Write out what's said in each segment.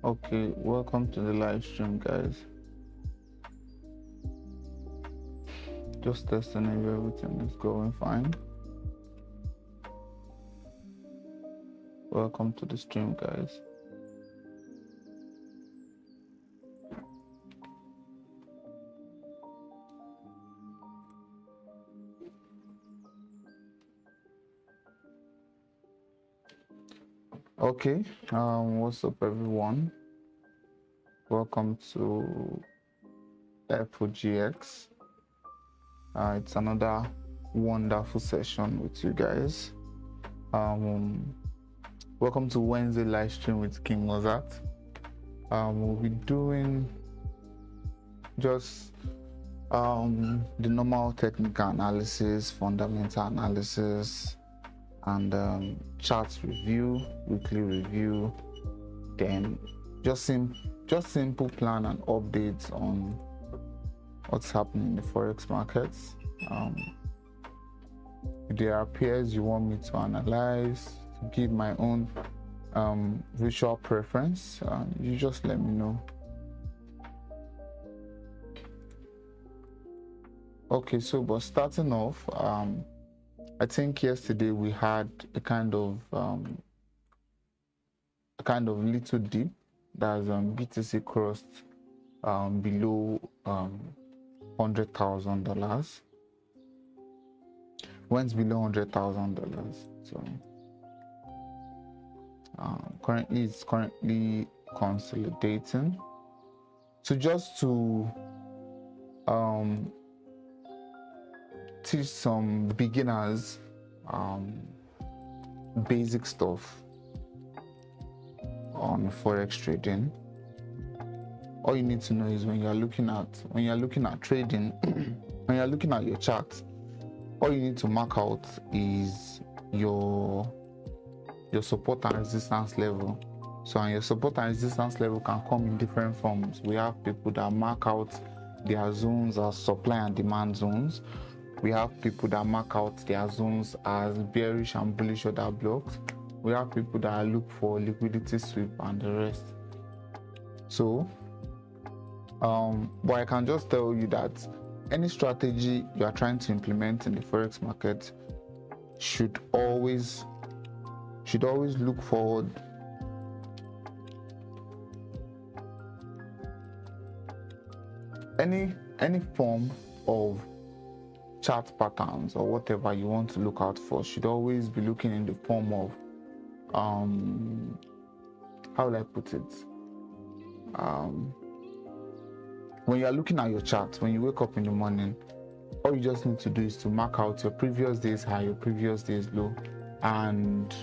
Okay, welcome to the live stream, guys. Just testing if everything is going fine. Welcome to the stream, guys. Okay, what's up, everyone? Welcome to FOGX. It's another wonderful session with you guys. Welcome to Wednesday live stream with Kingmozart. We'll be doing just the normal technical analysis, fundamental analysis, and charts review, weekly review, then just simple plan and updates on what's happening in the forex markets. If there are pairs you want me to analyze, to give my own visual preference, you just let me know. Okay, so but starting off, I think yesterday we had a kind of little dip that's BTC crossed below $100,000. Went below $100,000. So currently it's consolidating. So just to teach some beginners basic stuff on forex trading, all you need to know is when you're looking at trading, when you're looking at your chart, all you need to mark out is your support and resistance level. So, and your support and resistance level can come in different forms. We have people that mark out their zones as supply and demand zones. We have people that mark out their zones as bearish and bullish order blocks. We have people that look for liquidity sweep and the rest. So, but I can just tell you that any strategy you are trying to implement in the forex market should always look forward. Any form of chart patterns or whatever you want to look out for should always be looking in the form of how will I put it? When you are looking at your chart, when you wake up in the morning, all you just need to do is to mark out your previous day's high, your previous day's low, and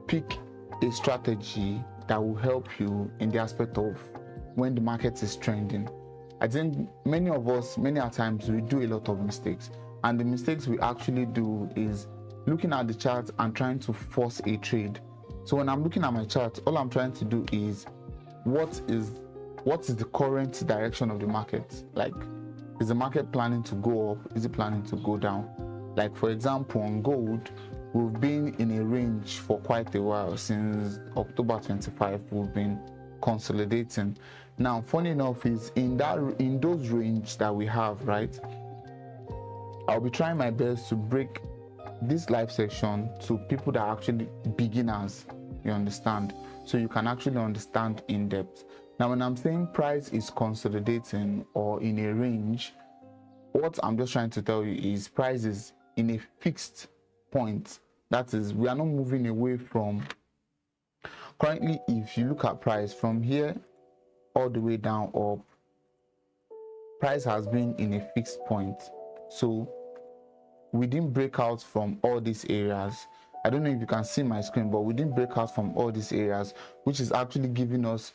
pick a strategy that will help you in the aspect of when the market is trending. I think many of us, many a times, we do a lot of mistakes, and the mistakes we actually do is looking at the chart and trying to force a trade. So when I'm looking at my chart, all I'm trying to do is what is the current direction of the market? Like, is the market planning to go up? Is it planning to go down? Like, for example, on gold, we've been in a range for quite a while. Since October 25, we've been consolidating. Now, funny enough is in those range that we have, right, I'll be trying my best to break this live section to people that are actually beginners, you understand, so you can actually understand in depth. Now, when I'm saying price is consolidating or in a range, what I'm just trying to tell you is price is in a fixed point. That is, we are not moving away from. Currently, if you look at price from here all the way down up, price has been in a fixed point. So we didn't break out from all these areas. I don't know if you can see my screen, but we didn't break out from all these areas, which is actually giving us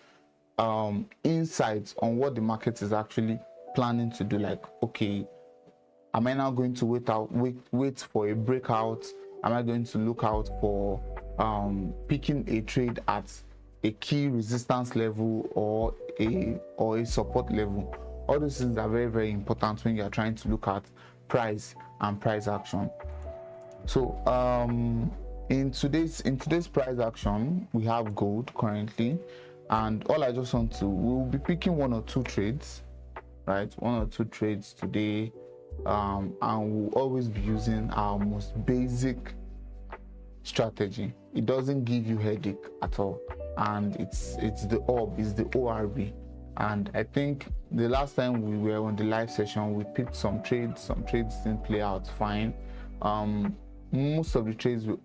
insights on what the market is actually planning to do. Like, okay, am I now going to wait for a breakout? Am I going to look out for picking a trade at a key resistance level or a support level? All those things are very, very important when you are trying to look at price and price action. So in today's price action, we have gold currently. and all I just want to, we'll be picking 1 or 2 trades, right? 1 or 2 trades today, and we'll always be using our most basic strategy. It doesn't give you headache at all, and it's the ORB. And I think the last time we were on the live session, we picked some trades didn't play out fine. Most of the trades we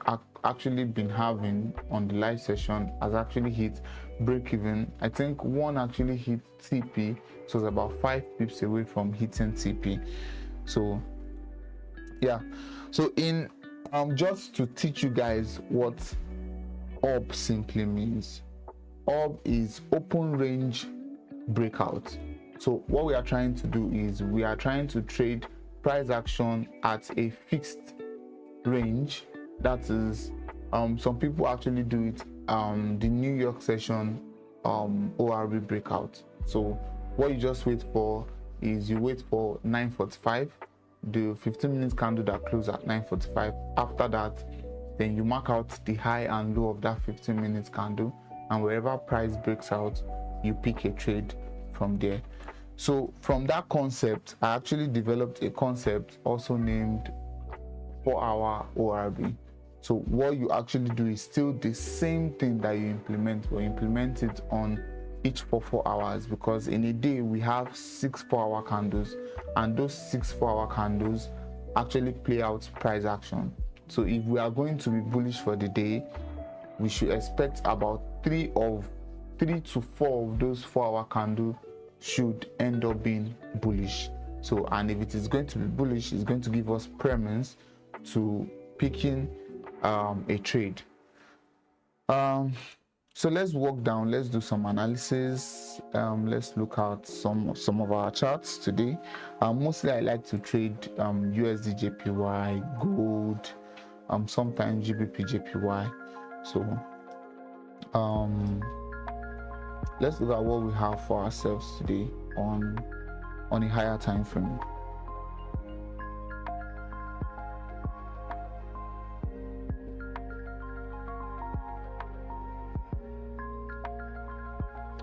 actually been having on the live session has actually hit break even. I think one actually hit TP, so it's about 5 pips away from hitting TP. So yeah, so in just to teach you guys what ORB simply means. ORB is open range breakout. So what we are trying to do is we are trying to trade price action at a fixed range. That is, some people actually do it the New York session ORB breakout. So what you just wait for is you wait for 9:45, the 15 minutes candle that close at 9:45. After that, then you mark out the high and low of that 15 minutes candle, and wherever price breaks out, you pick a trade from there. So from that concept, I actually developed a concept also named 4-hour ORB. So what you actually do is still the same thing that you implement, or implement it on each for 4 hours, because in a day we have 6 4-hour candles, and those 6 4-hour candles actually play out price action. So if we are going to be bullish for the day, we should expect about 3 to 4 of those 4-hour candles should end up being bullish. So, and if it is going to be bullish, it's going to give us premise to picking a trade. So let's walk down, let's do some analysis. Let's look at some of our charts today. Mostly I like to trade USD JPY, gold, sometimes GBP JPY. So let's look at what we have for ourselves today on a higher time frame.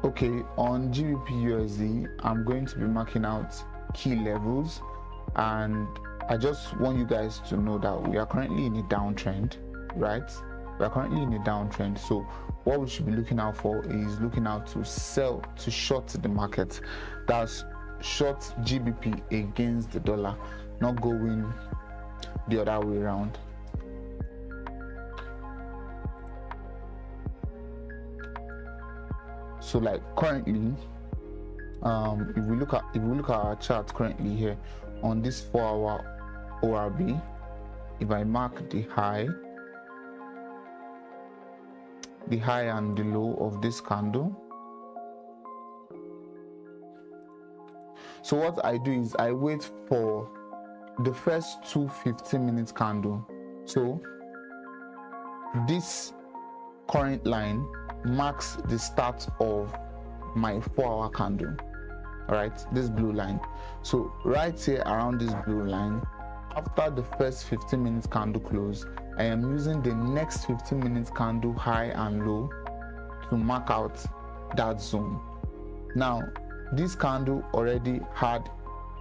Okay, on GBP USD, I'm going to be marking out key levels, and I just want you guys to know that we are currently in a downtrend, right? We are currently in a downtrend. So what we should be looking out for is looking out to sell, to short the market. That's short GBP against the dollar, not going the other way around. So like currently, if we look at our chart currently here on this 4-hour ORB, if I mark the high and the low of this candle, so what I do is I wait for the first 2 15-minute candle. So this current line marks the start of my 4-hour candle, all right, this blue line. So right here around this blue line, after the first 15 minutes candle close, I am using the next 15 minutes candle high and low to mark out that zone. Now this candle already had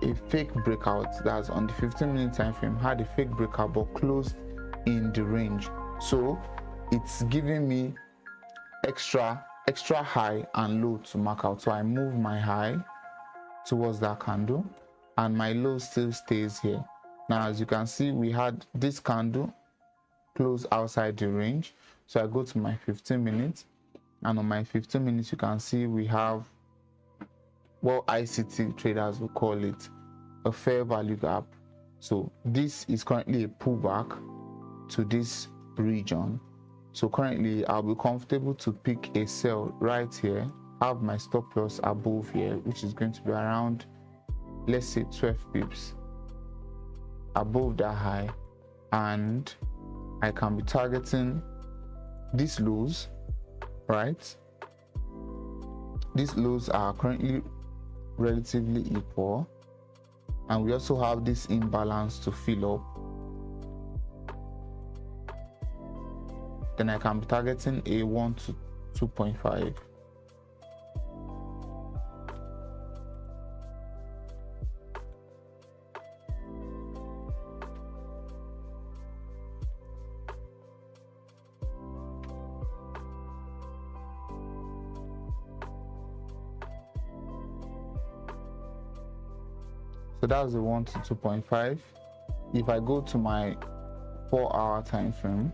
a fake breakout, that's on the 15-minute time frame, had a fake breakout but closed in the range. So it's giving me extra high and low to mark out. So I move my high towards that candle and my low still stays here. Now as you can see, we had this candle close outside the range, so I go to my 15 minutes, and on my 15 minutes you can see we have what ICT traders will call it a fair value gap. So this is currently a pullback to this region. So currently I'll be comfortable to pick a sell right here, have my stop loss above here, which is going to be around, let's say 12 pips above that high, and I can be targeting these lows, right? These lows are currently relatively equal, and we also have this imbalance to fill up. Then I can be targeting a 1 to 2.5. So that's the 1 to 2.5. If I go to my 4-hour time frame,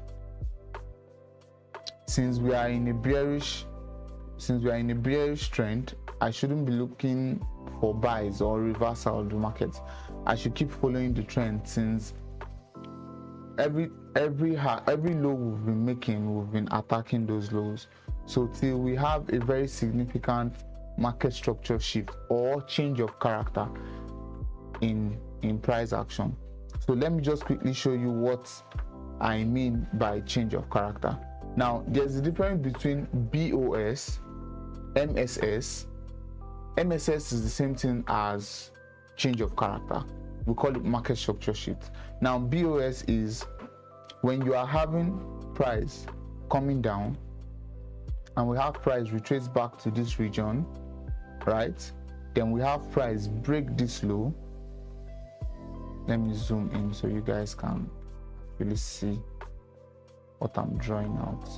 since we are in a bearish trend, I shouldn't be looking for buys or reversal of the market. I should keep following the trend, since every low we've been making, we've been attacking those lows. So till we have a very significant market structure shift or change of character in price action. So let me just quickly show you what I mean by change of character. Now, there's a difference between BOS, MSS. MSS is the same thing as change of character. We call it market structure shift. Now, BOS is when you are having price coming down and we have price retrace back to this region, right? Then we have price break this low. Let me zoom in so you guys can really see what I'm drawing out.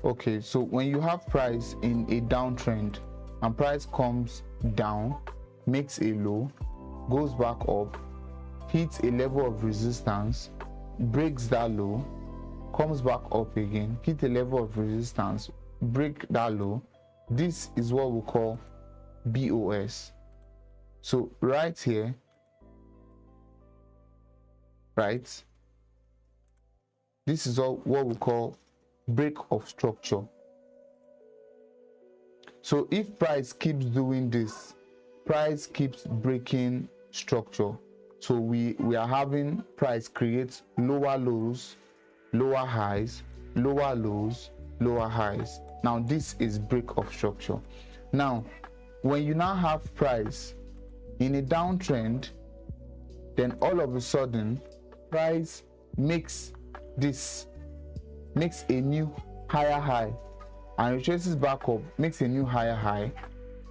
Okay, so when you have price in a downtrend and price comes down, makes a low, goes back up, hits a level of resistance, breaks that low, comes back up again, hit a level of resistance, break that low, this is what we call BOS. So right here, right, this is what we call break of structure. So if price keeps doing this, price keeps breaking structure, so we are having price create lower lows, lower highs, lower lows, lower highs. Now this is break of structure. Now when you now have price in a downtrend, then all of a sudden price makes a new higher high and retraces back up, makes a new higher high.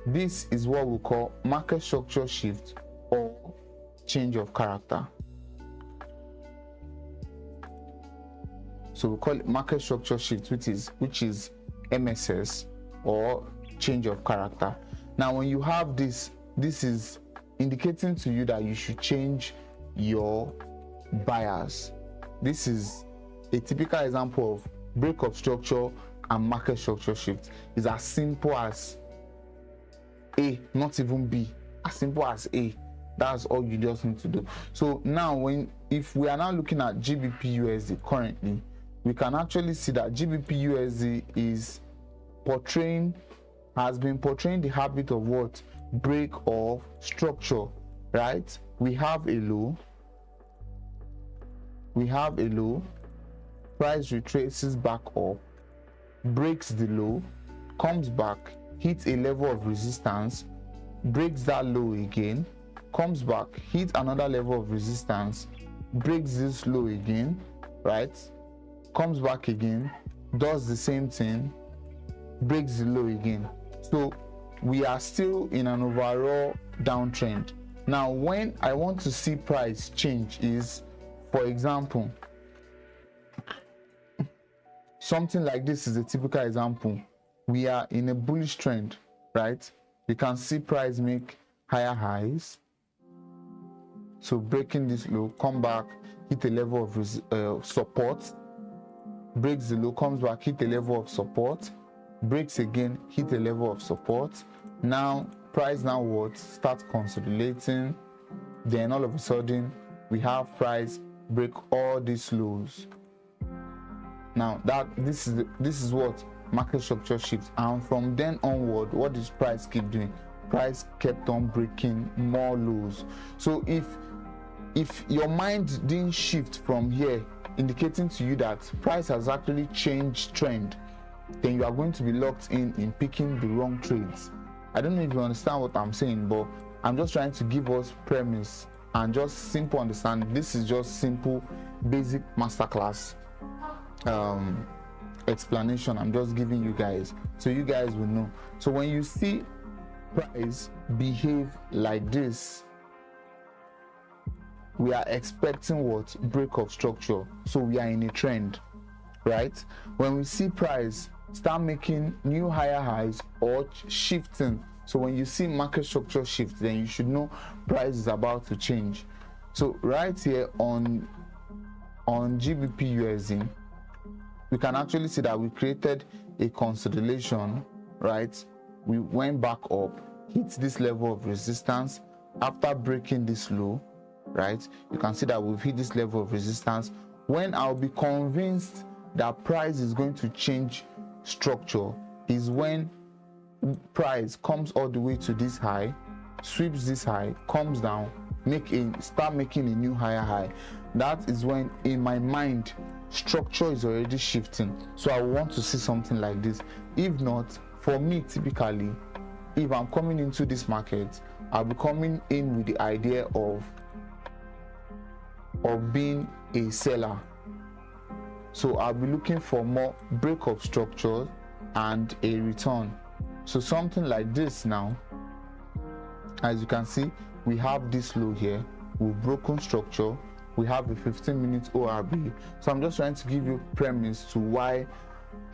This is what we call market structure shift or change of character. So we call it market structure shift, which is MSS or change of character. Now when you have this is indicating to you that you should change your bias. This is a typical example of break of structure and market structure shift. Is as simple as A, not even B, as simple as A. That's all you just need to do. So now if we are now looking at GBP USD currently, we can actually see that GBP USD has been portraying the habit of what? Break of structure, right? We have a low, price retraces back up, breaks the low, comes back, hits a level of resistance, breaks that low again, comes back, hits another level of resistance, breaks this low again, right? Comes back again, does the same thing, breaks the low again. So we are still in an overall downtrend. Now when I want to see price change is, for example, something like this is a typical example. We are in a bullish trend, right? We can see price make higher highs, so breaking this low, come back, hit a level of support, breaks the low, comes back, hit a level of support, breaks again, hit a level of support. Now price now what? Start consolidating, then all of a sudden we have price break all these lows. Now this is what market structure shifts, and from then onward, what does price keep doing? Price kept on breaking more lows. So if your mind didn't shift from here, indicating to you that price has actually changed trend, then you are going to be locked in picking the wrong trades. I don't know if you understand what I'm saying, but I'm just trying to give us premise and just simple understanding. This is just simple basic masterclass explanation. I'm just giving you guys so you guys will know. So when you see price behave like this, we are expecting what? Break of structure. So we are in a trend, right? When we see price start making new higher highs or shifting, so when you see market structure shift, then you should know price is about to change. So right here on GBP USD, we can actually see that we created a consolidation, right? We went back up, hit this level of resistance. After breaking this low, right, you can see that we've hit this level of resistance. When I'll be convinced that price is going to change structure is when price comes all the way to this high, sweeps this high, comes down, start making a new higher high. That is when, in my mind, structure is already shifting. So I want to see something like this. If not, for me, typically, if I'm coming into this market, I'll be coming in with the idea of being a seller. So I'll be looking for more break of structure and a return. So something like this now, as you can see, we have this low here, we've broken structure, we have a 15-minute ORB. So I'm just trying to give you premise to why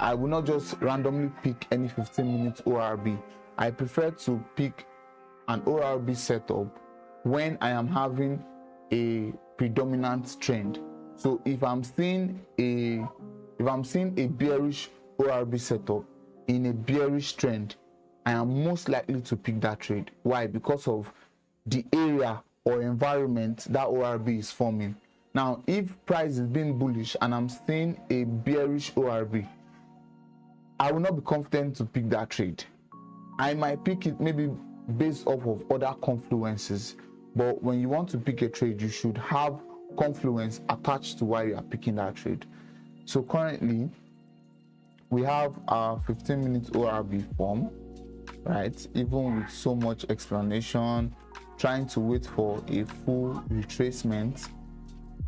I will not just randomly pick any 15-minute ORB. I prefer to pick an ORB setup when I am having a predominant trend. So if I'm seeing a bearish ORB setup in a bearish trend, I am most likely to pick that trade. Why? Because of the area or environment that ORB is forming. Now, if price is being bullish and I'm seeing a bearish ORB, I will not be confident to pick that trade. I might pick it maybe based off of other confluences, but when you want to pick a trade, you should have confluence attached to why you are picking that trade. So currently, we have our 15-minute ORB form, right? Even with so much explanation, trying to wait for a full retracement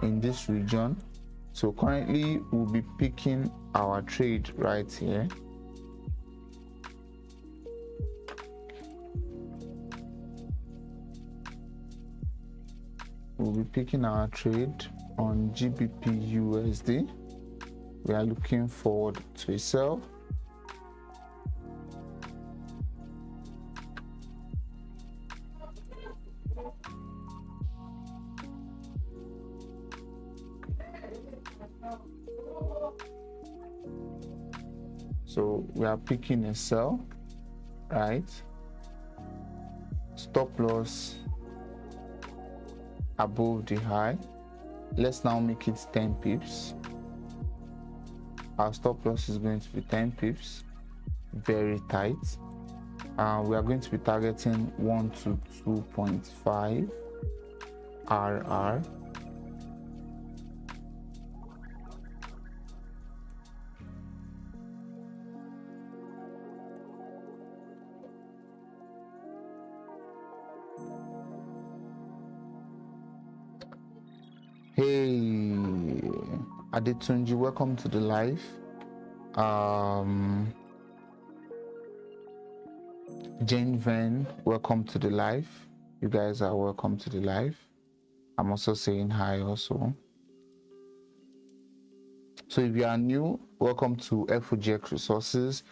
in this region. So currently, we'll be picking our trade right here. We'll be picking our trade on GBP USD. We are looking forward to a sell. So we are picking a sell, right? Stop loss above the high. Let's now make it 10 pips. Our stop loss is going to be 10 pips, very tight. We are going to be targeting 1 to 2.5 RR. Hey, Adetunji, welcome to the live. Jane Van, welcome to the live. You guys are welcome to the live. I'm also saying hi also. So if you are new, welcome to FOGX Resources.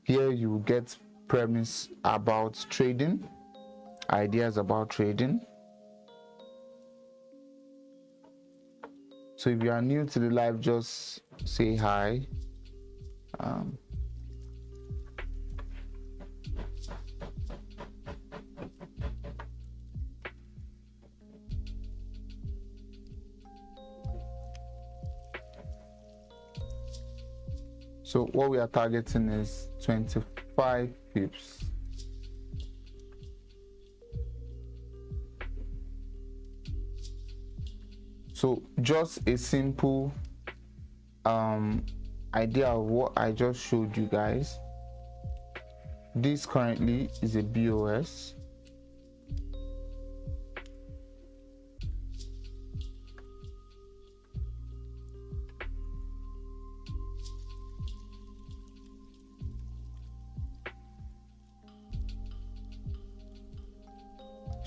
Here you will get premise about trading, ideas about trading. So if you are new to the live, just say hi. So what we are targeting is 25 pips. So just a simple idea of what I just showed you guys. This currently is a BOS.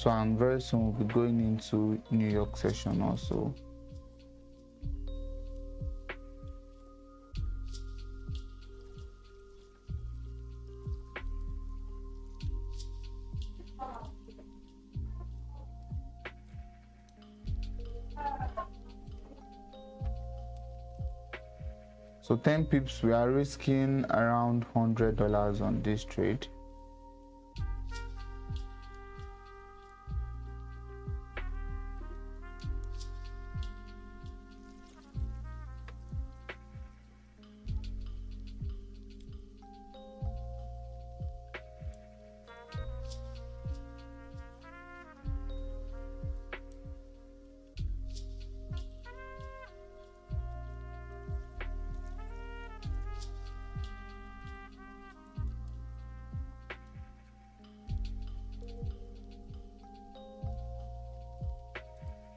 So and very soon we'll be going into New York session also. So 10 pips, we are risking around $100 on this trade.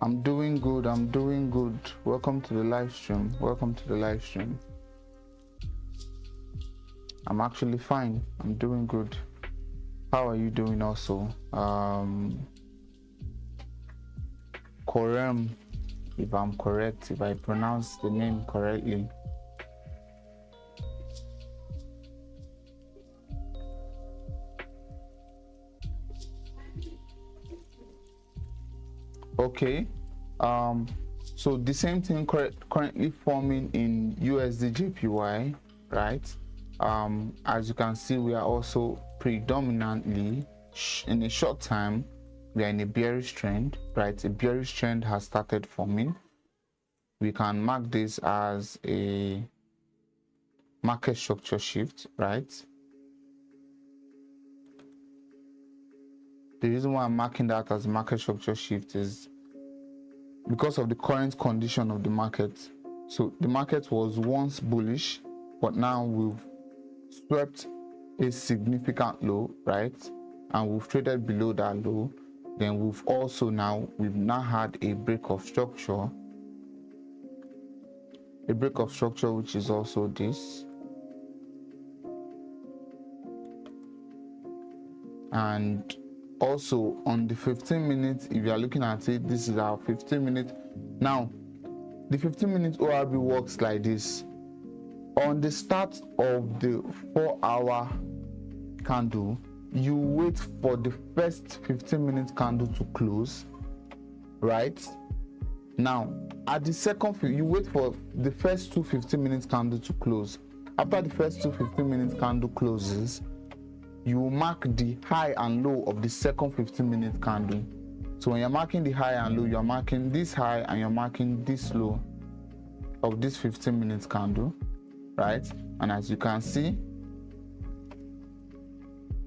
I'm doing good. I'm doing good. Welcome to the live stream. Welcome to the live stream. I'm actually fine. I'm doing good. How are you doing also? Korem, if I'm correct, if I pronounce the name correctly. Okay. So the same thing currently forming in USD JPY, right? As you can see, we are also predominantly in a short time, we are in a bearish trend, right? A bearish trend has started forming. We can mark this as a market structure shift, right? The reason why I'm marking that as a market structure shift is because of the current condition of the market. So the market was once bullish, but now we've swept a significant low, right? And we've traded below that low. Then we've now had a break of structure. A break of structure, which is also this. And also on the 15 minutes, if you are looking at it, this is our 15 minute. Now the 15-minute ORB works like this. On the start of the 4-hour candle, you wait for the first 15-minute candle to close, right? Now at the second, you wait for the first two 15-minute candle to close. After the first two 15-minute candle closes, you mark the high and low of the second 15-minute candle. So when you're marking the high and low, you're marking this high and you're marking this low of this 15-minute candle, right? And as you can see,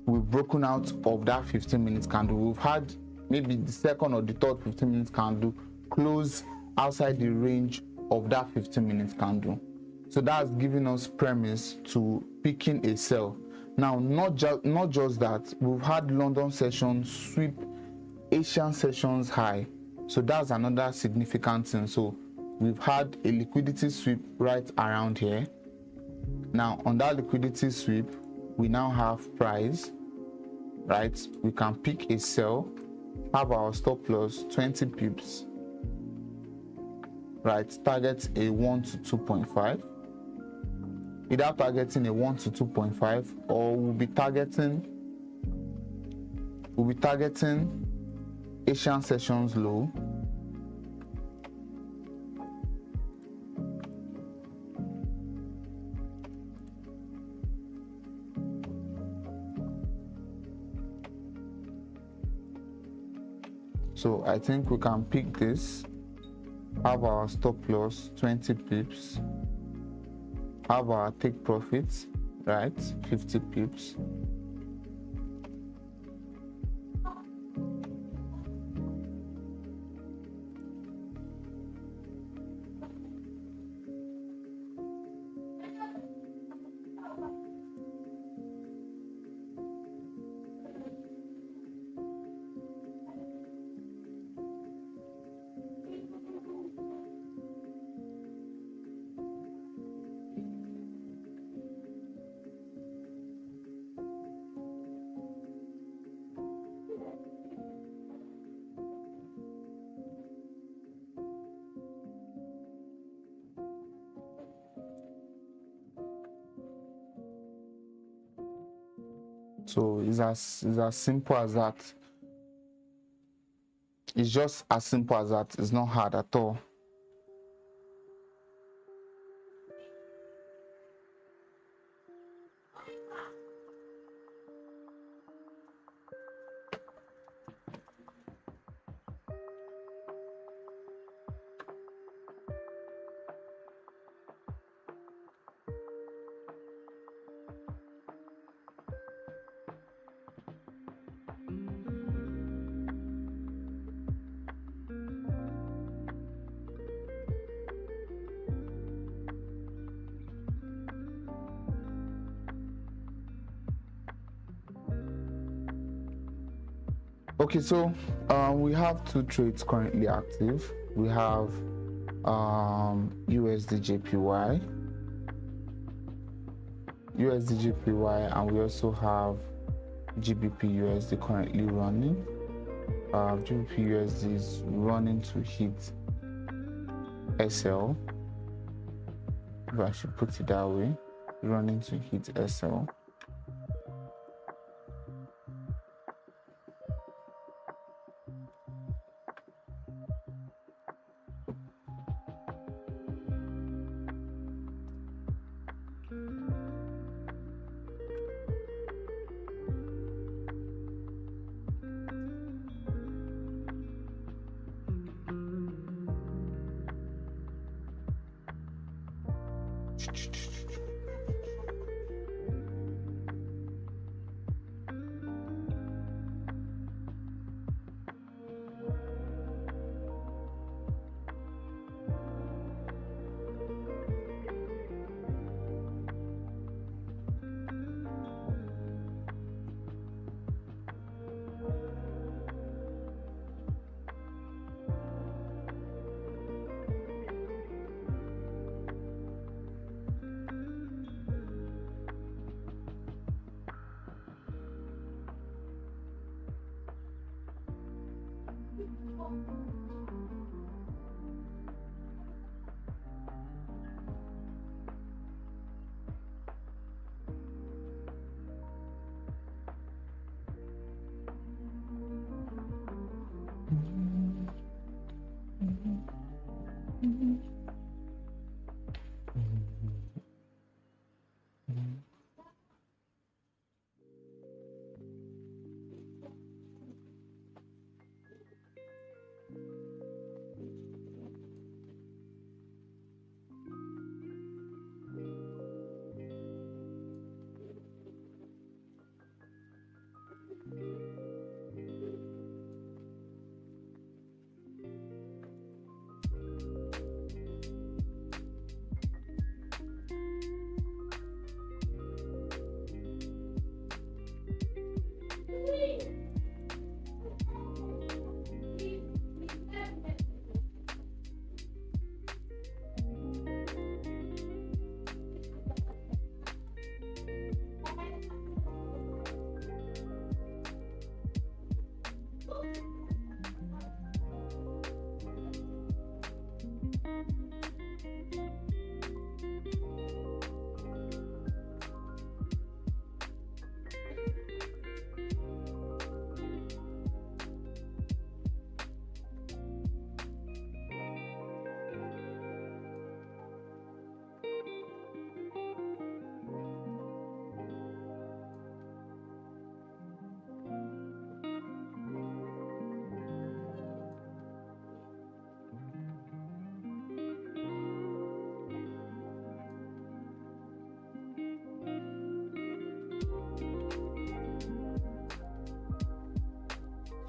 we've broken out of that 15-minute candle. We've had maybe the second or the third 15-minute candle close outside the range of that 15-minute candle. So that's giving us premise to picking a sell. Now, not just that, we've had London sessions sweep Asian sessions high. So that's another significant thing. So we've had a liquidity sweep right around here. Now on that liquidity sweep, we now have price, right? We can pick a sell, have our stop loss 20 pips, right? Target a 1 to 2.5, either targeting a 1 to 2.5, or we'll be targeting Asian sessions low. So I think we can pick this, have our stop loss 20 pips, have our take profits, right, 50 pips. So it's as simple as that. It's just as simple as that. It's not hard at all. Okay, so we have two trades currently active. We have USD JPY, and we also have GBP USD currently running. GBP USD is running to hit SL. If I should put it that way, running to hit SL.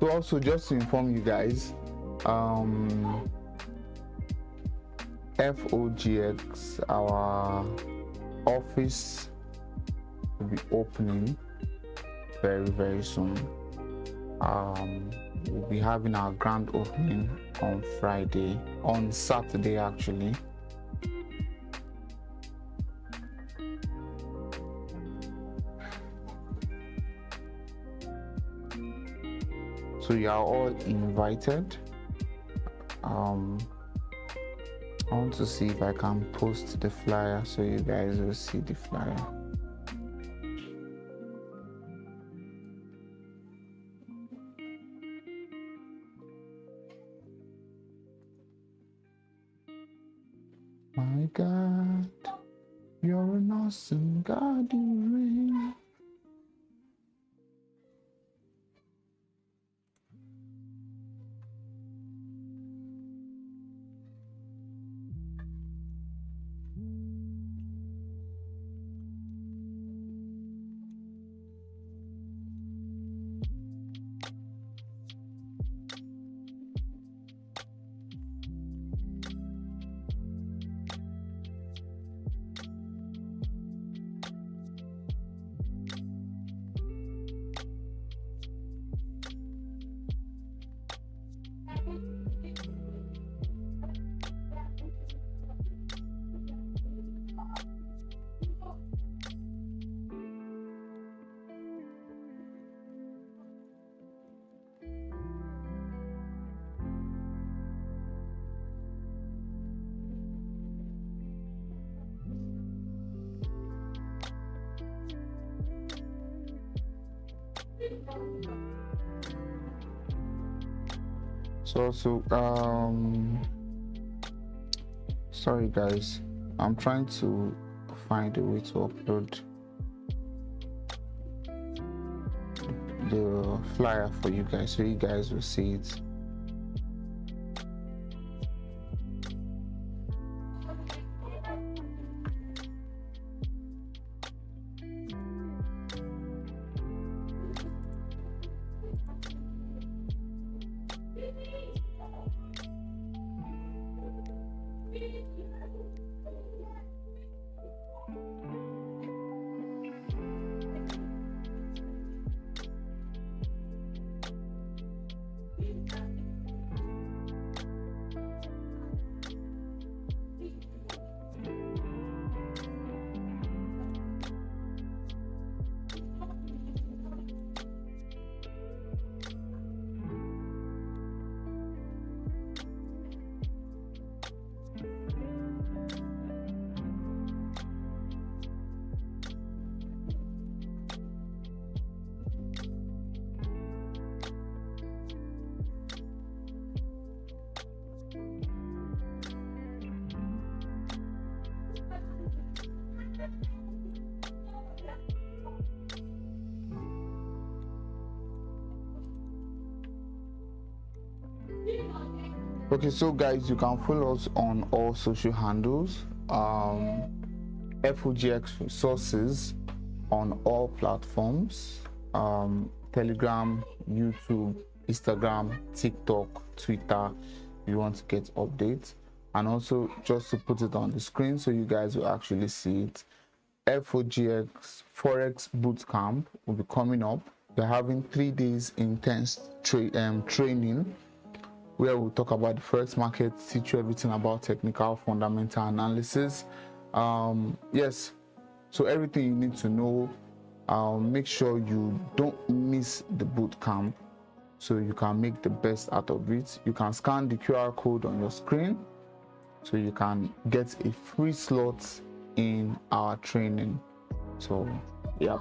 So also, just to inform you guys, FOGX, our office will be opening very soon. We'll be having our grand opening on Saturday actually. So you are all invited. I want to see if I can post the flyer so you guys will see the flyer. God, you're an awesome God, you reign. So sorry guys, I'm trying to find a way to upload the flyer for you guys so you guys will see it. Okay, so guys, you can follow us on all social handles, FOGX resources on all platforms, Telegram, YouTube, Instagram, TikTok, Twitter, if you want to get updates. And also, just to put it on the screen so you guys will actually see it, FOGX Forex Bootcamp will be coming up. We're having 3 days intense training where we'll talk about the Forex market, teach you everything about technical fundamental analysis. Yes, so everything you need to know. Make sure you don't miss the boot camp so you can make the best out of it. You can scan the QR code on your screen so you can get a free slot in our training. So yeah,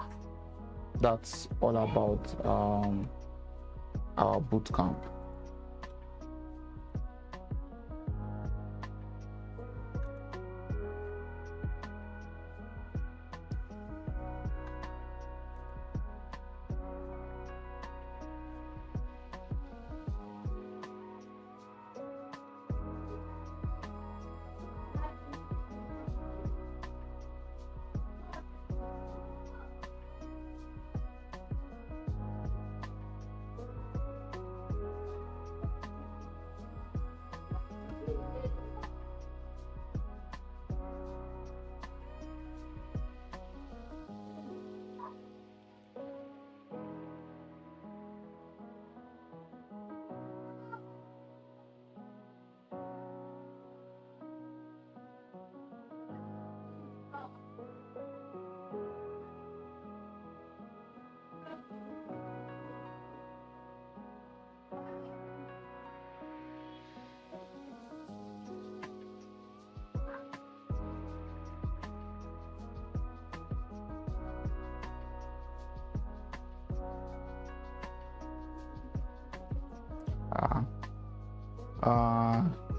that's all about our boot camp.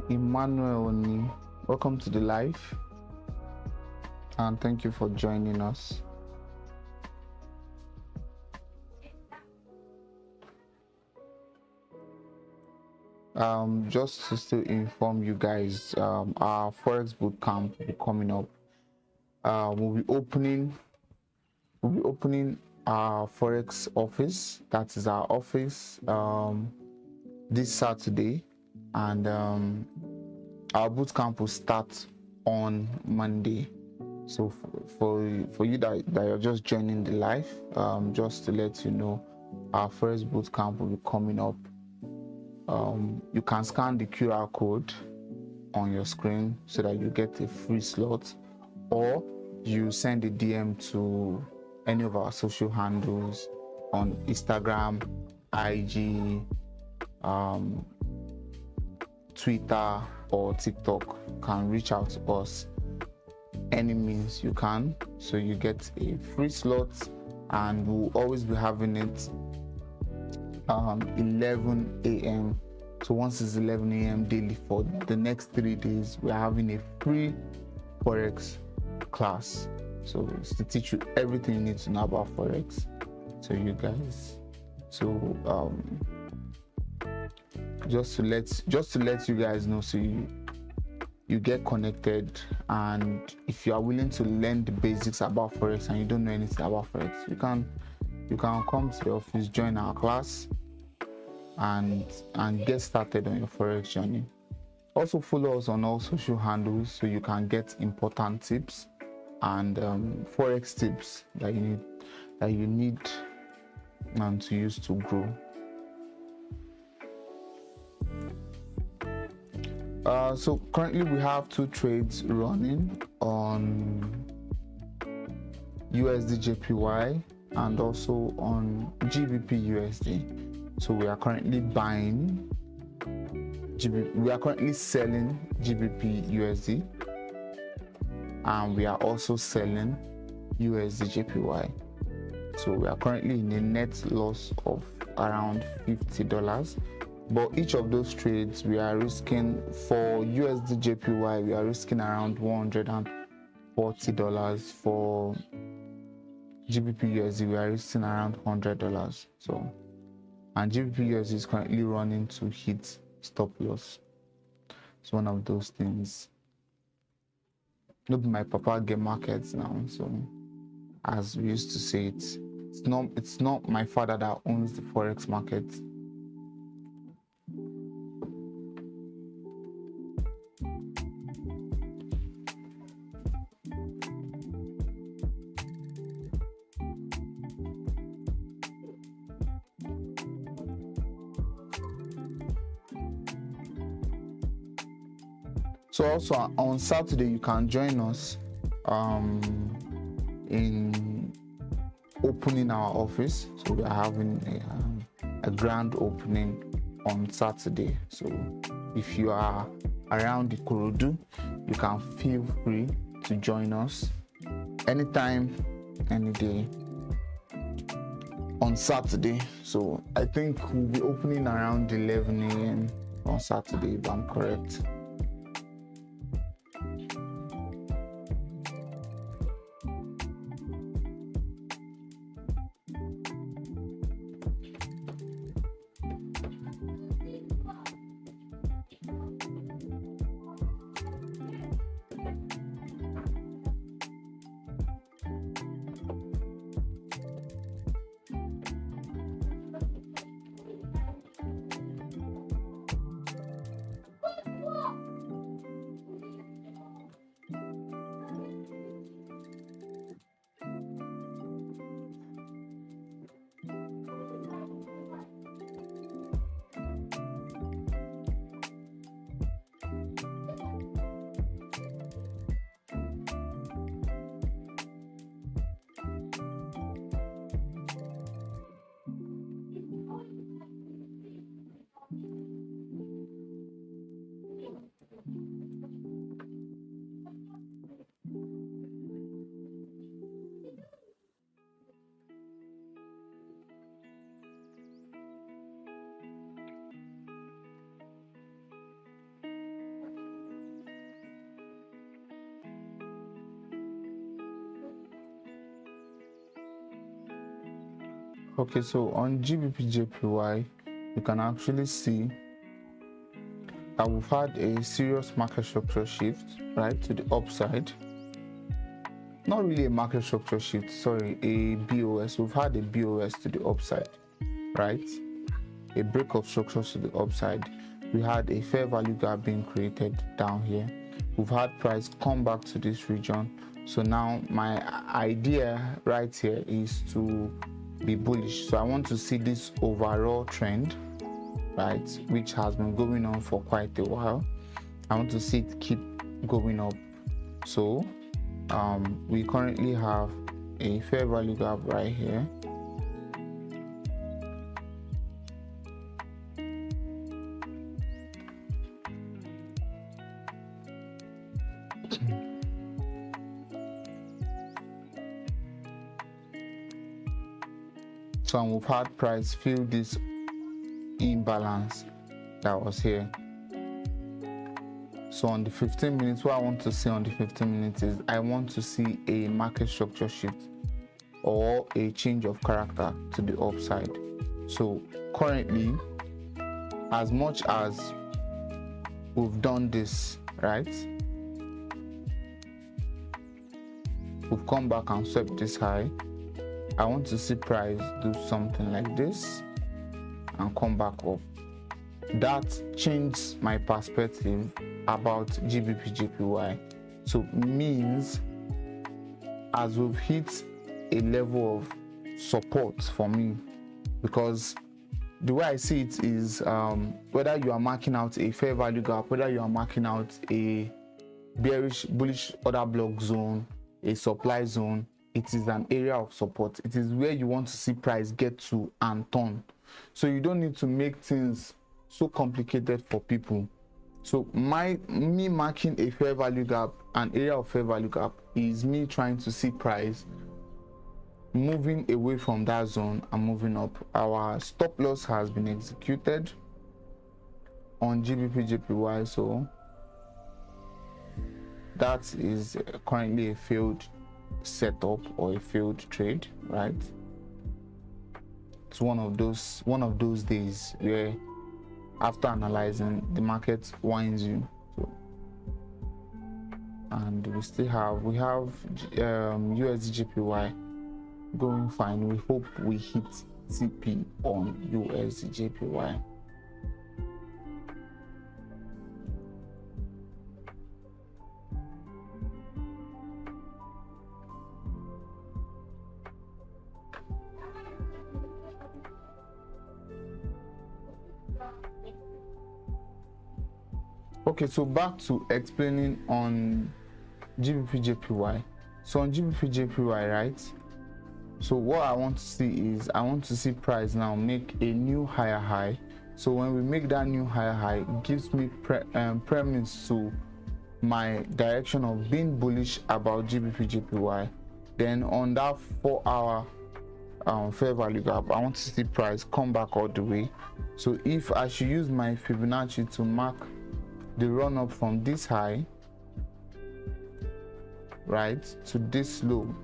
Emmanuel Oni, welcome to the live. and thank you for joining us. Just to still inform you guys, our Forex bootcamp will be coming up. We'll be opening our Forex office. That is our office this Saturday, and our bootcamp will start on Monday. So for you that you're just joining the live, just to let you know, our first bootcamp will be coming up. You can scan the QR code on your screen so that you get a free slot, or you send a DM to any of our social handles on Instagram, IG, Twitter, or TikTok. You can reach out to us any means you can, so you get a free slot, and we'll always be having it 11 a.m. So once it's 11 a.m. daily for the next 3 days, we're having a free Forex class. So it's to teach you everything you need to know about Forex. So you guys, just to let you guys know, so you get connected, and if you are willing to learn the basics about Forex and you don't know anything about Forex, you can come to the office, join our class, and get started on your Forex journey. Also follow us on all social handles so you can get important tips and Forex tips that you need to use to grow. So currently we have 2 trades running on USD JPY and also on GBP USD. So we are currently buying GBP, we are currently selling GBP USD, and we are also selling USD JPY. So we are currently in a net loss of around $50. But each of those trades we are risking, for USD JPY we are risking around $140. For GBP USD we are risking around $100. So, and GBP USD is currently running to hit stop loss. It's one of those things. Look, my papa get markets now, so as we used to say, it's not my father that owns the Forex market. So also on Saturday you can join us in opening our office. So we are having a grand opening on Saturday. So if you are around Ikorodu, you can feel free to join us anytime, any day on Saturday. So I think we'll be opening around 11 a.m. on Saturday, if I'm correct. Okay, so on GBP/JPY, you can actually see that we've had a serious market structure shift, right, to the upside. Not really a market structure shift, sorry, a BOS. We've had a BOS to the upside, right? A break of structures to the upside. We had a fair value gap being created down here. We've had price come back to this region. So now my idea right here is to be bullish. So I want to see this overall trend, right, which has been going on for quite a while. I want to see it keep going up. So we currently have a fair value gap right here. So we've had price fill this imbalance that was here. So on the 15 minutes, what I want to see on the 15 minutes is I want to see a market structure shift or a change of character to the upside. So currently, as much as we've done this, right, we've come back and swept this high. I want to see price do something like this and come back up. That changed my perspective about GBP/JPY. So means as we've hit a level of support for me, because the way I see it is whether you are marking out a fair value gap, whether you are marking out a bearish bullish order block zone, a supply zone, it is an area of support. It is where you want to see price get to and turn. So you don't need to make things so complicated for people. So me marking a fair value gap, an area of fair value gap, is me trying to see price moving away from that zone and moving up. Our stop loss has been executed on GBP/JPY, so that is currently a failed setup or a failed trade, right? It's one of those days where after analyzing, the market winds you. So, and we have USD/JPY going fine. We hope we hit TP on USD/JPY. Okay, so back to explaining on GBP/JPY. So on GBP/JPY, right? So what I want to see is I want to see price now make a new higher high. So when we make that new higher high, it gives me premise to my direction of being bullish about GBP/JPY. Then on that 4-hour fair value gap, I want to see price come back all the way. So if I should use my Fibonacci to mark the run up from this high, right, to this low,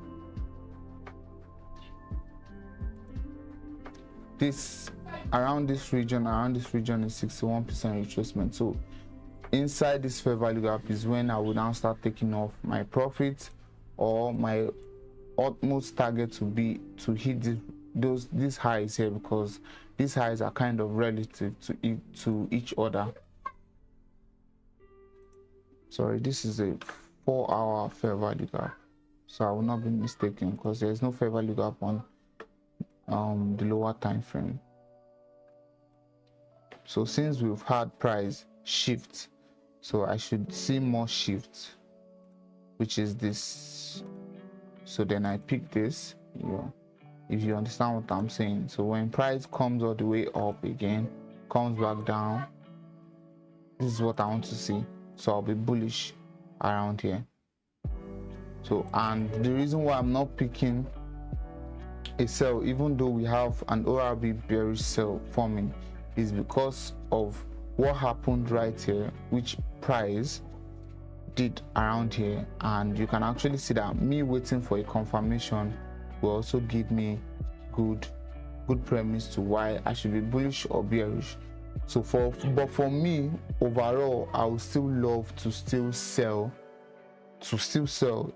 this around this region is 61% retracement. So inside this fair value gap is when I will now start taking off my profit, or my utmost target to be to hit these highs here, because these highs are kind of relative to each other. Sorry, this is a 4-hour fair value gap, so I will not be mistaken, because there is no fair value gap on the lower time frame. So since we've had price shift, so I should see more shift, which is this. So then I pick this, if you understand what I'm saying. So when price comes all the way up again, comes back down, this is what I want to see. So I'll be bullish around here. So, and the reason why I'm not picking a sell, even though we have an ORB bearish sell forming, is because of what happened right here, which price did around here. And you can actually see that me waiting for a confirmation will also give me good good premise to why I should be bullish or bearish. So but for me overall, I would still love to still sell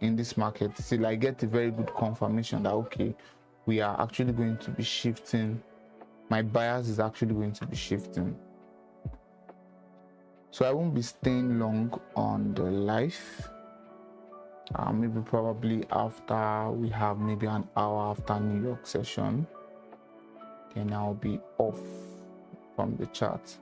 in this market till I get a very good confirmation that okay, we are actually going to be shifting. My bias is actually going to be shifting. So I won't be staying long on the live. Maybe probably after we have maybe an hour after New York session, then I'll be off from the chart.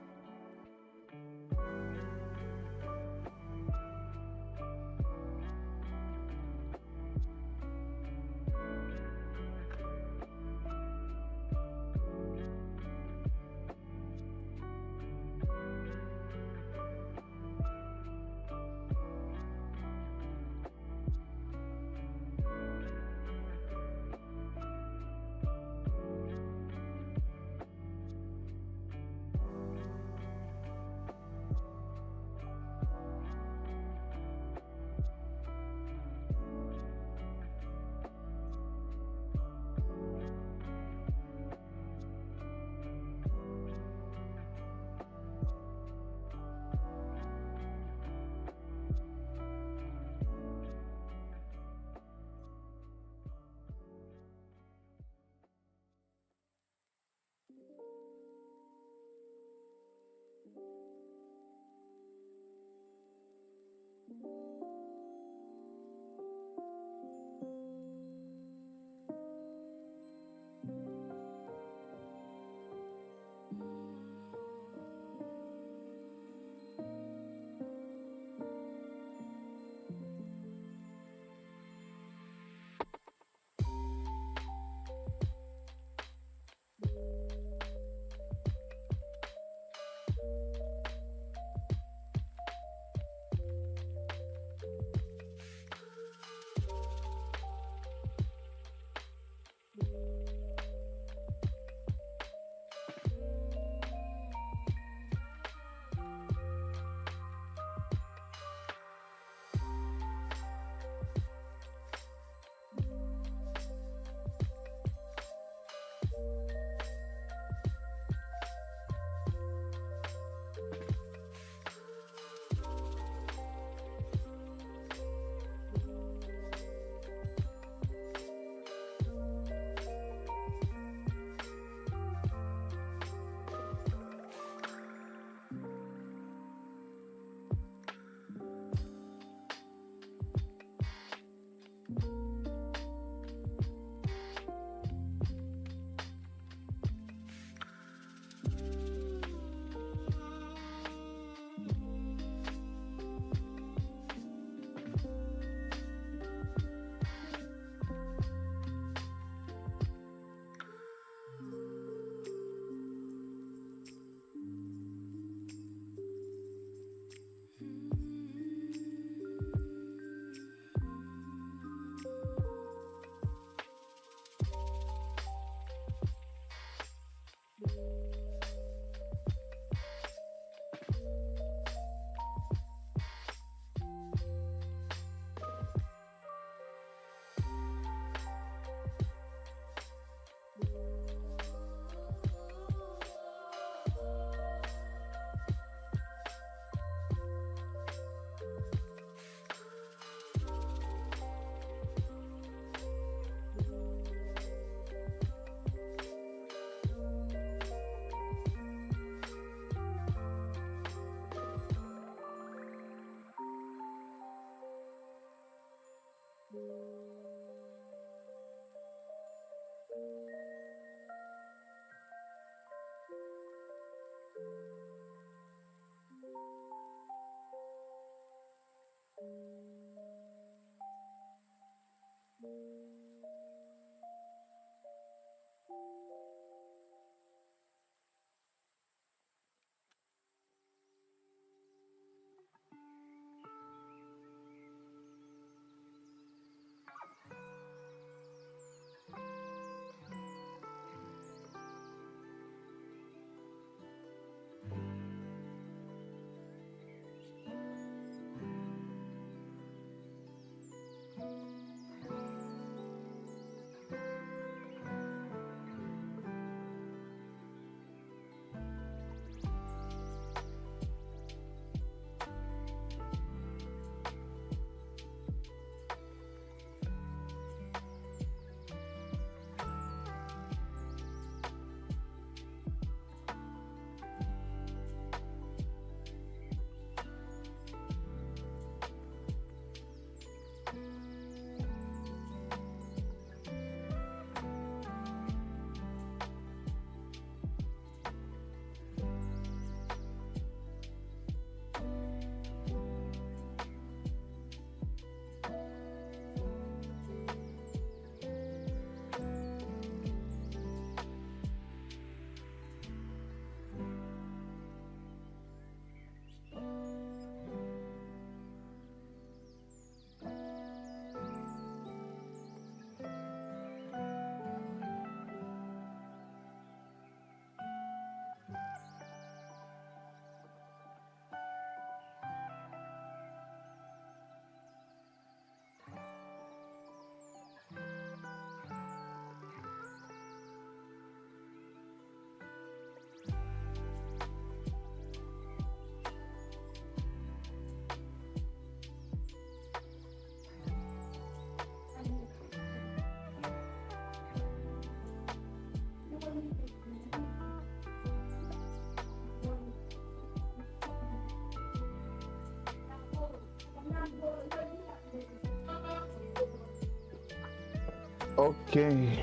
Okay.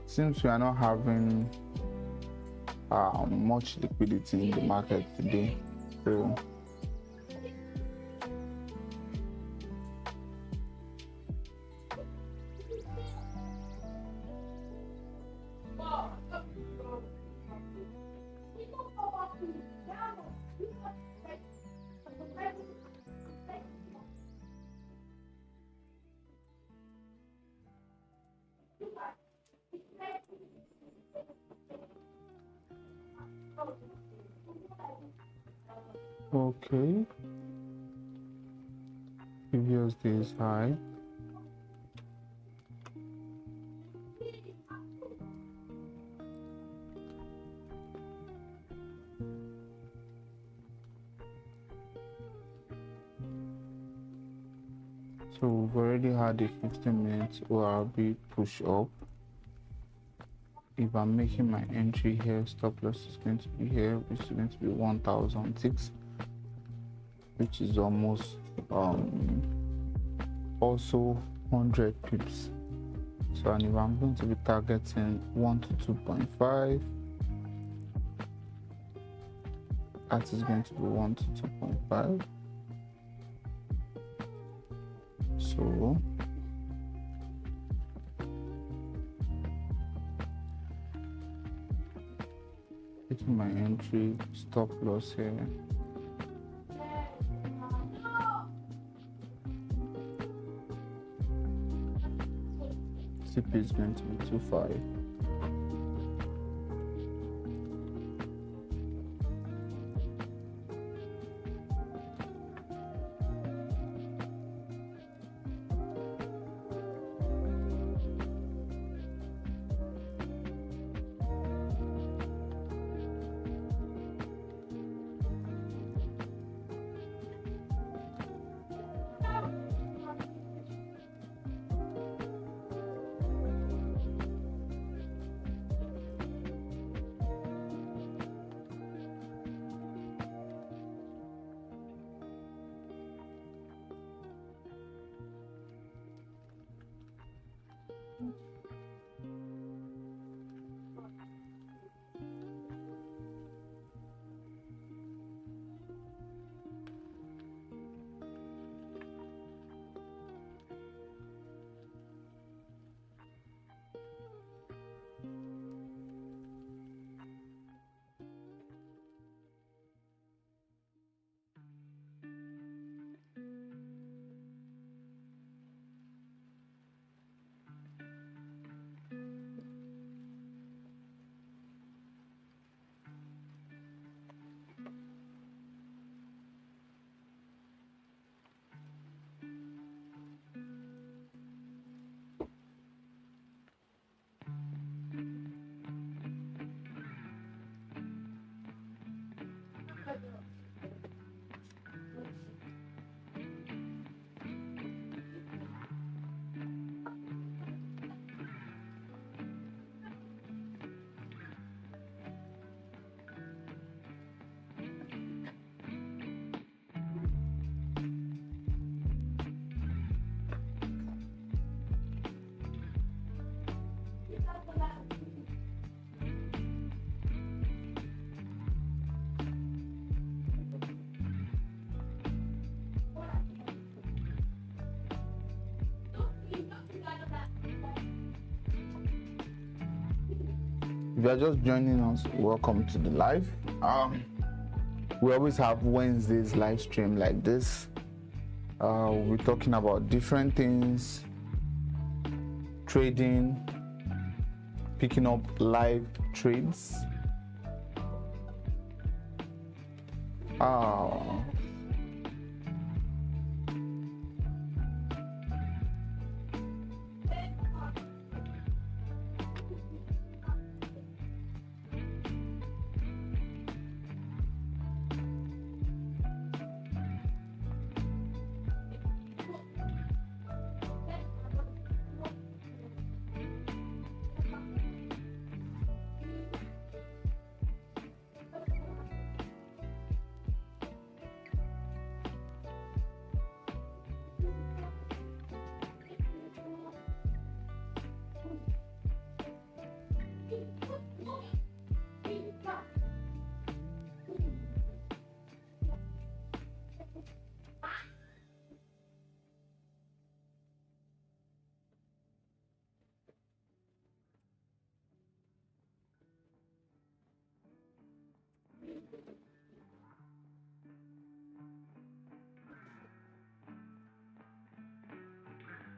Since we are not having much liquidity in the market today, so okay, previous day's high. So we've already had a 15-minute ORB push up. If I'm making my entry here, stop loss is going to be here, which is going to be 1006, which is almost also 100 pips. So, and if I'm going to be targeting 1 to 2.5, that is going to be 1 to 2.5. So taking my entry, stop loss here. CP is going to be 2.5. If you are just joining us, welcome to the live. We always have Wednesdays live stream like this. We're talking about different things, trading, picking up live trades.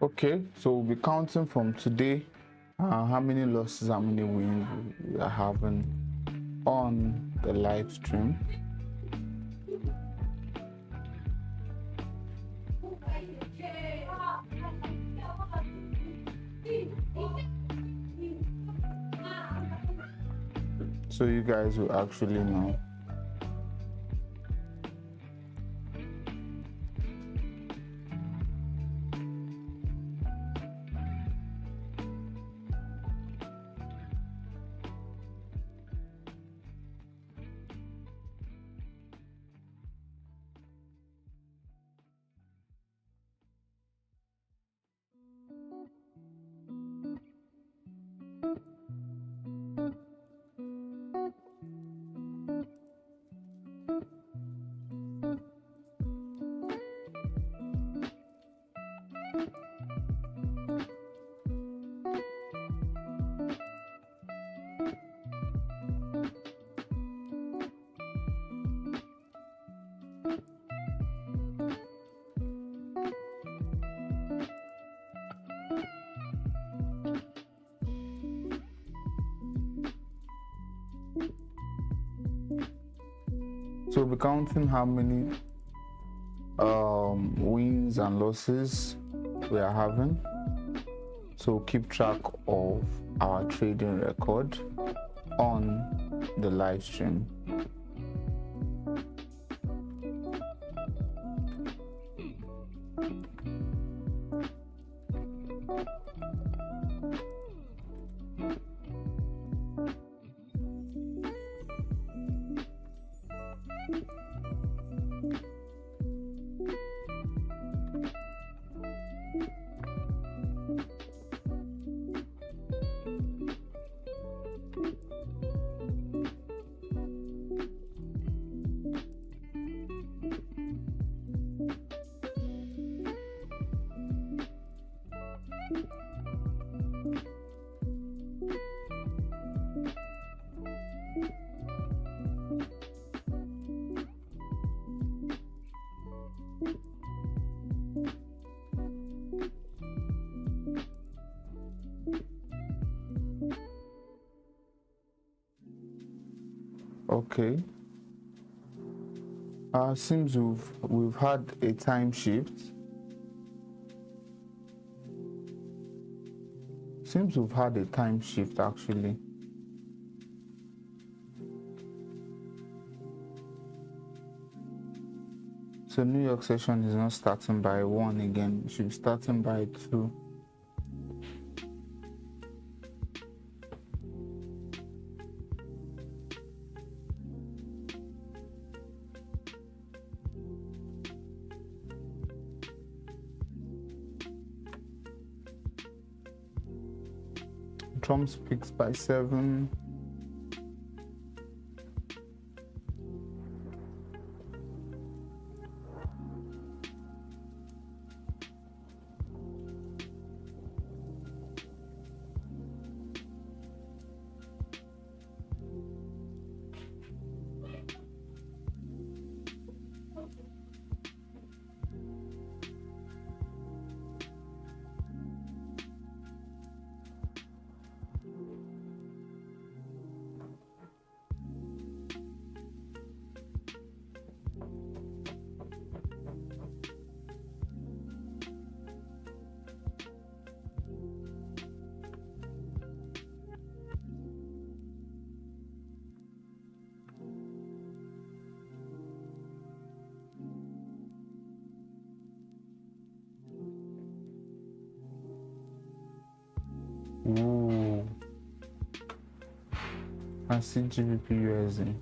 Okay, so we'll be counting from today how many losses, how many wins we are having on the live stream. So you guys will actually know. So we'll be counting how many wins and losses we are having. So keep track of our trading record on the live stream. Okay. Seems we've had a time shift. Seems we've had a time shift actually. So New York session is not starting by 1 again. It should be starting by 2. Trump speaks by 7. Ooh. I see GBP USD.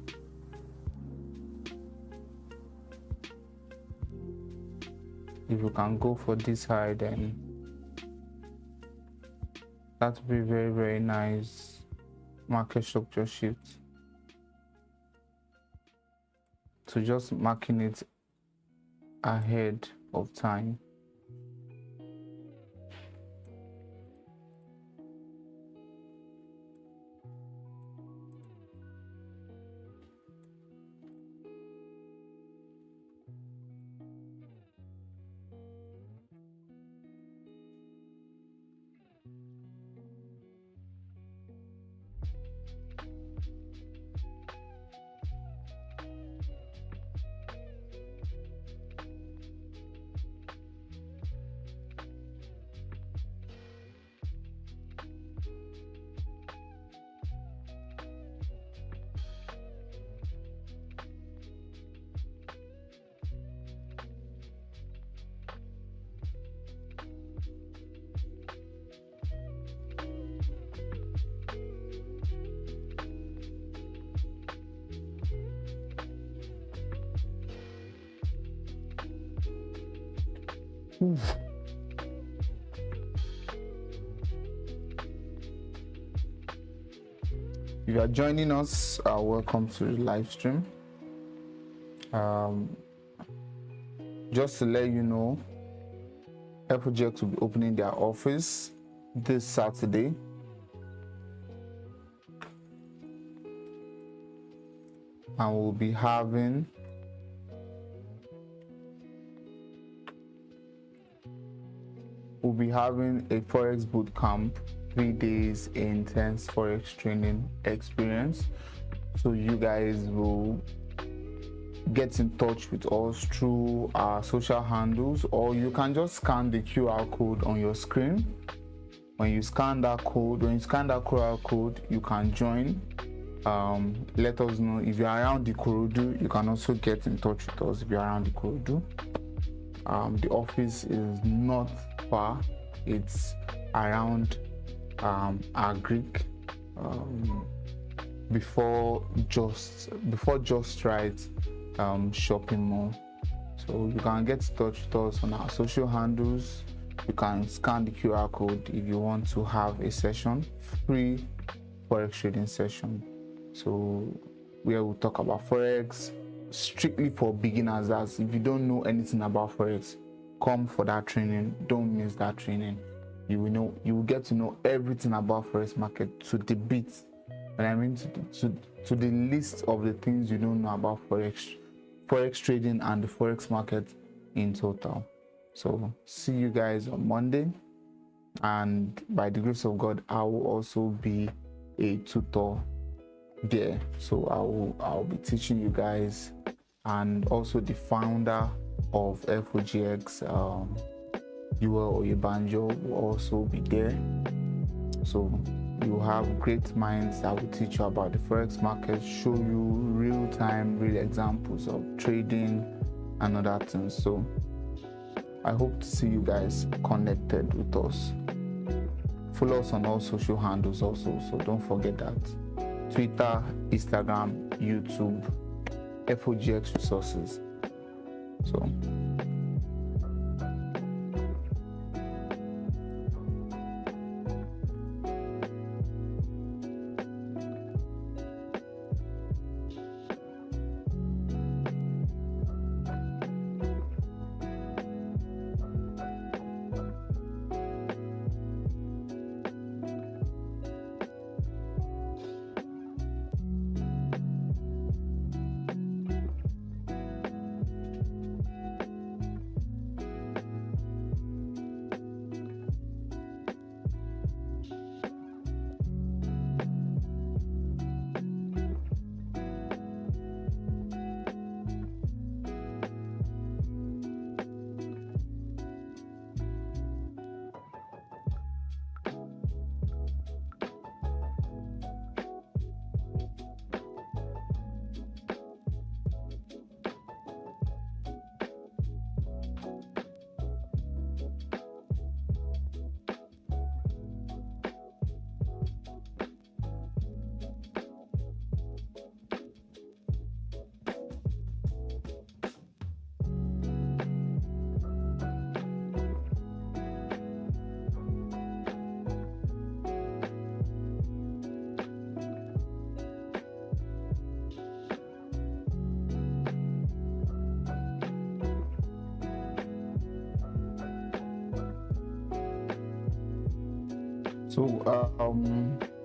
If you can go for this high, then that would be very, very nice market structure shift. So just marking it ahead of time. Oof. If you are joining us, welcome to the live stream. Just to let you know, FOGX will be opening their office this Saturday. And we'll be having a Forex boot camp, 3 days intense Forex training experience. So you guys will get in touch with us through our social handles, or you can just scan the QR code on your screen. When you scan that QR code, you can join. Let us know if you're around the Ikorodu. You can also get in touch with us if you're around the Ikorodu. The office is not far. It's around our Greek, before just right shopping mall. So you can get in touch with us on our social handles. You can scan the QR code if you want to have a session, free Forex trading session. So where we'll talk about Forex strictly for beginners. As if you don't know anything about Forex, come for that training. Don't miss that training. You will get to know everything about Forex market to the bit. And I mean to the list of the things you don't know about Forex trading and the Forex market in total. So see you guys on Monday, and by the grace of God, I will also be a tutor there. So I'll be teaching you guys, and also the founder of FOGX, Yuel Oyebanjo, will also be there. So you have great minds that will teach you about the Forex market, show you real examples of trading and other things. So I hope to see you guys connected with us. Follow us on all social handles also, so don't forget that. Twitter, Instagram, YouTube, FOGX resources. So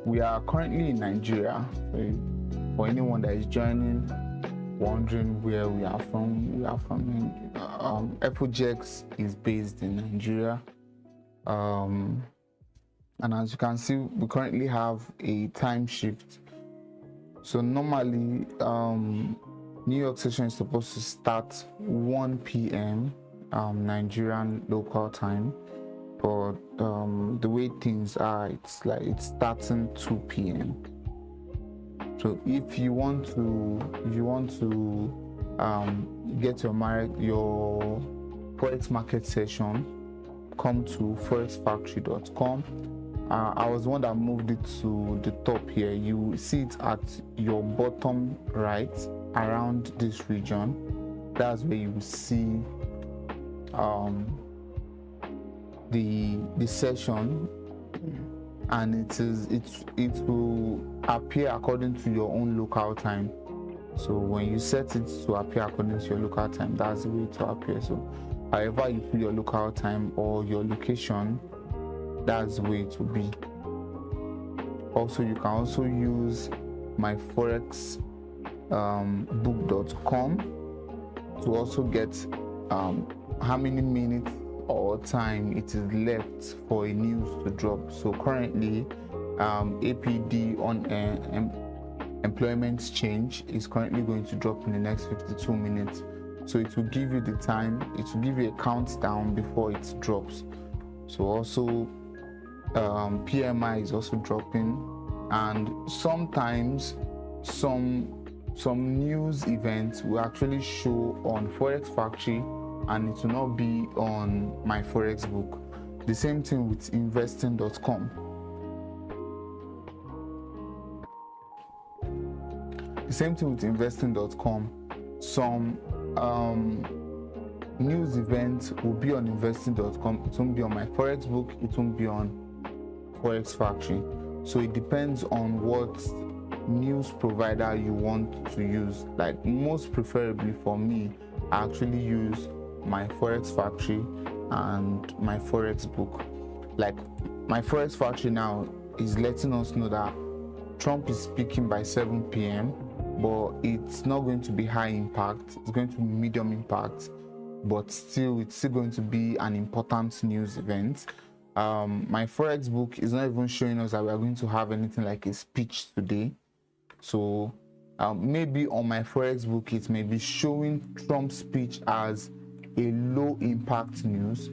we are currently in Nigeria. For anyone that is joining, wondering where we are from, FOGX is based in Nigeria. And as you can see, we currently have a time shift. So normally, New York session is supposed to start 1 p.m. Nigerian local time. But the way things are, it's starting 2 p.m. So if you want to get your Forex market session, come to forexfactory.com. I was the one that moved it to the top here. You see it at your bottom right around this region. That's where you see the session, and it will appear according to your own local time. So when you set it to appear according to your local time, that's the way to appear. So however you put your local time or your location, that's the way it will be. Also, you can also use my Forex book.com to also get how many minutes or time it is left for a news to drop. So currently APD on employment change is currently going to drop in the next 52 minutes. So it will give you the time, it will give you a countdown before it drops. So also PMI is also dropping, and sometimes some news events will actually show on Forex Factory and it will not be on my Forex book. The same thing with investing.com. The same thing with investing.com. Some news events will be on investing.com. It won't be on my Forex book. It won't be on Forex Factory. So it depends on what news provider you want to use. Like, most preferably for me, I actually use my Forex Factory and my Forex book. Like, my Forex Factory now is letting us know that Trump is speaking by 7 p.m. but it's not going to be high impact. It's going to be medium impact, but it's still going to be an important news event. My Forex book is not even showing us that we are going to have anything like a speech today. So maybe on my Forex book it may be showing Trump's speech as a low impact news.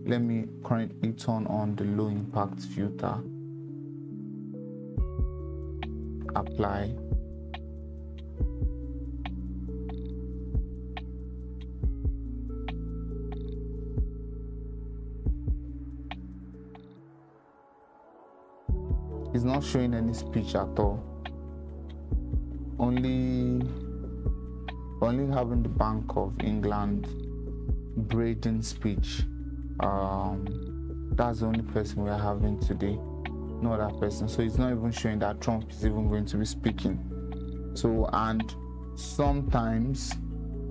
Let me currently turn on the low impact filter. Apply. It's not showing any speech at all. Only having the Bank of England Braden speech. That's the only person we are having today. No other person. So it's not even showing that Trump is even going to be speaking. So, and sometimes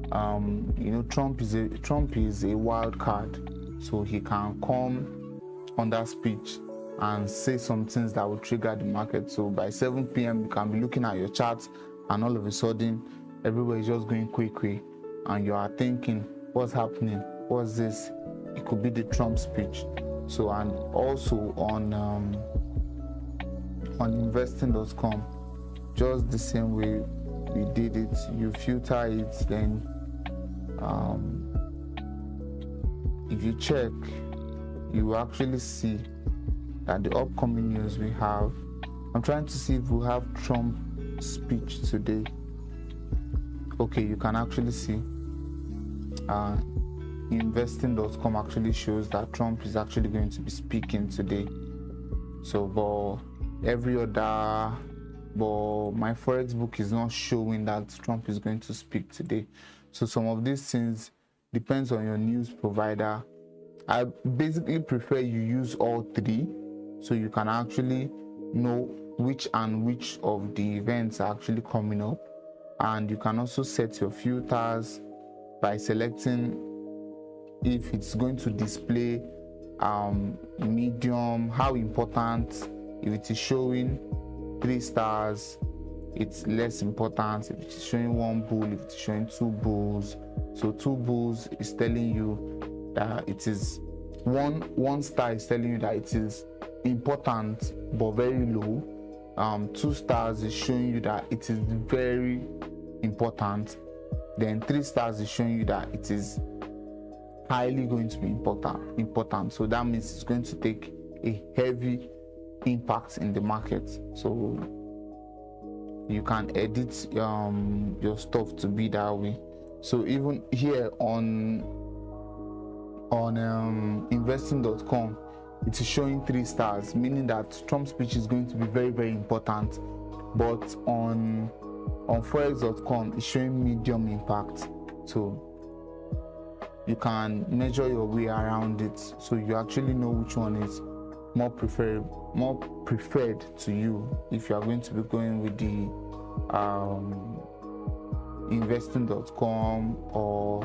Trump is a wild card. So he can come on that speech and say some things that will trigger the market. So by 7 p.m. you can be looking at your charts and all of a sudden everywhere is just going quick, and you are thinking, what's happening? What's this? It could be the Trump speech. So, and also on investing.com, just the same way we did it. You filter it, then if you check, you will actually see that the upcoming news we have, I'm trying to see if we have Trump speech today. Okay, you can actually see investing.com actually shows that Trump is actually going to be speaking today. So but my Forex book is not showing that Trump is going to speak today. So some of these things depends on your news provider. I basically prefer you use all three, so you can actually know which of the events are actually coming up. And you can also set your filters by selecting if it's going to display medium, how important. If it is showing 3 stars, it's less important. If it's showing 1 bull, if it's showing 2 bulls, so 2 bulls is telling you that it is one star is telling you that it is important but very low. 2 stars is showing you that it is very important. Then 3 stars is showing you that it is highly going to be important. So that means it's going to take a heavy impact in the market. So you can edit your stuff to be that way. So even here on investing.com, it is showing 3 stars, meaning that Trump's speech is going to be very, very important. But on forex.com, it's showing medium impact. So you can measure your way around it, so you actually know which one is more preferred to you, if you are going to be going with the investing.com or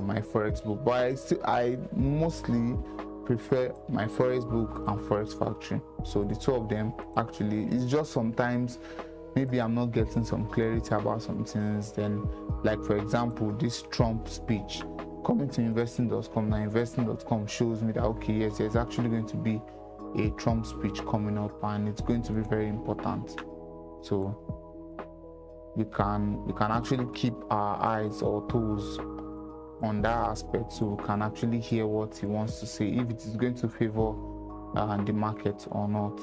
my Forex book. But I mostly prefer my Forex book and Forex Factory. So the two of them, actually, it's just sometimes maybe I'm not getting some clarity about some things. Then, like for example, this Trump speech coming to investing.com. Now investing.com shows me that okay, yes, there's actually going to be a Trump speech coming up, and it's going to be very important. So we can actually keep our eyes or toes on that aspect, so we can actually hear what he wants to say, if it is going to favor the market or not.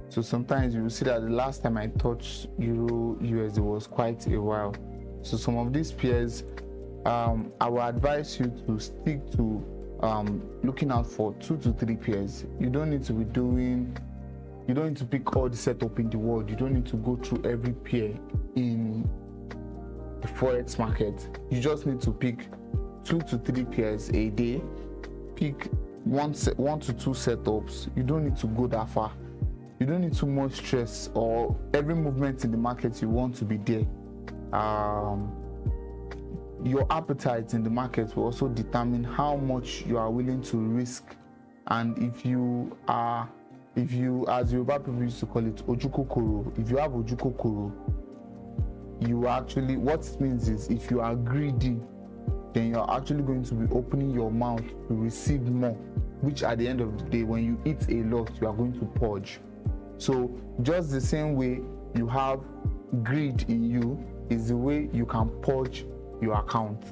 So sometimes you will see that the last time I touched Euro USD was quite a while. So some of these pairs, I will advise you to stick to looking out for 2 to 3 pairs. You don't need to pick all the setup in the world. You don't need to go through every pair in the Forex market. You just need to pick 2 to 3 pairs a day. Pick 1 to 2 setups. You don't need to go that far. You don't need too much stress, or every movement in the market you want to be there. Your appetite in the market will also determine how much you are willing to risk, and if you, as Yoruba people used to call it, ojukokoro, if you have ojukokoro, you actually, what it means is, if you are greedy, then you're actually going to be opening your mouth to receive more, which at the end of the day, when you eat a lot, you are going to purge. So just the same way you have greed in you is the way you can purge your account.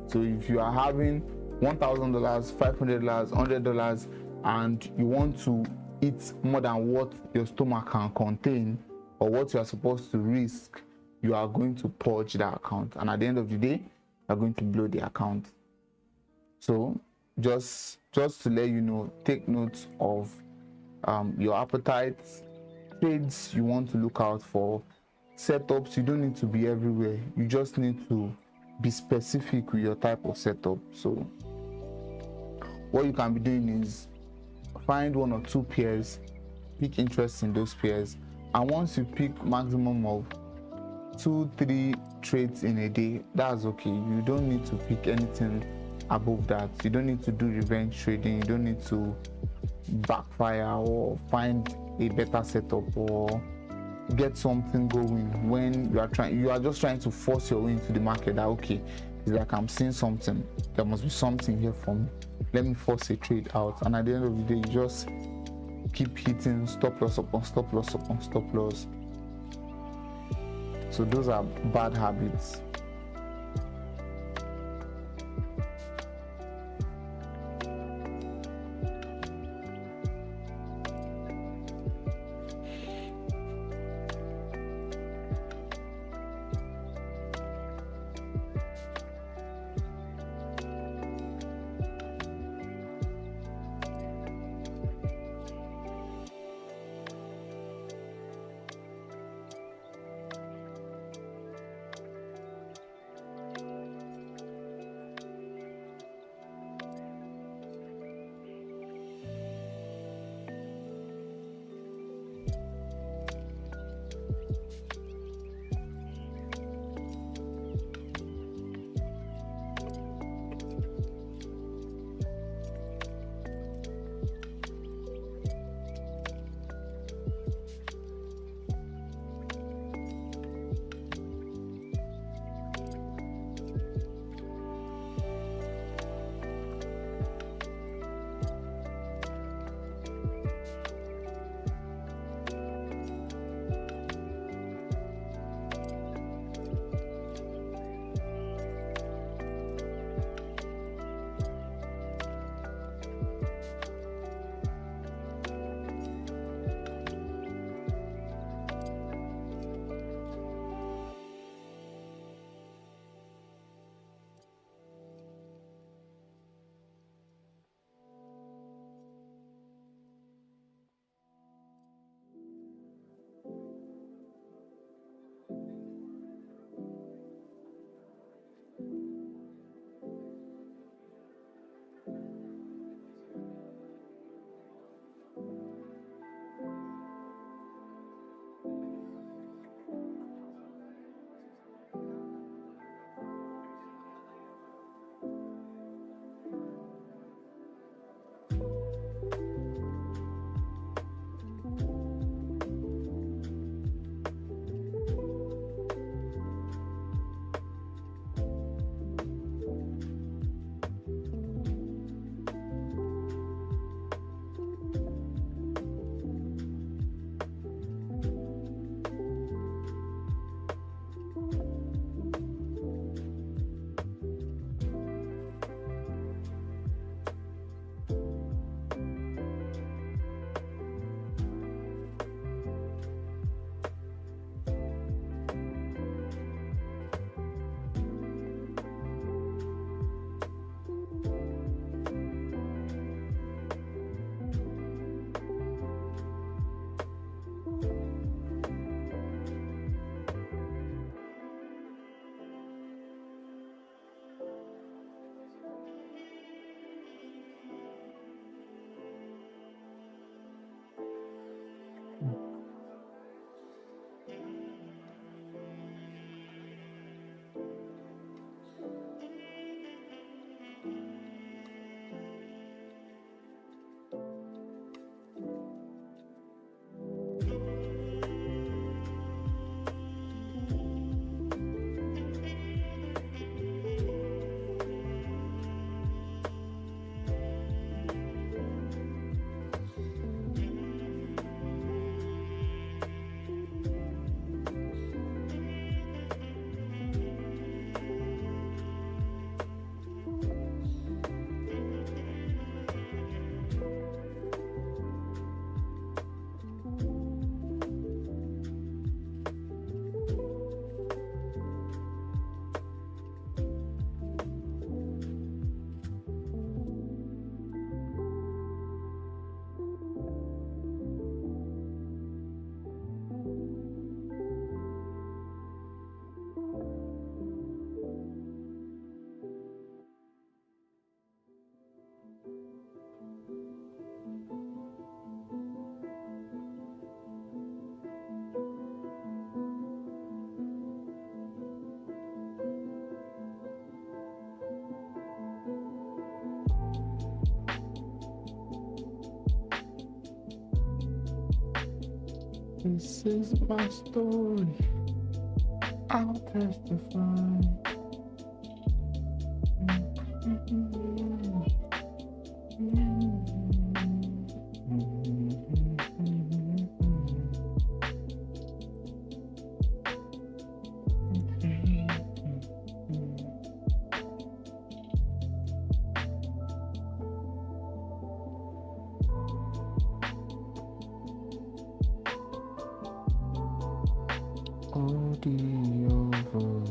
So if you are having $1,000, $500, $100, and you want to eat more than what your stomach can contain or what you are supposed to risk, you are going to purge that account, and at the end of the day, you are going to blow the account. So just to let you know, take note of your appetite, trades you want to look out for, setups. You don't need to be everywhere. You just need to be specific with your type of setup. So what you can be doing is find 1 or 2 pairs, pick interest in those pairs, and once you pick maximum of 2-3 trades in a day, that's okay. You don't need to pick anything above that. You don't need to do revenge trading. You don't need to backfire or find a better setup or get something going when you are just trying to force your way into the market. That okay, it's like I'm seeing something, there must be something here for me, let me force a trade out, and at the end of the day, you just keep hitting stop loss upon stop loss upon stop loss. So those are bad habits. This is my story. I'll testify. All the over.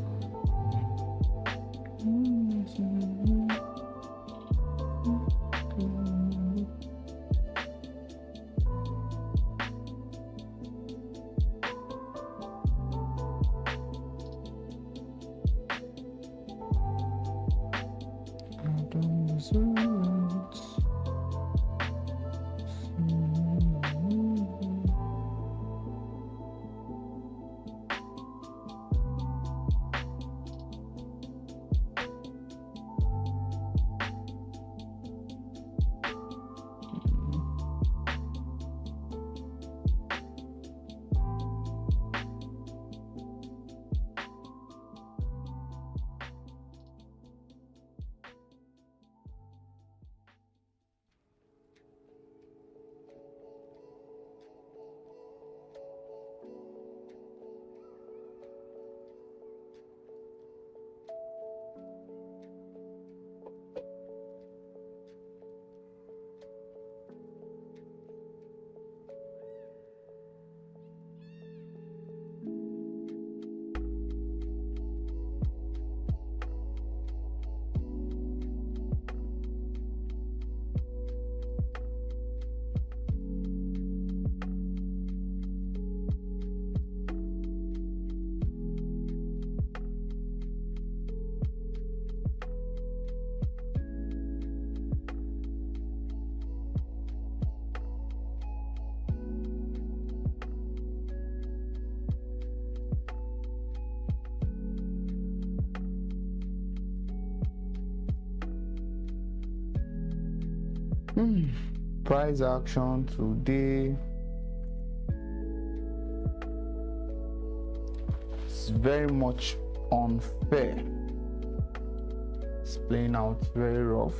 I don't deserve it. Price action today. It's very much unfair. It's playing out very rough.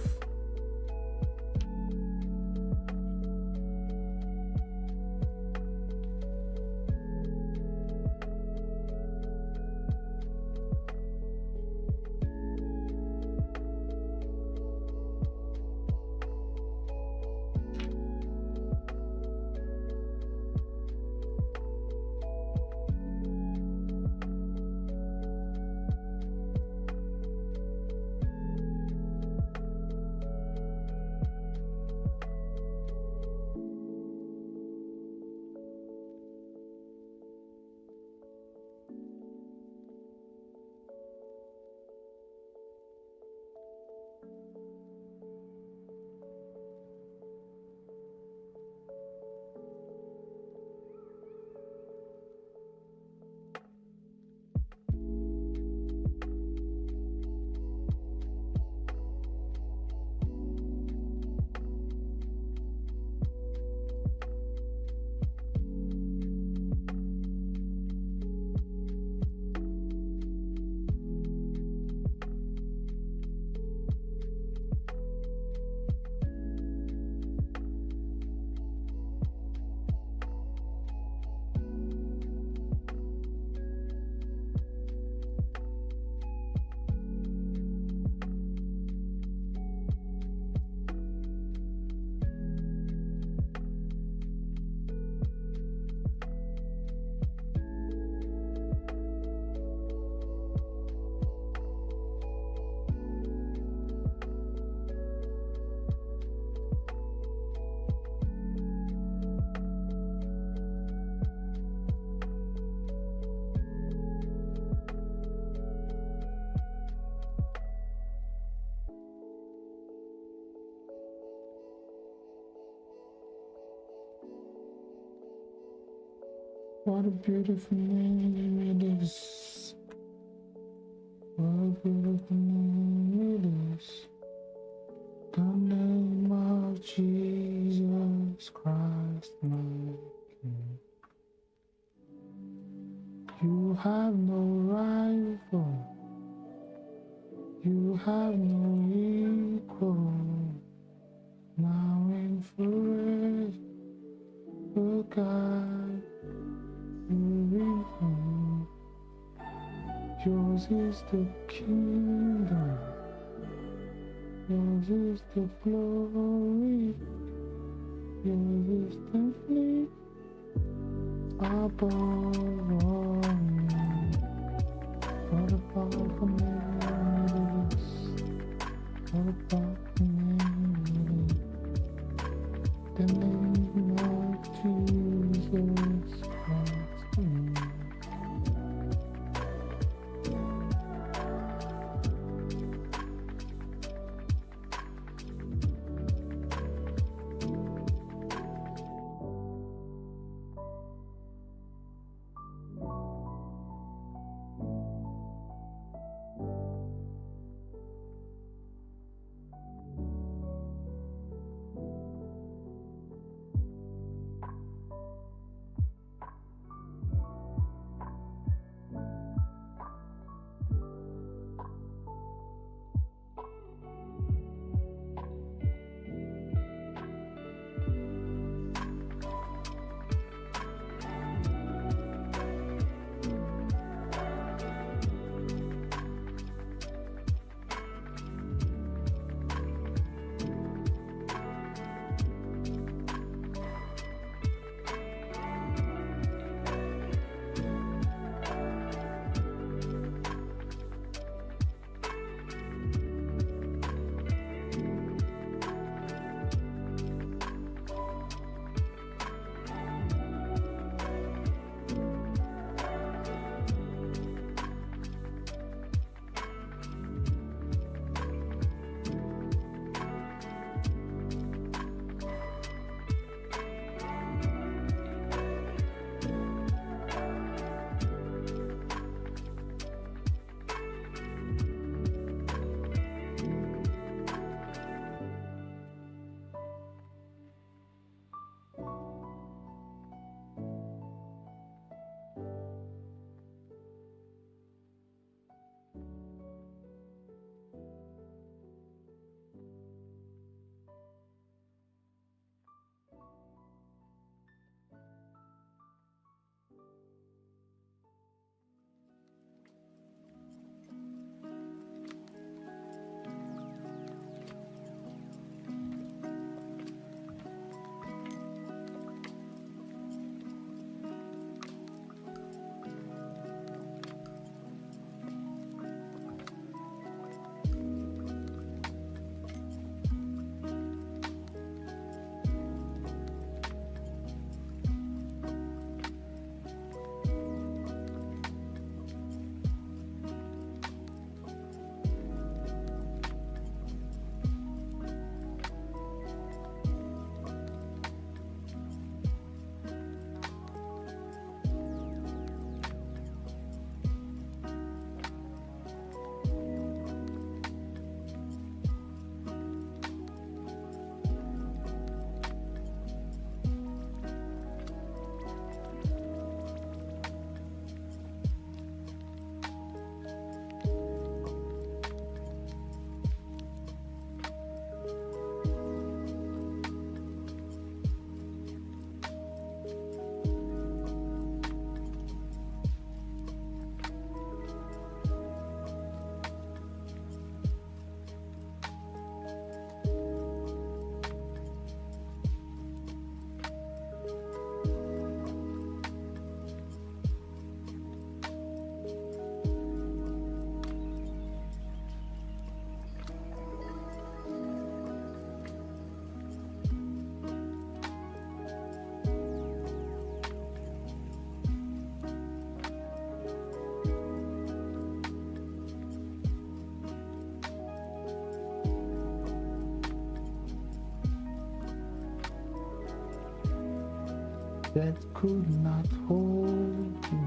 What a beautiful name it is. What a beautiful name it is. The name of Jesus Christ, my King. You have no rival. You have no equal. Now and forever, oh God, you reign. Yours is the kingdom. Yours is the glory. Yours is the name above all names. What a powerful name it is. What a powerful name it is. The name of Jesus Christ. That could not hold you.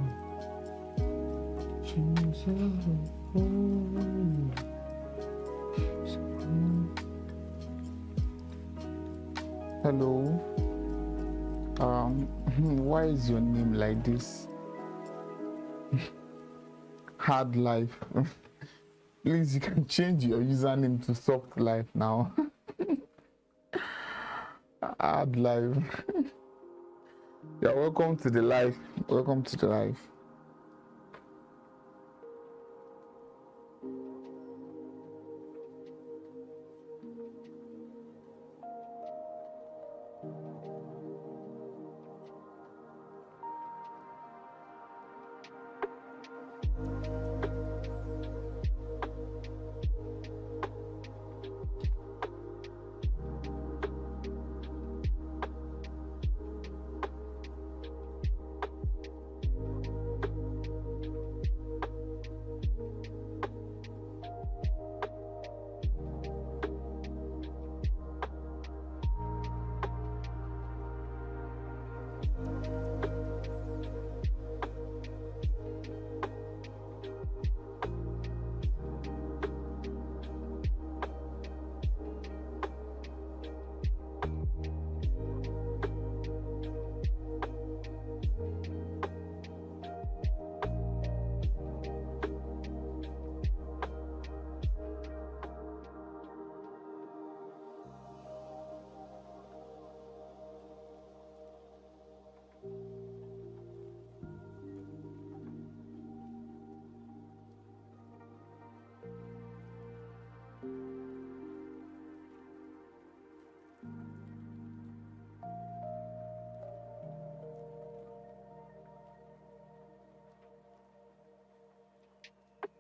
Jesus, hold you. Hello. Why is your name like this? hard life. Please, you can change your username to soft life now. Hard life. Yeah, welcome to the life. Welcome to the life.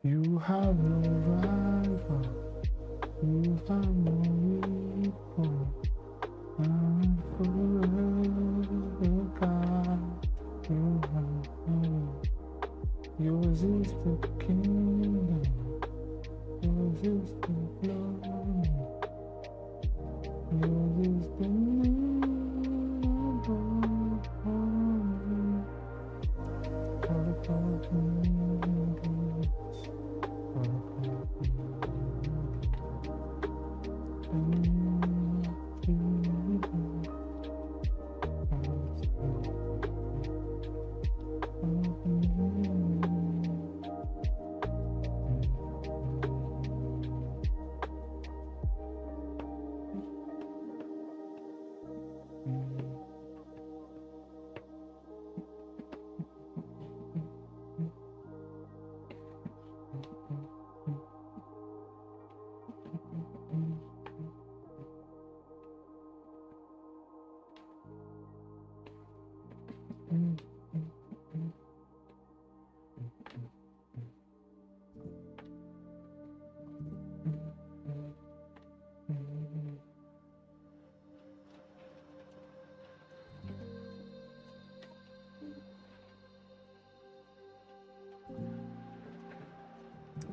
You have no rival, you have no equal, and forever God, you have no. Yours is the kingdom, yours is the glory, yours is the name above all names.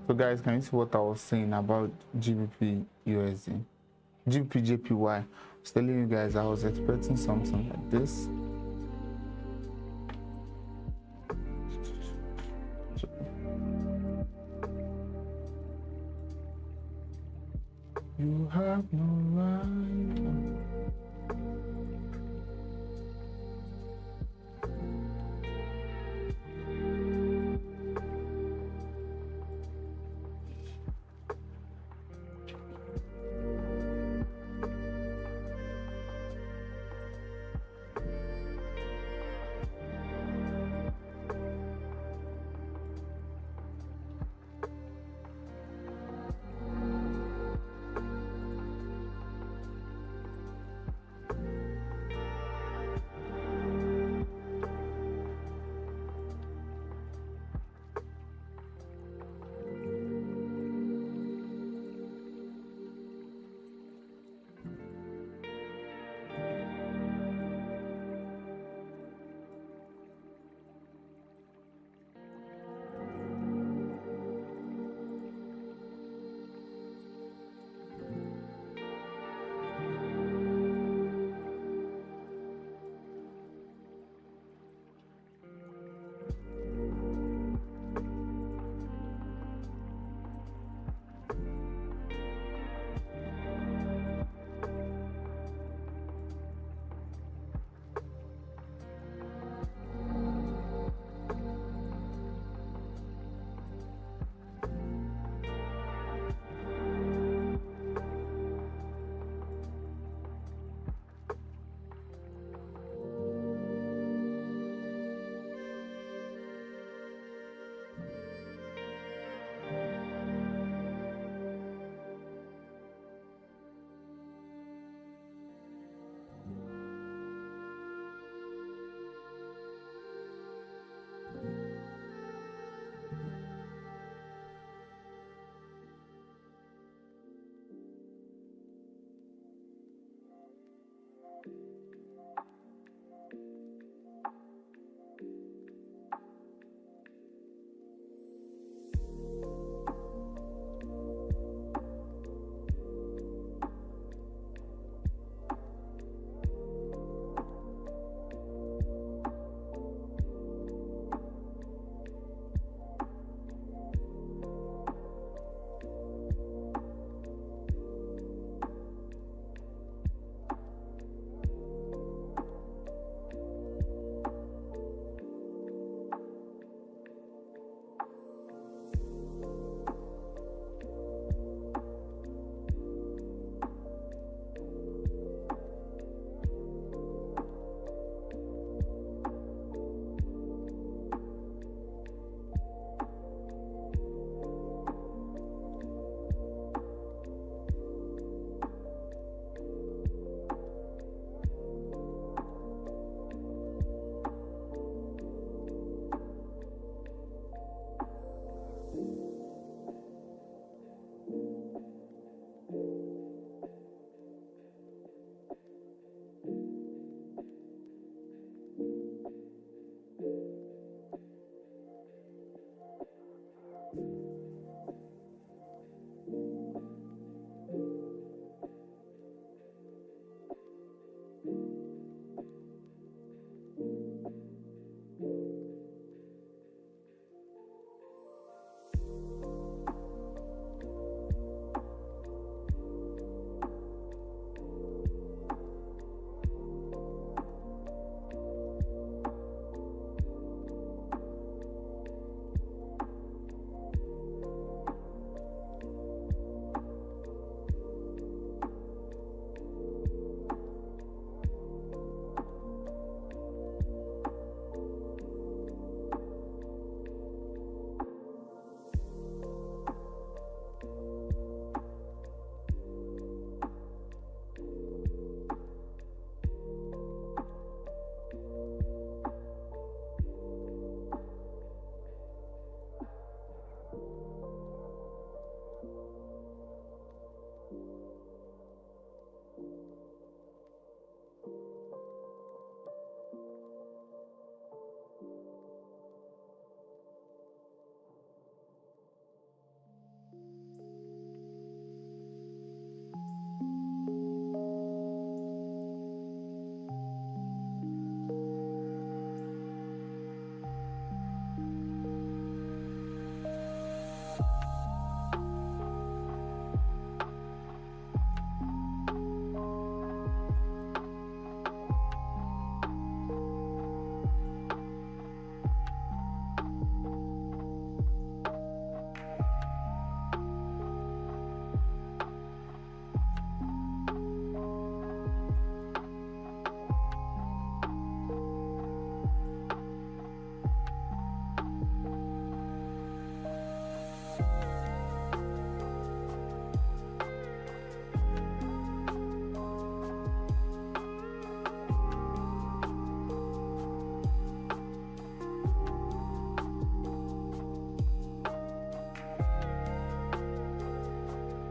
So guys, can you see what I was saying about GBP USD? GBP JPY. I was telling you guys I was expecting something like this. You have no right.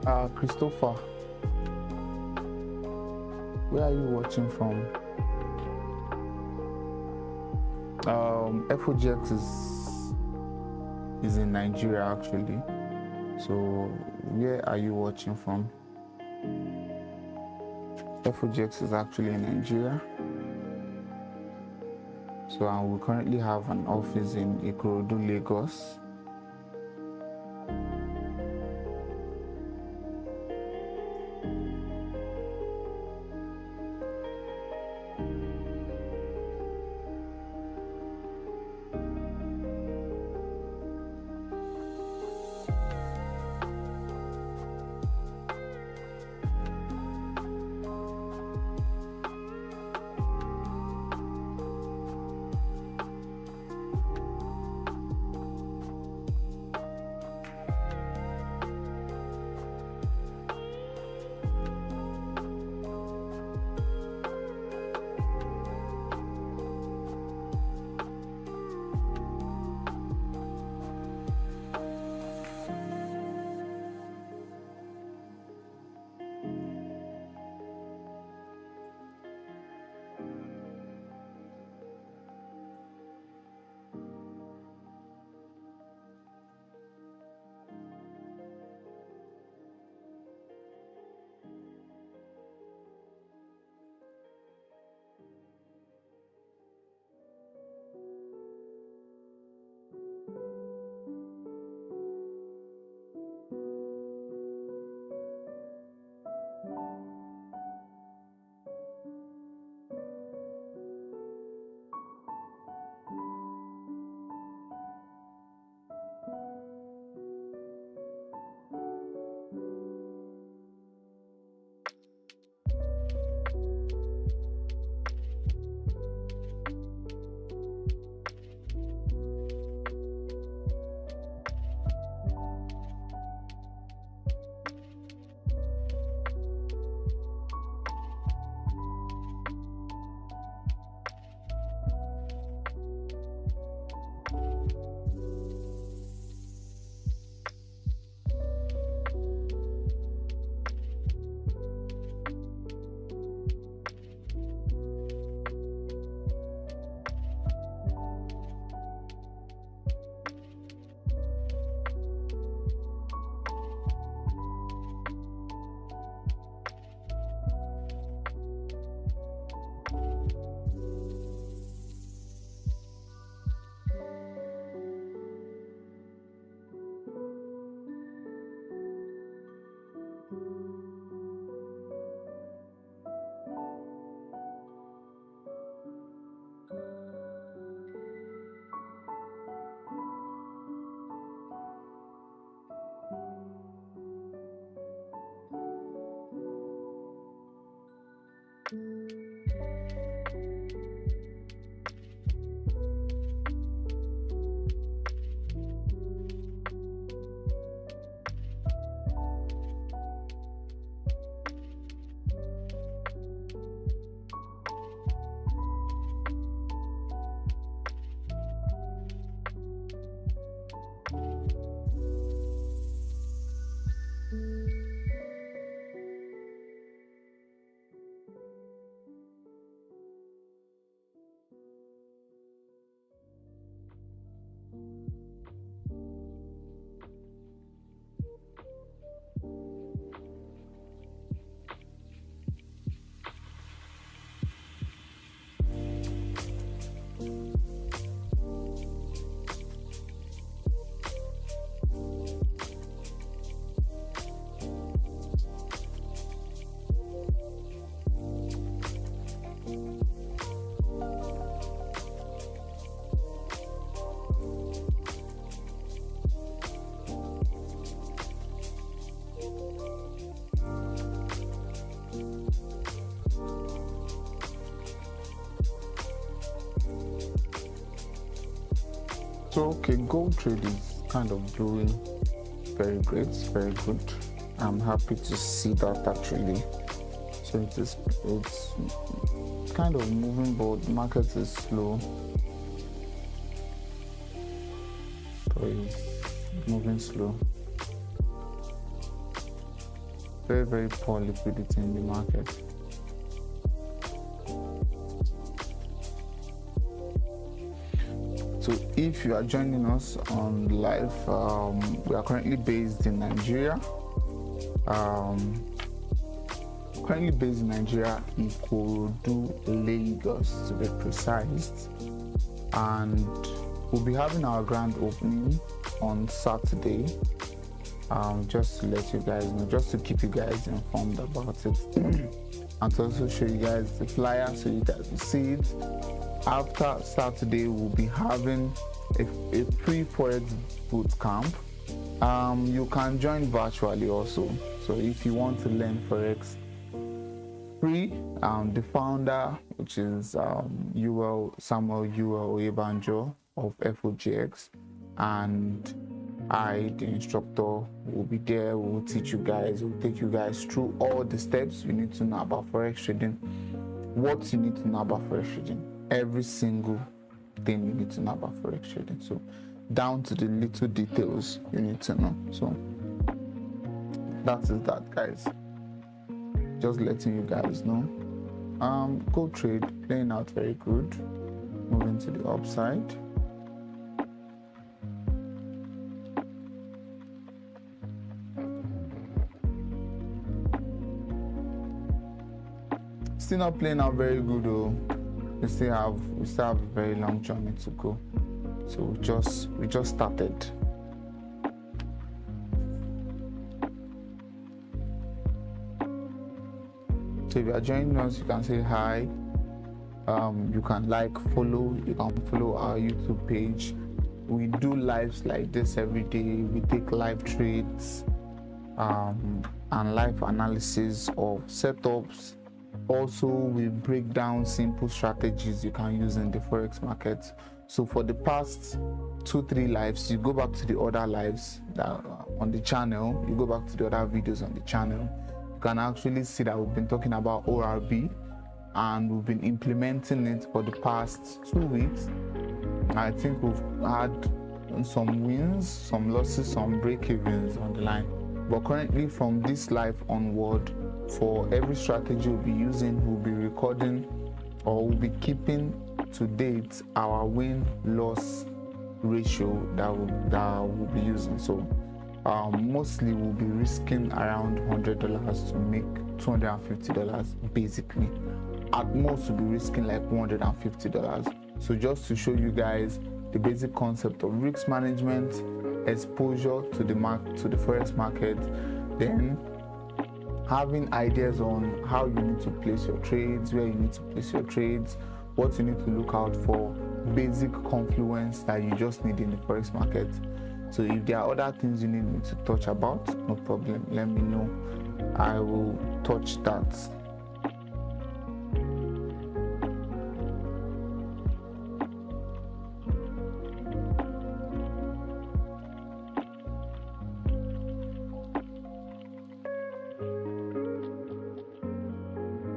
Christopher, where are you watching from? FOGX is in Nigeria actually. So where are you watching from? FOGX is actually in Nigeria. So we currently have an office in Ikorodu, Lagos. So okay, gold trade is kind of doing very great, very good. I'm happy to see that actually. So it's kind of moving, but the market is slow. So it's moving slow. Very, very poor liquidity in the market. So if you are joining us on live, we are currently based in Nigeria. Ikorodu, Lagos to be precise, and we'll be having our grand opening on Saturday. Just to let you guys know, just to keep you guys informed about it, and to also show you guys the flyer so you guys will see it. After Saturday, we'll be having a pre-Forex boot camp. You can join virtually also. So if you want to learn Forex free, the founder, which is Samuel Oyebanjo of FOGX, and I, the instructor, will be there. We'll teach you guys, we'll take you guys through all the steps you need to know about Forex trading, what you need to know about Forex trading, every single thing you need to know about Forex trading. So down to the little details you need to know. So that is that, guys. Just letting you guys know. Gold trade playing out very good, moving to the upside. Still not playing out very good though. We still have a very long journey to go. So we just started. So if you are joining us, you can say hi. You can follow. You can follow our YouTube page. We do lives like this every day. We take live trades and live analysis of setups. Also, we break down simple strategies you can use in the Forex market. So for the past 2-3 lives, you go back to the other lives that on the channel, you go back to the other videos on the channel, you can actually see that we've been talking about ORB and we've been implementing it for the past 2 weeks. I think we've had some wins, some losses, some break-evens on the line. But currently from this live onward, for every strategy we'll be using, we'll be recording or we'll be keeping to date our win-loss ratio that we'll be using. So mostly we'll be risking around $100 to make $250 basically. At most we'll be risking like $150. So just to show you guys the basic concept of risk management, exposure to the Forex market, then having ideas on how you need to place your trades, where you need to place your trades, what you need to look out for, basic confluence that you just need in the Forex market. So if there are other things you need me to touch about, no problem, let me know. I will touch that.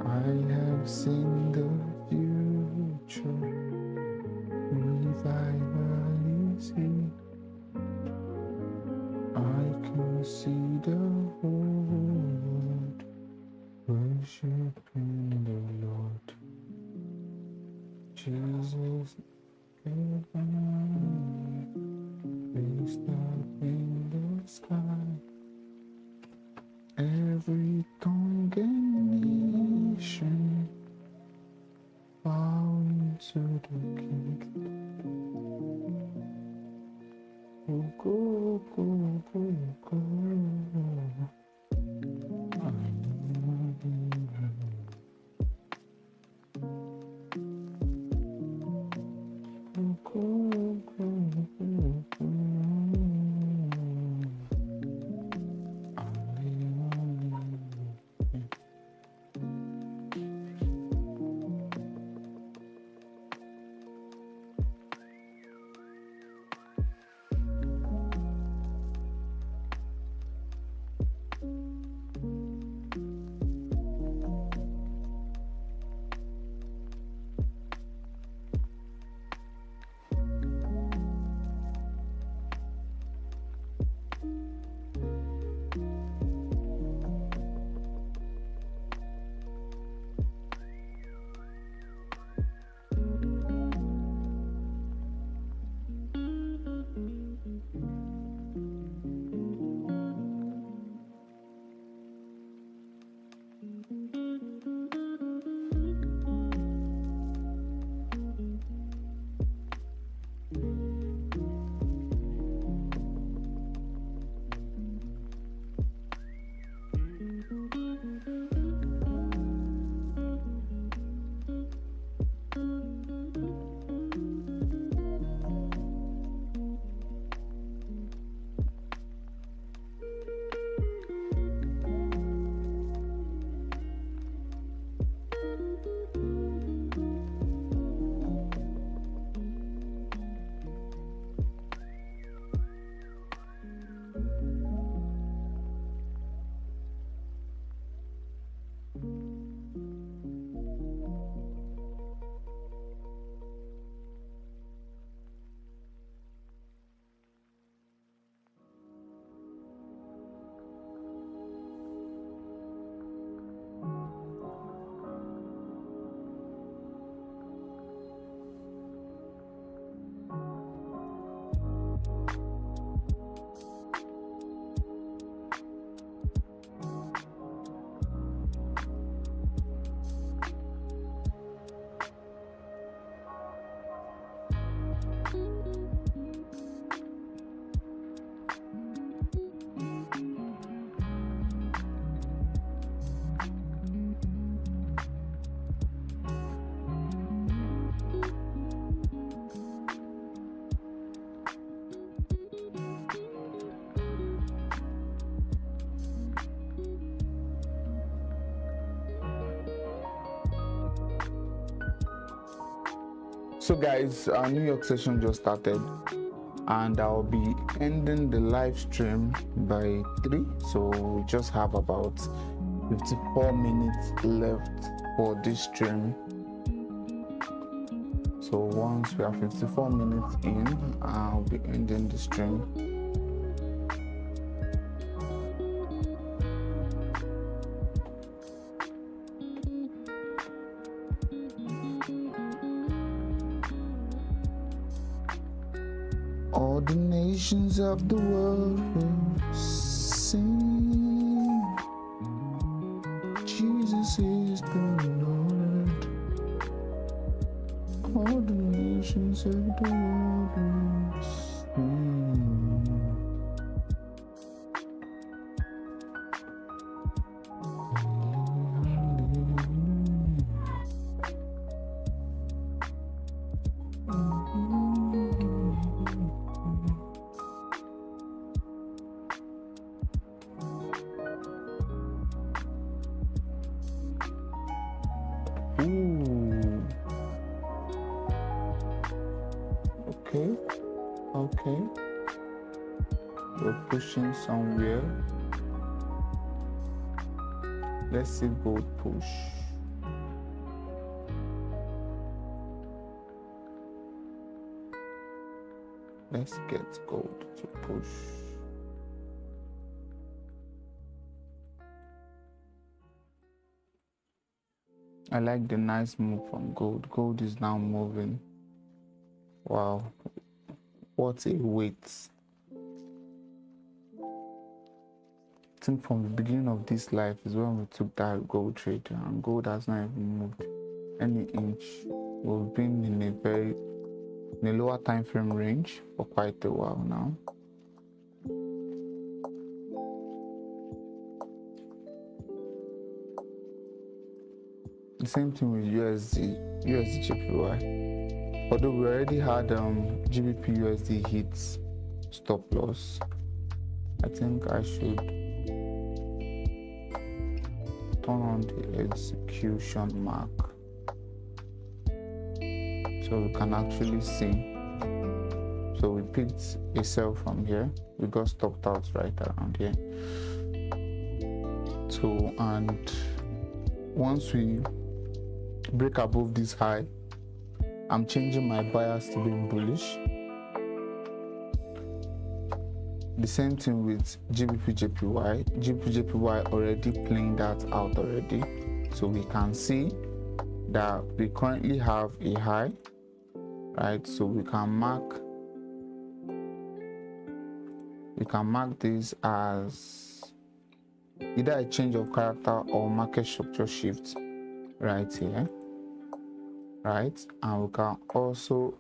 I have seen the future, revival is here. I can see the whole world worshiping the Lord. Jesus, placed up in the sky. Every tongue and nation bowing to the King. Oh, go, go, go, go. So guys, our New York session just started, and I'll be ending the live stream by 3, so we just have about 54 minutes left for this stream. So once we are 54 minutes in, I'll be ending the stream. All the nations of the world will sing, Jesus is the Lord. All the nations of the world will sing. Okay, we're pushing somewhere. Let's see gold push. Let's get gold to push. I like the nice move from gold. Gold is now moving. Wow. What a weight. I think from the beginning of this life is when we took that gold trade, and gold has not even moved any inch. We've been in a lower time frame range for quite a while now. The same thing with USD JPY. Although we already had GBP USD hits stop loss, I think I should turn on the execution mark so we can actually see. So we picked a sell from here, we got stopped out right around here. So, and once we break above this high, I'm changing my bias to being bullish. The same thing with GBP JPY. GBP JPY already playing that out already. So we can see that we currently have a high, right? So we can mark this as either a change of character or market structure shift right here. Right, and we can also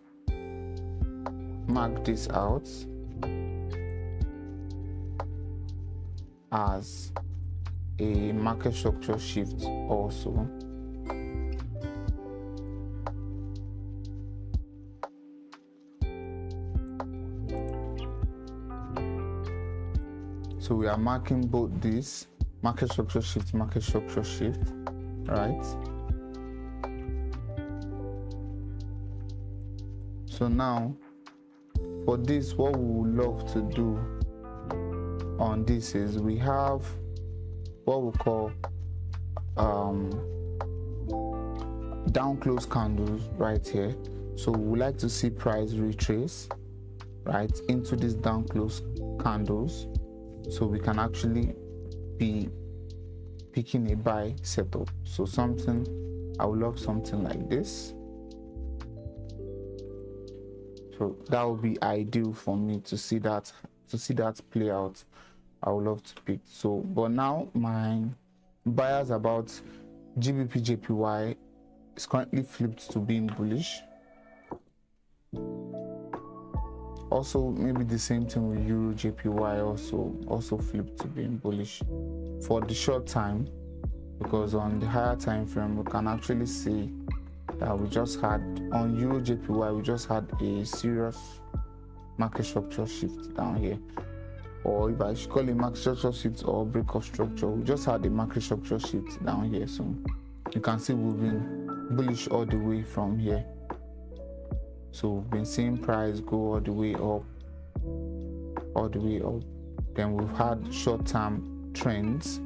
mark this out as a market structure shift also. So we are marking both this market structure shift, right? So now, for this, what we would love to do on this is we have what we call down close candles right here. So we would like to see price retrace right into these down close candles, so we can actually be picking a buy setup. So I would love something like this. So that would be ideal for me to see that play out. I would love to pick. So, but now my bias about GBP JPY is currently flipped to being bullish. Also, maybe the same thing with Euro JPY also flipped to being bullish for the short time, because on the higher time frame we can actually see that we just had on Euro JPY, we just had a serious market structure shift down here, or if I should call it market structure shift or break of structure, we just had a market structure shift down here. So you can see we've been bullish all the way from here. So we've been seeing price go all the way up, all the way up. Then we've had short-term trends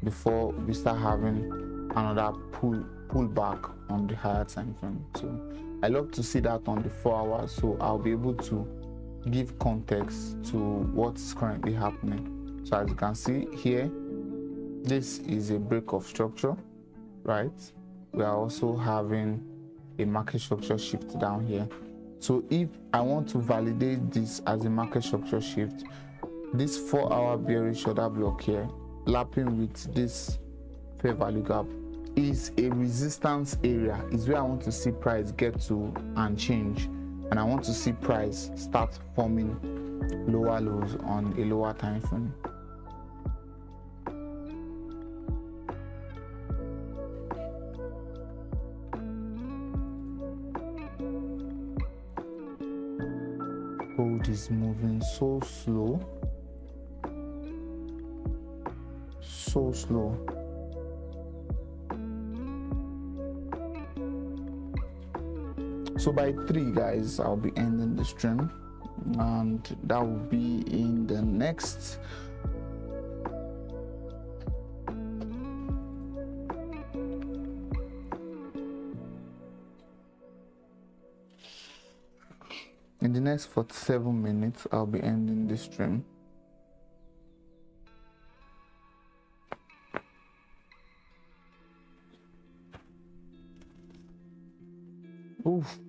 before we start having another pullback on the higher time frame. So I love to see that on the 4 hours, so I'll be able to give context to what's currently happening. So as you can see here, this is a break of structure, right? We are also having a market structure shift down here. So if I want to validate this as a market structure shift, this 4 hour bearish order block here, lapping with this fair value gap, is a resistance area. Is where I want to see price get to and change, and I want to see price start forming lower lows on a lower time frame. Gold is moving so slow, so slow. So by 3, guys, I'll be ending the stream, and that will be in the next in the next 47 minutes. I'll be ending the stream. Oof.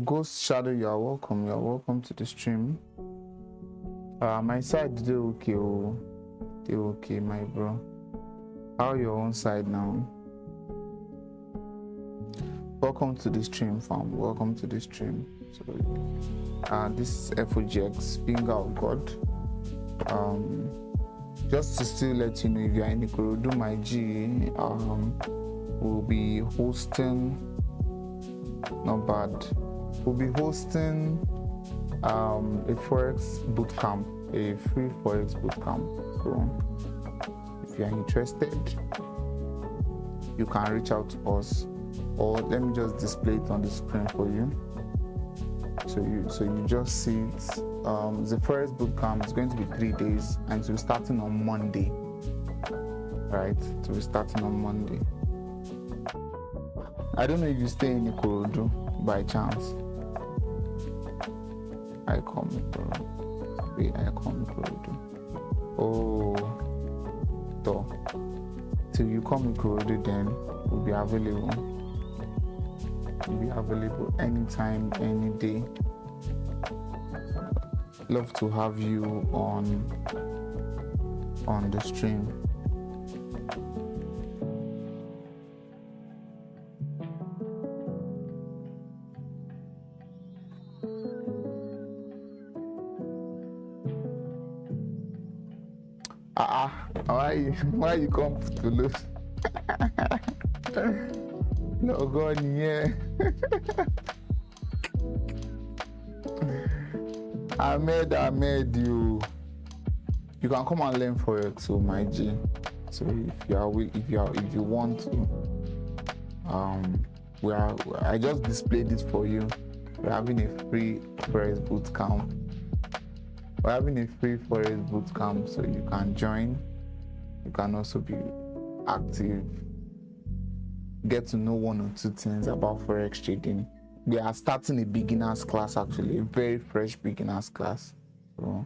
Ghost Shadow, you are welcome. You are welcome to the stream. My side, they okay. Oh, they okay, my bro. How your own side now? Welcome to the stream, fam. Welcome to the stream. So, this is FOGX, Finger of God. Just to still let you know, if you are in Ikorodu, my G, we'll be hosting. Not bad. We'll be hosting a Forex bootcamp, a free Forex bootcamp. So if you are interested, you can reach out to us, or let me just display it on the screen for you. So you just see it. The Forex bootcamp is going to be 3 days, and it will be starting on Monday. Right? It will be starting on Monday. I don't know if you stay in Ikorodu by chance. I come Ikorodu. Wait, I come Ikorodu. Oh, so till you come Ikorodu, then we'll be available. We'll be available anytime, any day. Love to have you on the stream. Why you come to lose? No, God, yeah. Ahmed, you can come and learn Forex, so my G. So if you want to, I just displayed it for you. We're having a free Forex bootcamp. We're having a free Forex bootcamp, so you can join. You can also be active, get to know 1 or 2 things about Forex trading. We are starting a beginner's class, actually, a very fresh beginner's class. So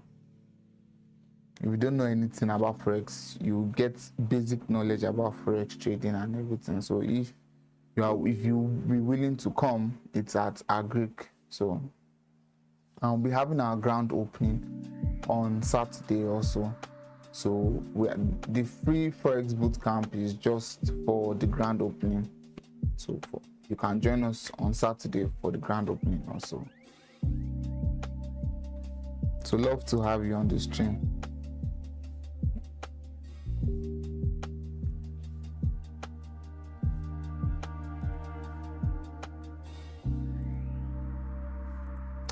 if you don't know anything about Forex, you get basic knowledge about Forex trading and everything. So if you be willing to come, it's at Agric. So I'll be having our grand opening on Saturday also. So the free Forex bootcamp is just for the grand opening. So you can join us on Saturday for the grand opening also. So love to have you on the stream.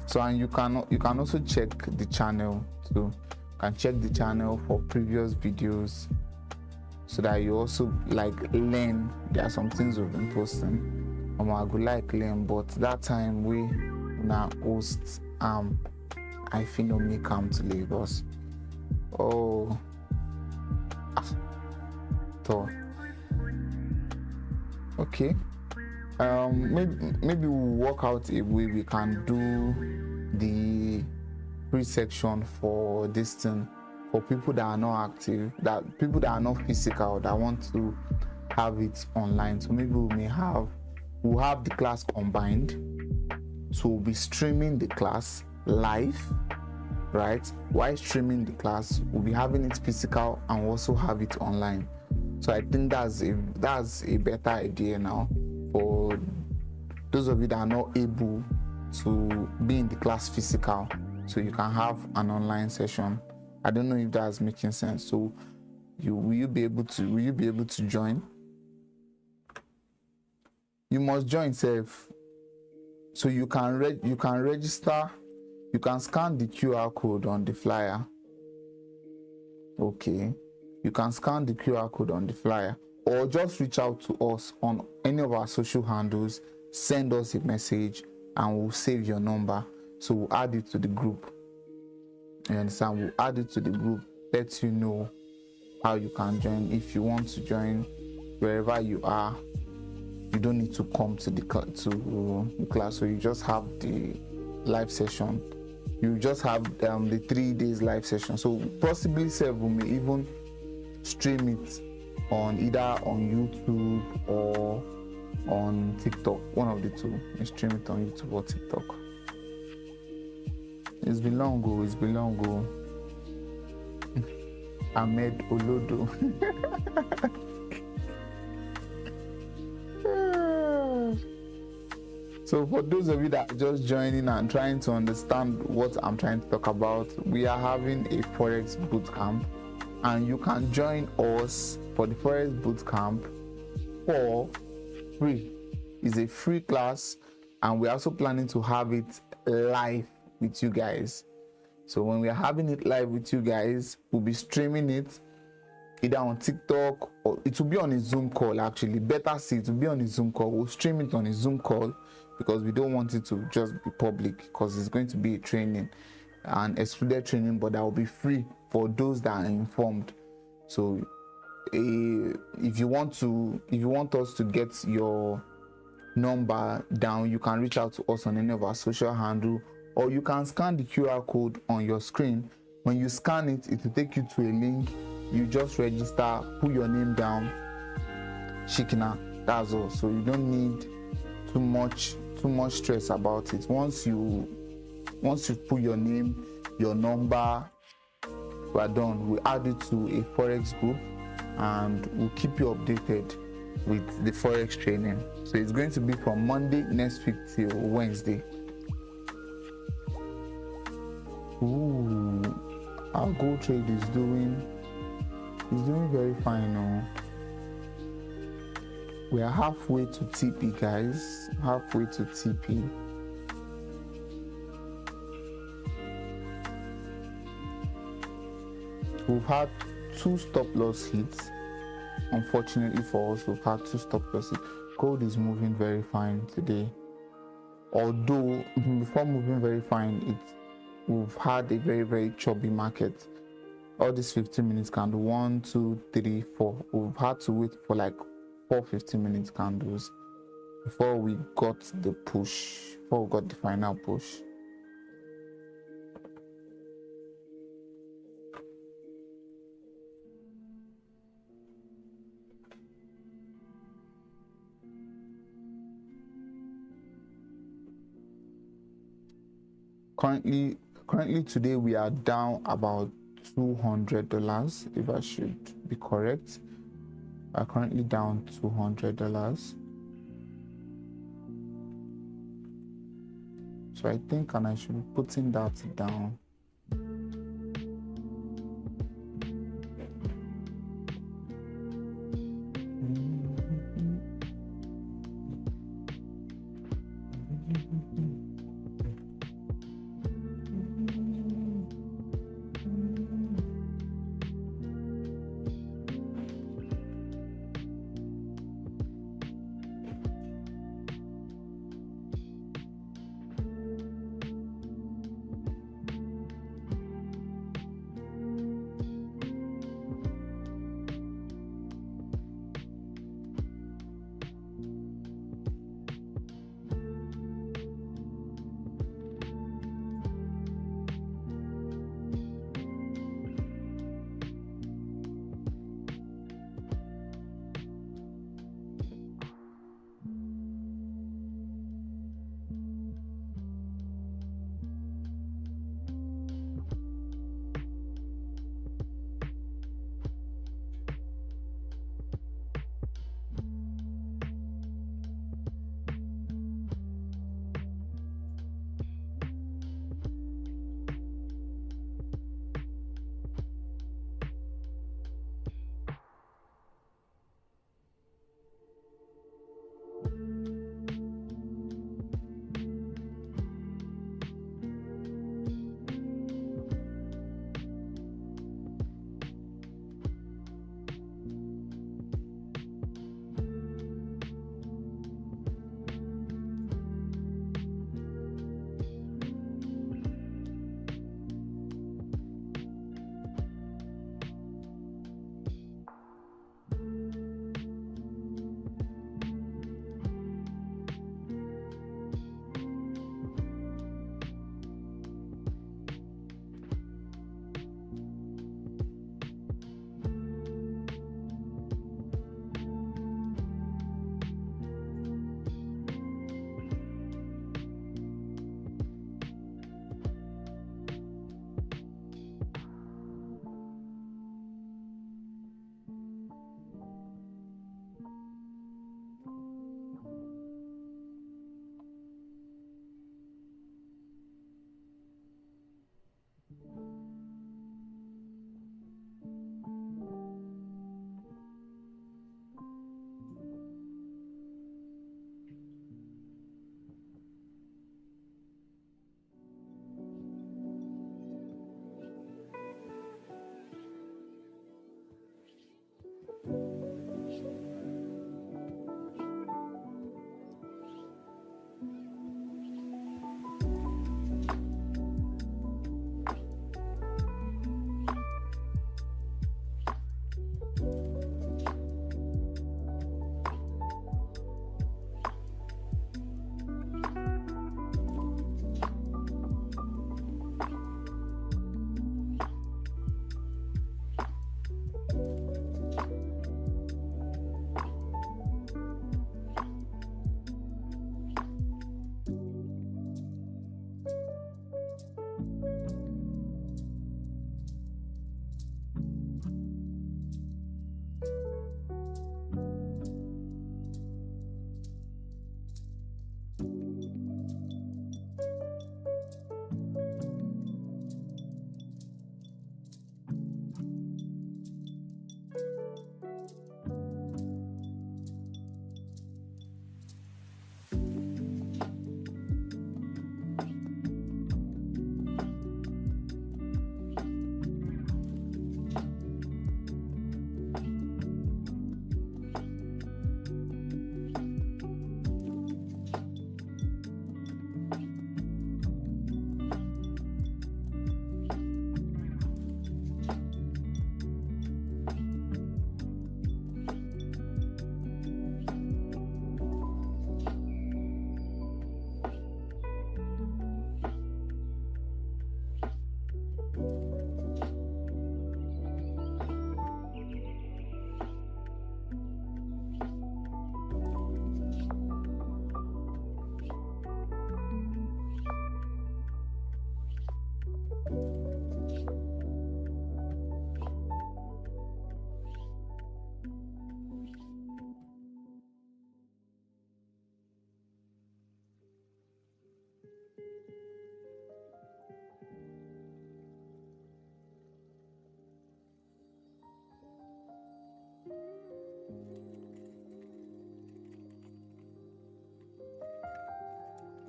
So, and you can also check the channel too. You can check the channel for previous videos, so that you also learn. There are some things we've been posting. I would learn, but that time we now host I think no me come to Lagos. Oh, so okay. Maybe we'll work out a way we can do the free section for this thing for people that are not active, that people that are not physical, that want to have it online. So maybe we'll have the class combined. So we'll be streaming the class live, right? While streaming the class, we'll be having it physical and also have it online. So I think that's a better idea now for those of you that are not able to be in the class physical, so you can have an online session. I don't know if that's making sense. So will you be able to join? You must join self. So you can register. You can scan the QR code on the flyer. Okay. You can scan the QR code on the flyer, or just reach out to us on any of our social handles, send us a message, and we'll save your number. So we'll add it to the group. You understand? We'll add it to the group, let you know how you can join. If you want to join wherever you are, you don't need to come to the class. So you just have the live session. You just have the 3 days live session. So possibly we may even stream it on either on YouTube or on TikTok. One of the two. You stream it on YouTube or TikTok. It's been long ago. It's been long ago. Ahmed Olodo. So for those of you that are just joining and trying to understand what I'm trying to talk about, we are having a Forex bootcamp, and you can join us for the Forex bootcamp for free. It's a free class, and we're also planning to have it live with you guys. So when we are having it live with you guys, we'll be streaming it either on TikTok, or it will be on a Zoom call. Actually, better see, it will be on a Zoom call. We'll stream it on a Zoom call because we don't want it to just be public, because it's going to be a training, an excluded training, but that will be free for those that are informed. So if you want us to get your number down, you can reach out to us on any of our social handle, or you can scan the QR code on your screen. When you scan it, it will take you to a link. You just register, put your name down, Shikina, that's all. So you don't need too much stress about it. Once you put your name, your number, we are done. We add it to a Forex group, and we'll keep you updated with the Forex training. So it's going to be from Monday next week till Wednesday. Ooh, our gold trade is doing very fine now. We are halfway to TP, guys. Halfway to TP. We've had 2 stop loss hits. Unfortunately for us, we've had 2 stop losses. Gold is moving very fine today. Although before moving very fine, we've had a very, very choppy market. All these 15 minutes candle, 1, 2, 3, 4. We've had to wait for like 4 15-minute candles before we got the push, before we got the final push. Currently today we are down about $200, if I should be correct. We are currently down $200. So I think, and I should be putting that down.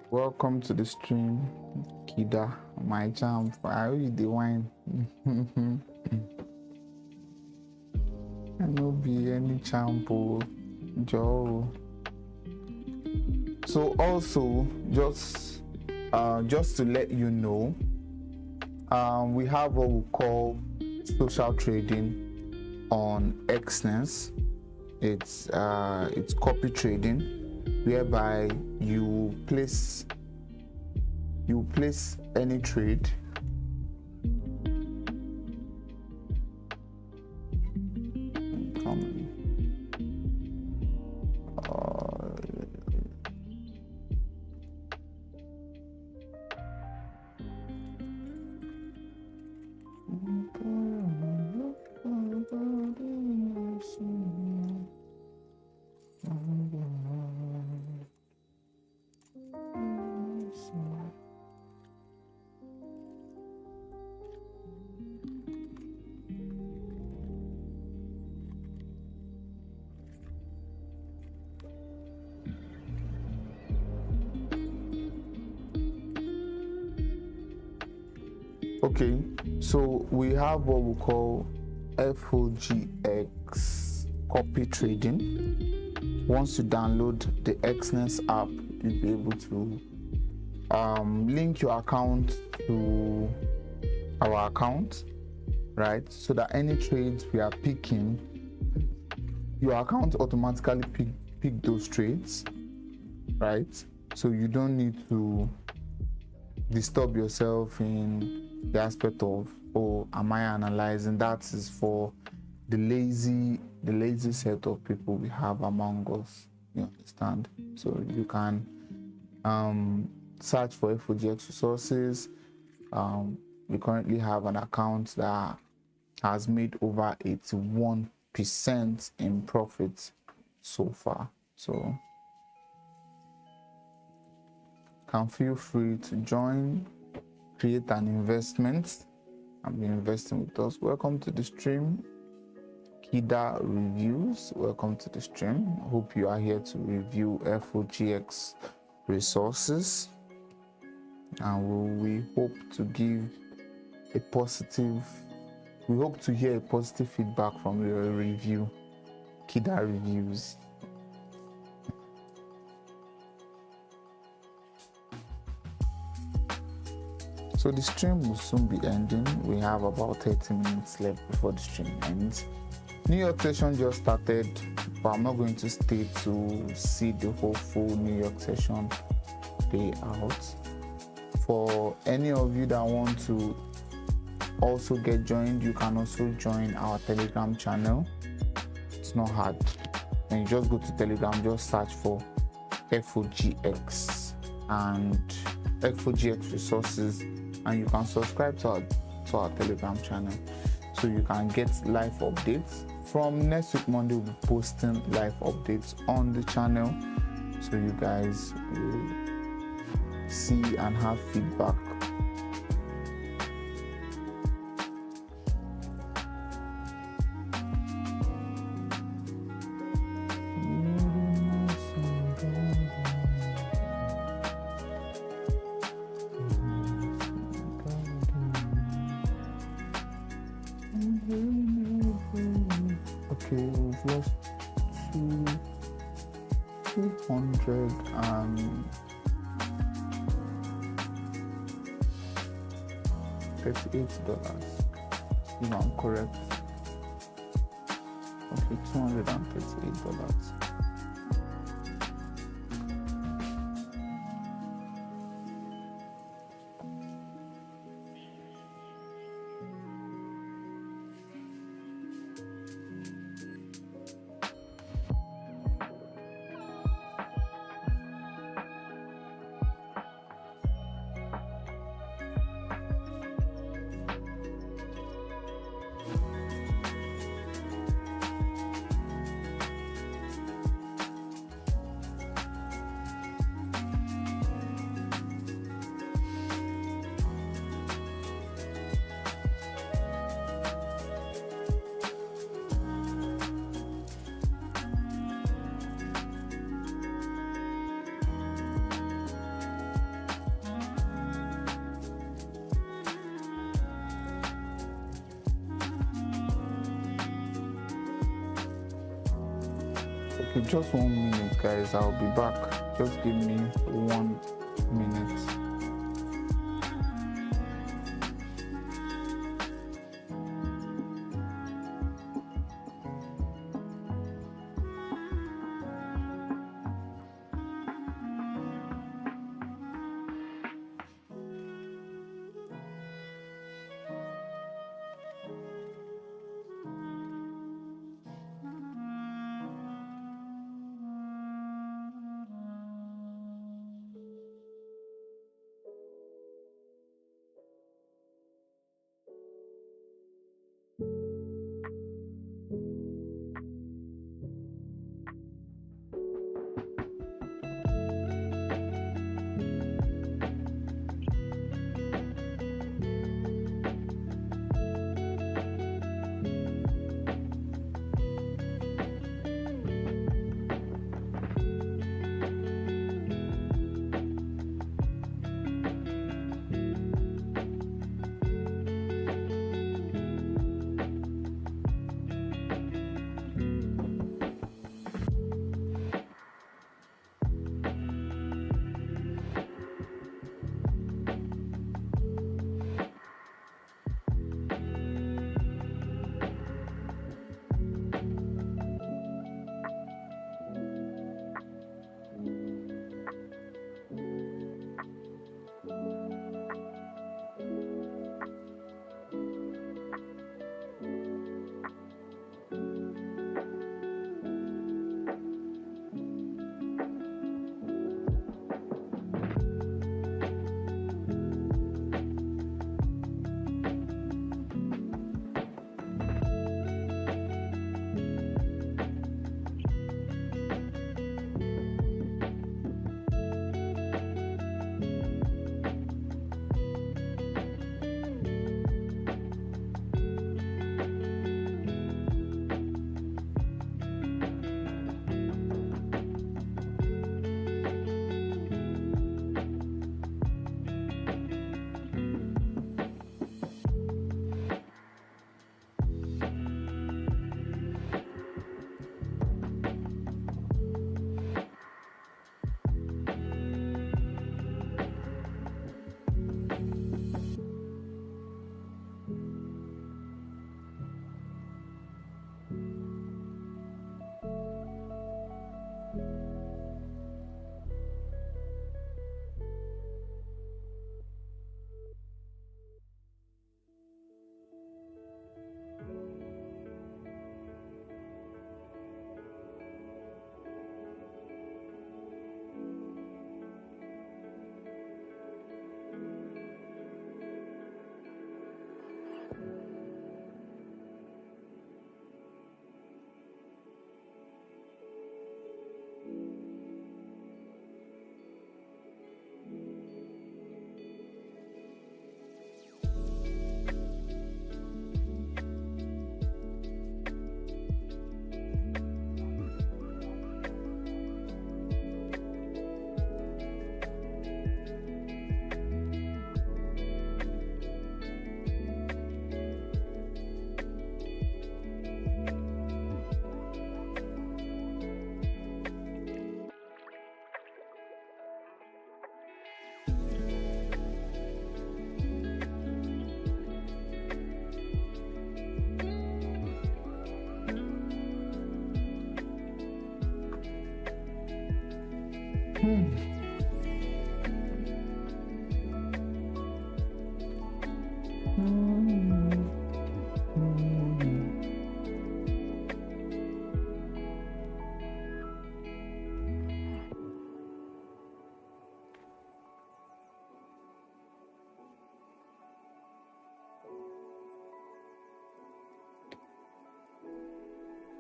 Welcome to the stream, Kida, my champ. I owe you the wine. I no be any champ, Joe. So also, just to let you know, we have what we call social trading on Xness. It's copy trading, whereby you place any trade. Okay, so we have what we call FOGX copy trading. Once you download the Xness app, you'll be able to link your account to our account, right? So that any trades we are picking, your account automatically pick those trades, right? So you don't need to disturb yourself in the aspect of, oh, am I analyzing? That is for the lazy set of people we have among us, you understand? So you can search for FOGX resources. We currently have an account that has made over 81% in profit so far. So can feel free to join, create an investment, and be investing with us. Welcome to the stream, Kida Reviews. Welcome to the stream. Hope you are here to review FOGX resources, and we hope to give a positive. We hope to hear a positive feedback from your review, Kida Reviews. So the stream will soon be ending. We have about 30 minutes left before the stream ends. New York session just started, but I'm not going to stay to see the whole full New York session play out. For any of you that want to also get joined, you can also join our Telegram channel. It's not hard. And you just go to Telegram, just search for FOGX and FOGX resources, and you can subscribe to our Telegram channel so you can get live updates. From next week Monday, we'll be posting live updates on the channel, so you guys will see and have feedback. Okay, we've lost 238 $, if I'm correct. Okay, $238. Okay, just 1 minute, guys. I'll be back. Just give me 1 minute.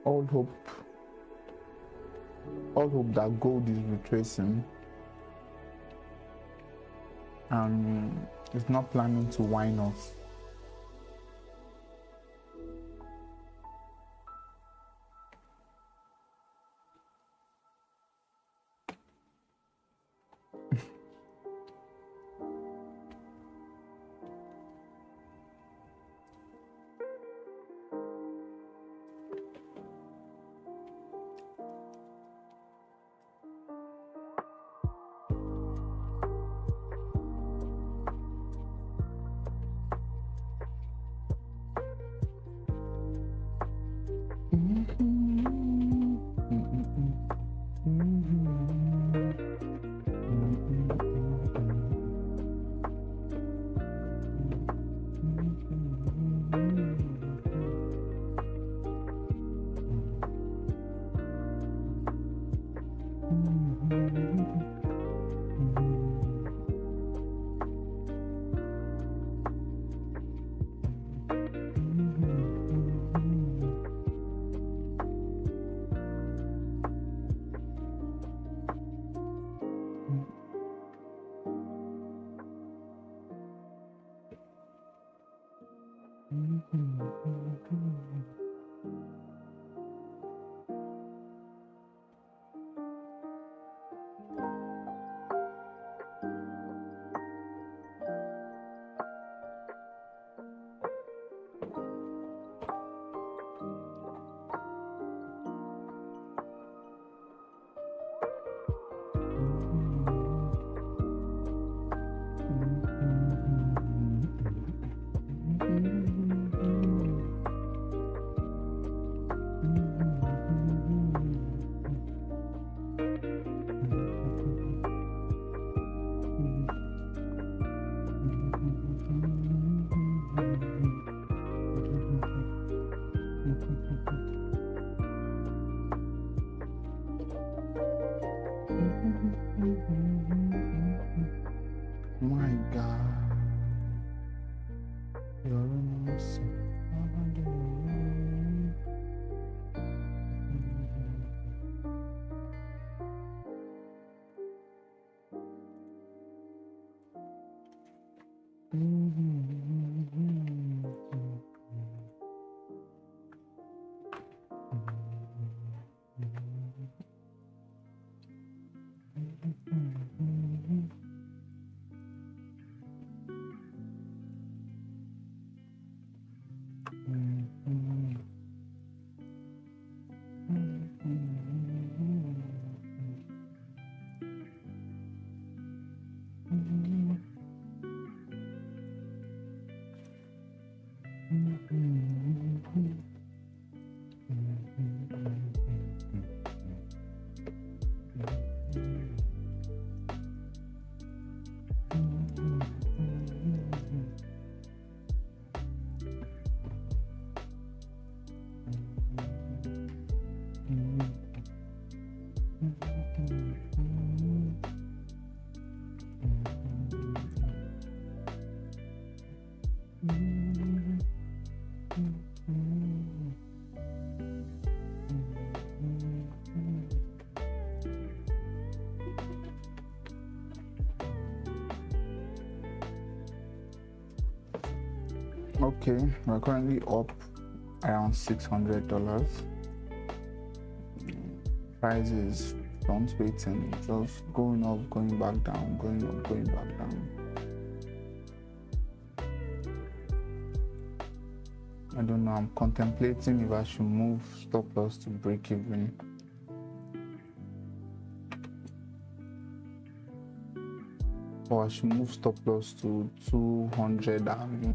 All hope that gold is retracing and it's not planning to whine off. My God, you're awesome. Okay, we're currently up around $600. Prices fluctuating, just going up, going back down, going up, going back down. I don't know, I'm contemplating if I should move stop loss to break even. Or I should move stop loss to $240.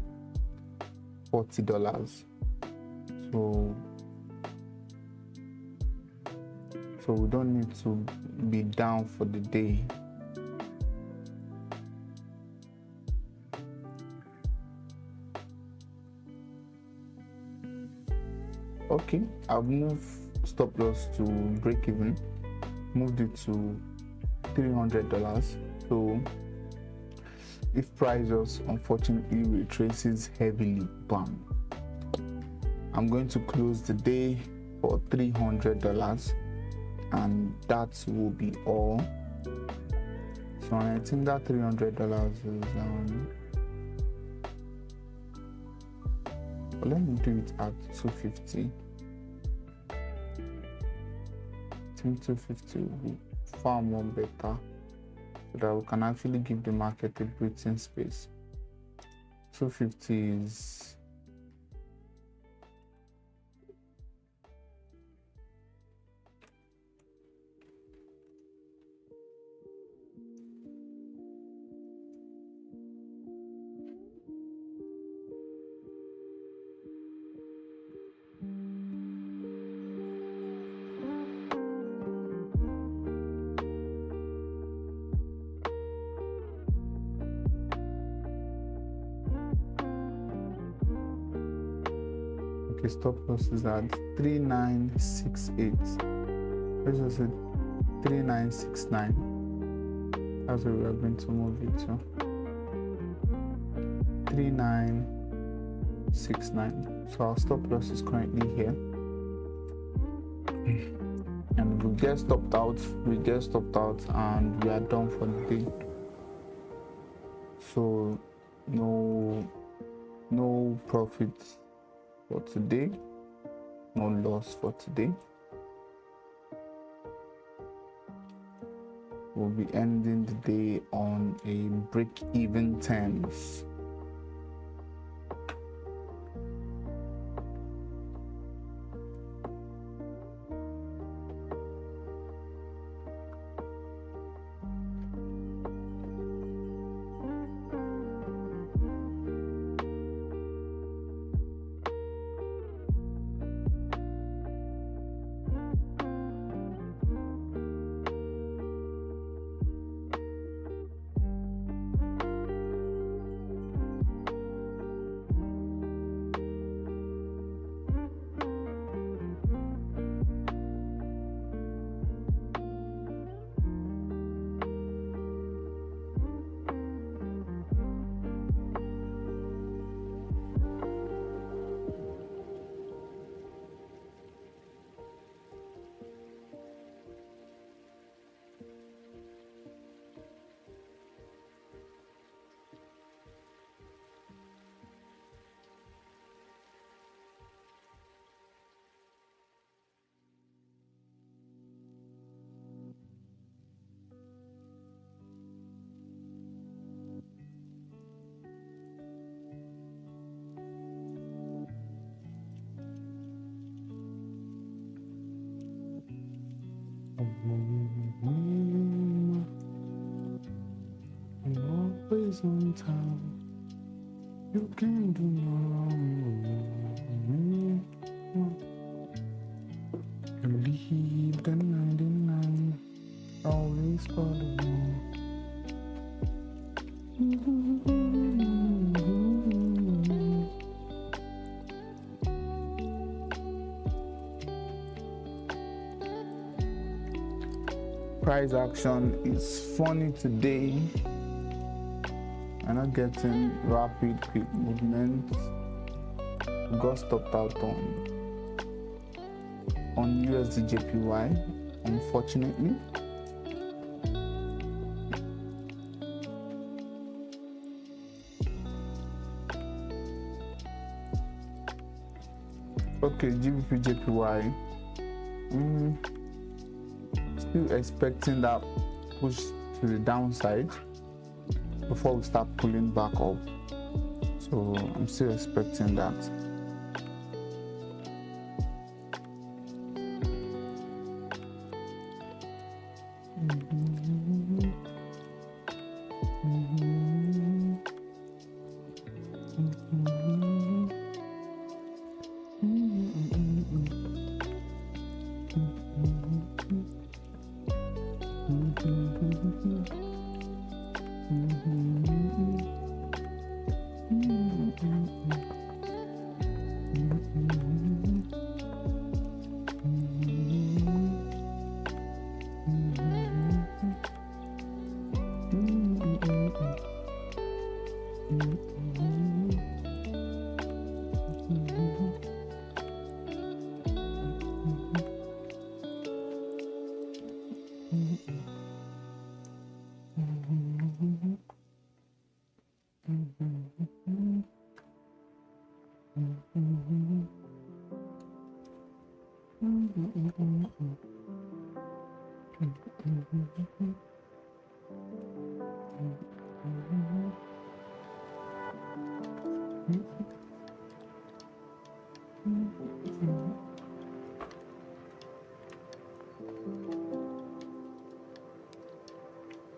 So we don't need to be down for the day. Okay, I've moved stop loss to break even, moved it to $300. So if price just unfortunately retraces heavily, bam, I'm going to close the day for $300, and that will be all. So I think that $300 is but let me do it at 250. I think 250 will be far more better, so that we can actually give the market a breathing space. 250 is stop loss is at 3968. Let's just say 3969. That's where we are going to move it to. 3969. So our stop loss is currently here. And we get stopped out, and we are done for the day. So no profits for today, no loss for today. We'll be ending the day on a break-even terms. Always on time. You can't do no wrong. You leave the 99. Always for the one. Price action is funny today. I'm not getting rapid quick movements. Got stopped out on USD JPY, unfortunately. Okay, GBP JPY. Still expecting that push to the downside before we start pulling back up. So I'm still expecting that.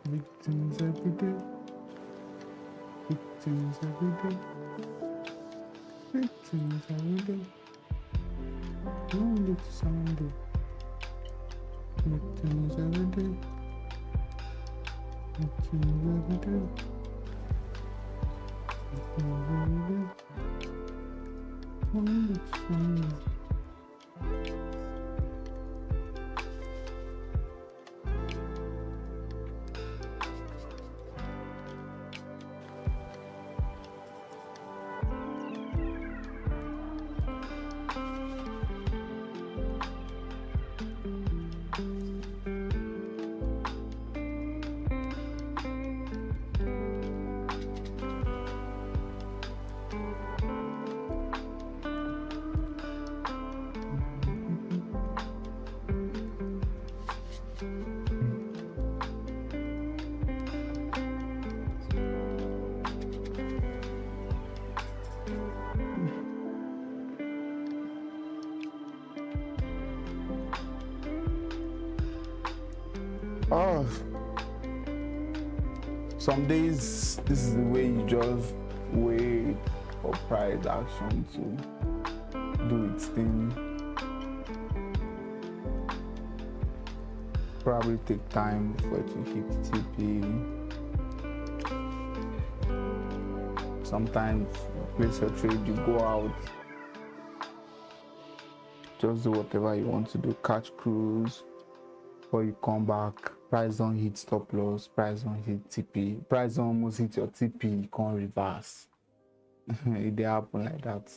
Victims every day. Victims every day. Victims every day. Only to someday. Victims every day. Victims every day. Victims every day. Only to someday. Oh, some days this is the way you just wait for price action to do its thing. Probably take time for it to hit TP. Sometimes you place your trade, you go out, just do whatever you want to do, catch cruise, or you come back, price don't hit stop loss, price don't hit TP, price don't almost hit your TP, you can't reverse. It dey happen like that.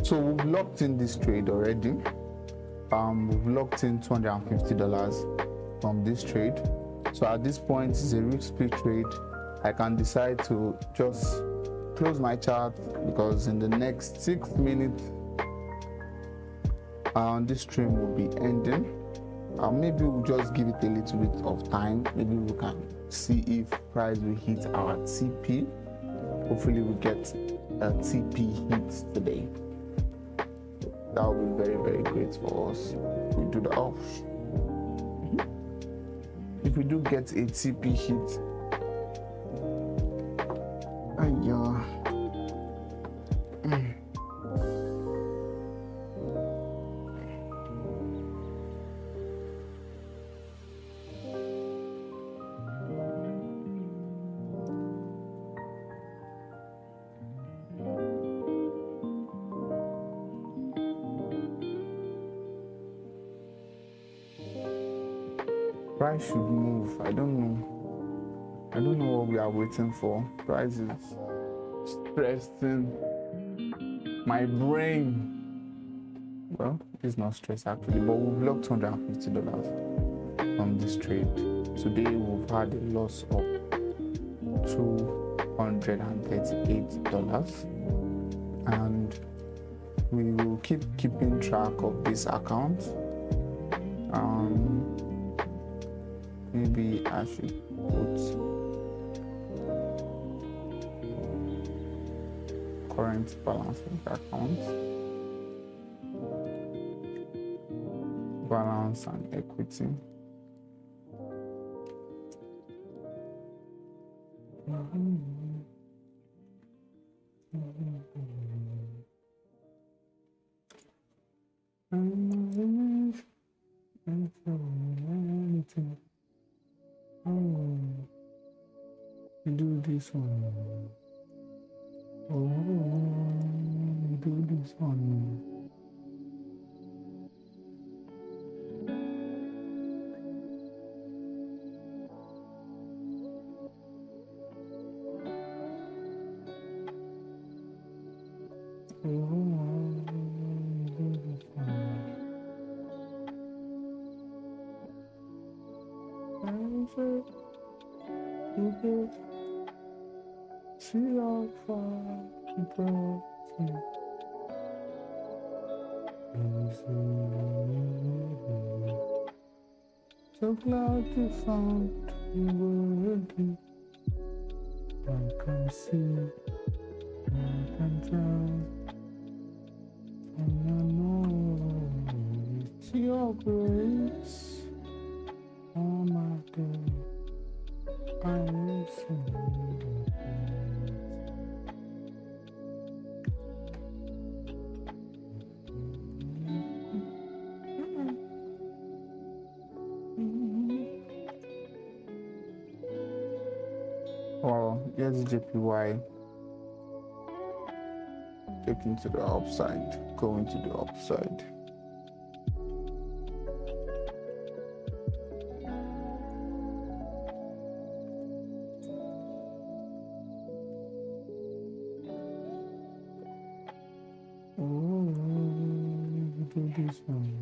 So we've locked in this trade already. We've locked in $250 from this trade. So at this point, it's a risk-free trade. I can decide to just close my chart because in the next 6 minutes, this stream will be ending. Maybe we'll just give it a little bit of time. Maybe we can see if price will hit our TP. Hopefully we get a TP hit today. That would be very, very great for us. We do the off. If we do get a TP hit, price should move. I don't know what we are waiting for. Price is stressing my brain. Well, it's not stress actually, but we've lost $250 from this trade. Today we've had a loss of $238, and we will keeping track of this account. Maybe I should put current balance of the account, balance and equity. Do this one. Do this one. See how far you brought me. So glad you found you were ready. I can see, I can tell, and I know it's your grace. All my day, I listen. Well, here's JPY taking to the upside, going to the upside. do this one.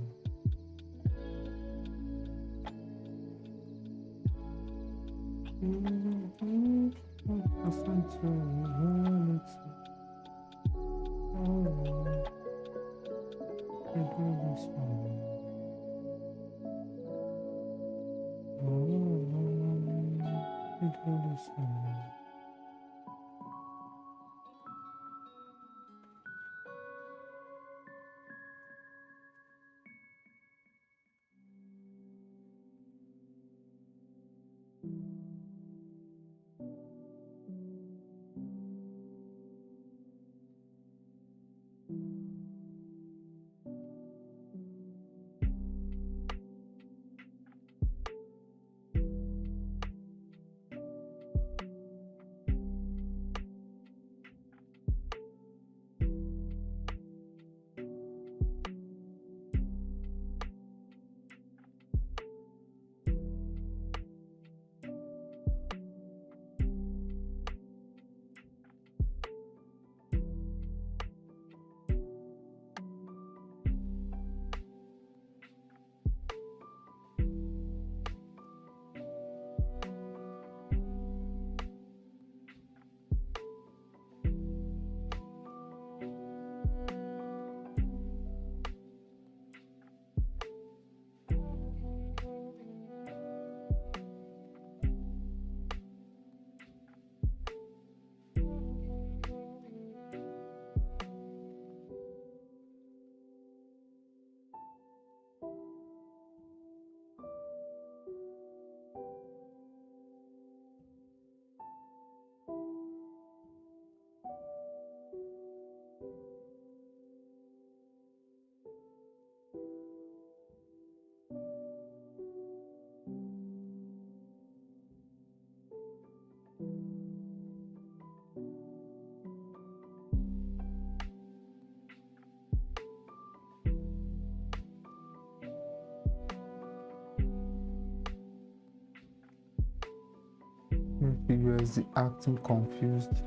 USD acting confused.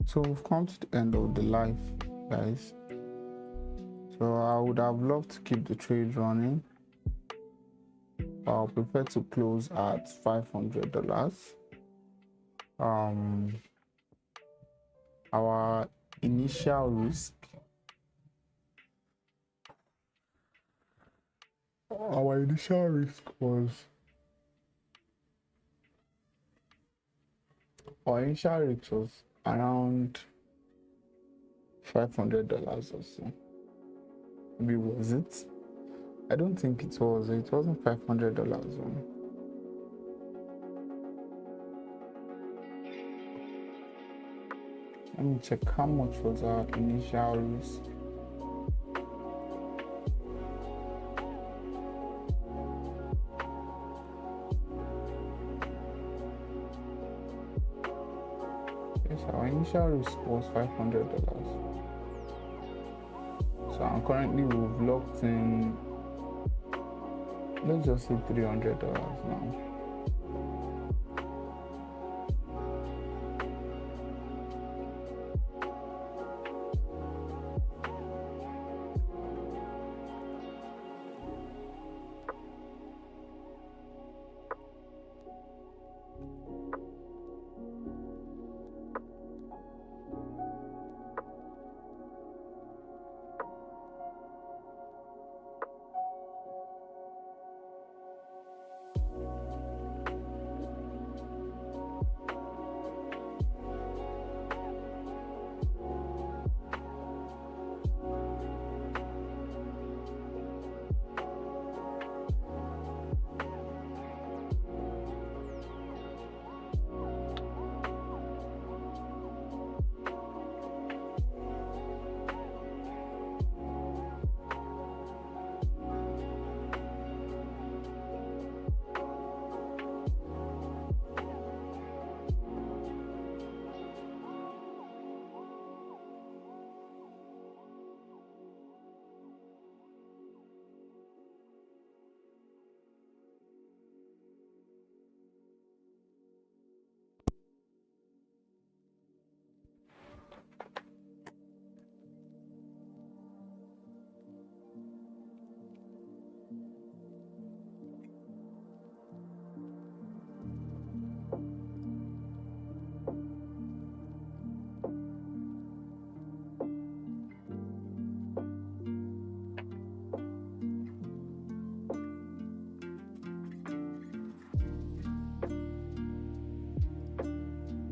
So we've come to the end of the live, guys. So I would have loved to keep the trade running. I'll prefer to close at $500. Our initial risk was around $500 or so. Maybe was it? I don't think it was. It wasn't $500. Let me check how much was our initial risk. Yes, our initial risk was $500. So currently we've locked in, let's just say $300 now.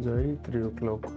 already 3 o'clock.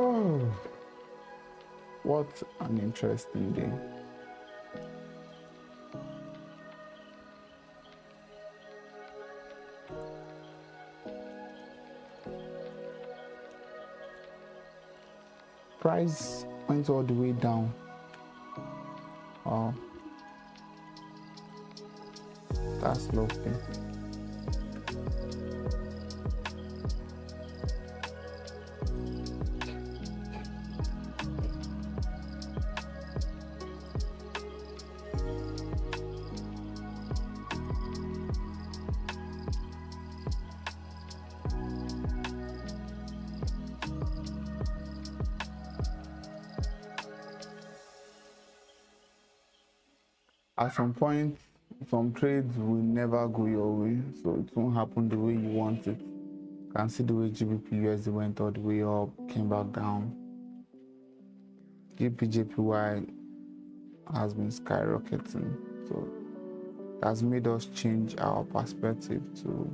Oh, what an interesting day. Price went all the way down. Oh, that's lovely. At some point, some trades will never go your way, so it won't happen the way you want it. You can see the way GBP USD went all the way up, came back down. GBP JPY has been skyrocketing, so has made us change our perspective to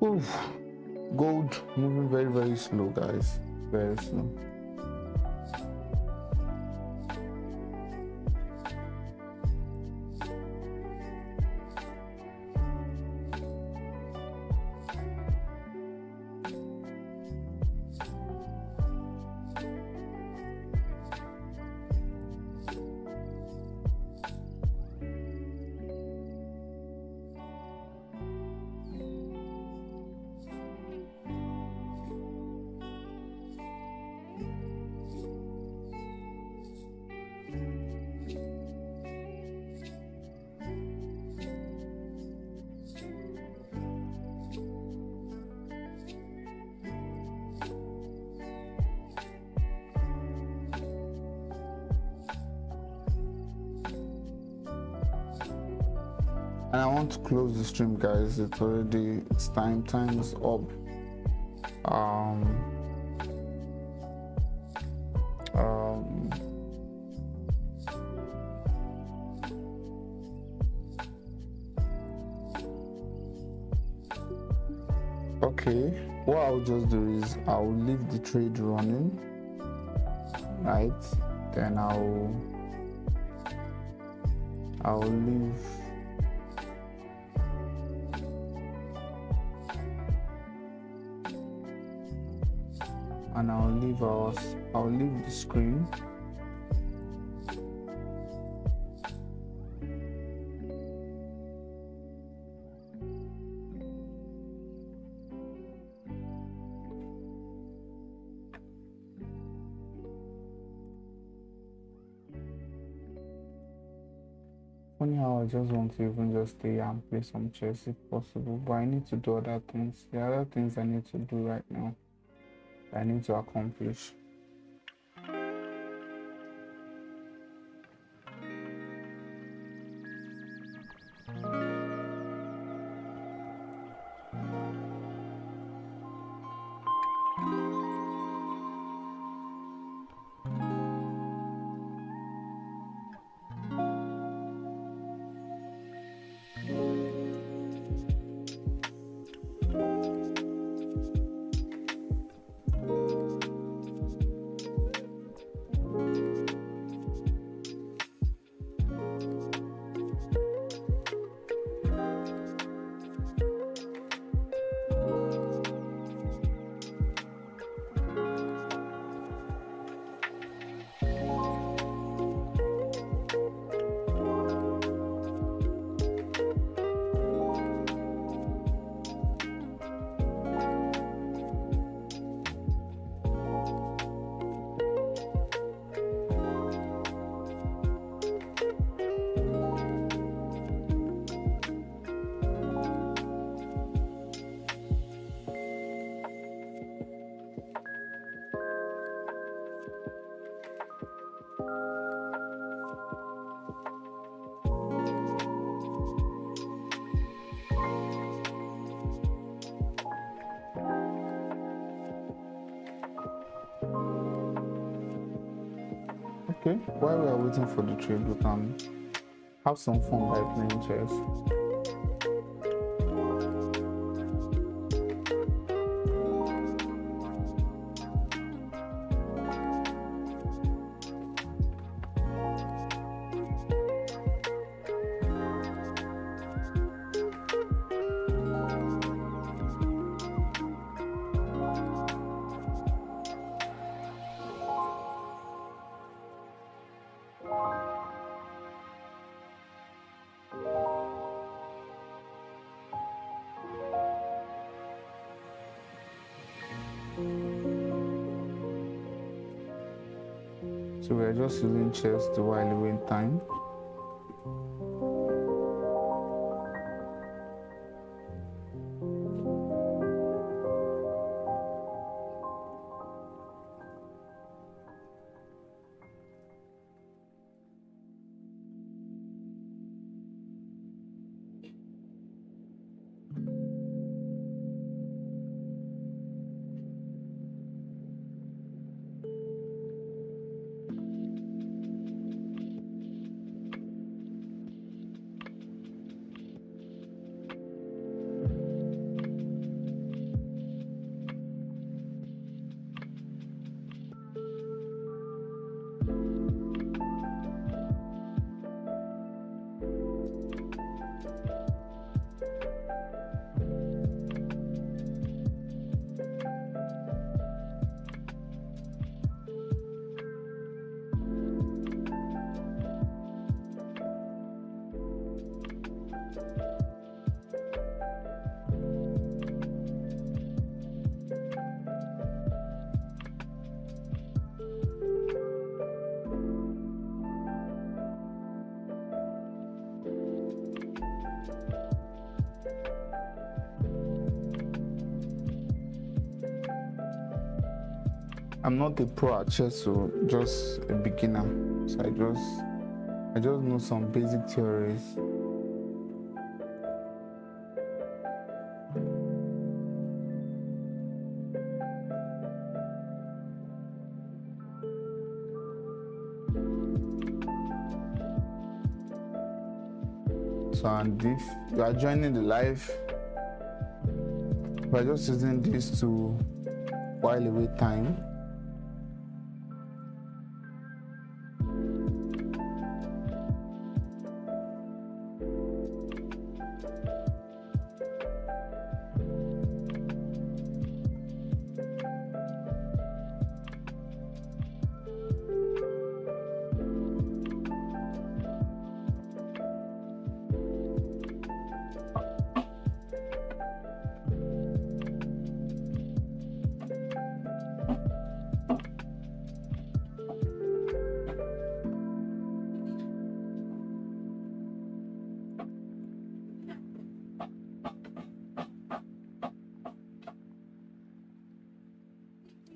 Oof. Gold moving very, very slow, guys. Very slow. And I want to close the stream, guys. It's time is up. um um okay, what I'll just do is I'll leave the trade running, right? Then I'll leave and I'll leave the screen. Funny how I just want to even just stay and play some chess if possible, but I need to do other things. There are other things I need to do right now. I need to accomplish. Okay, while we are waiting for the trade, we can have some fun by playing chess. So we're just using chess to while away time. I'm not a pro at chess, so just a beginner. So I just know some basic theories. So, and if you are joining the live, we're just using this to while away time.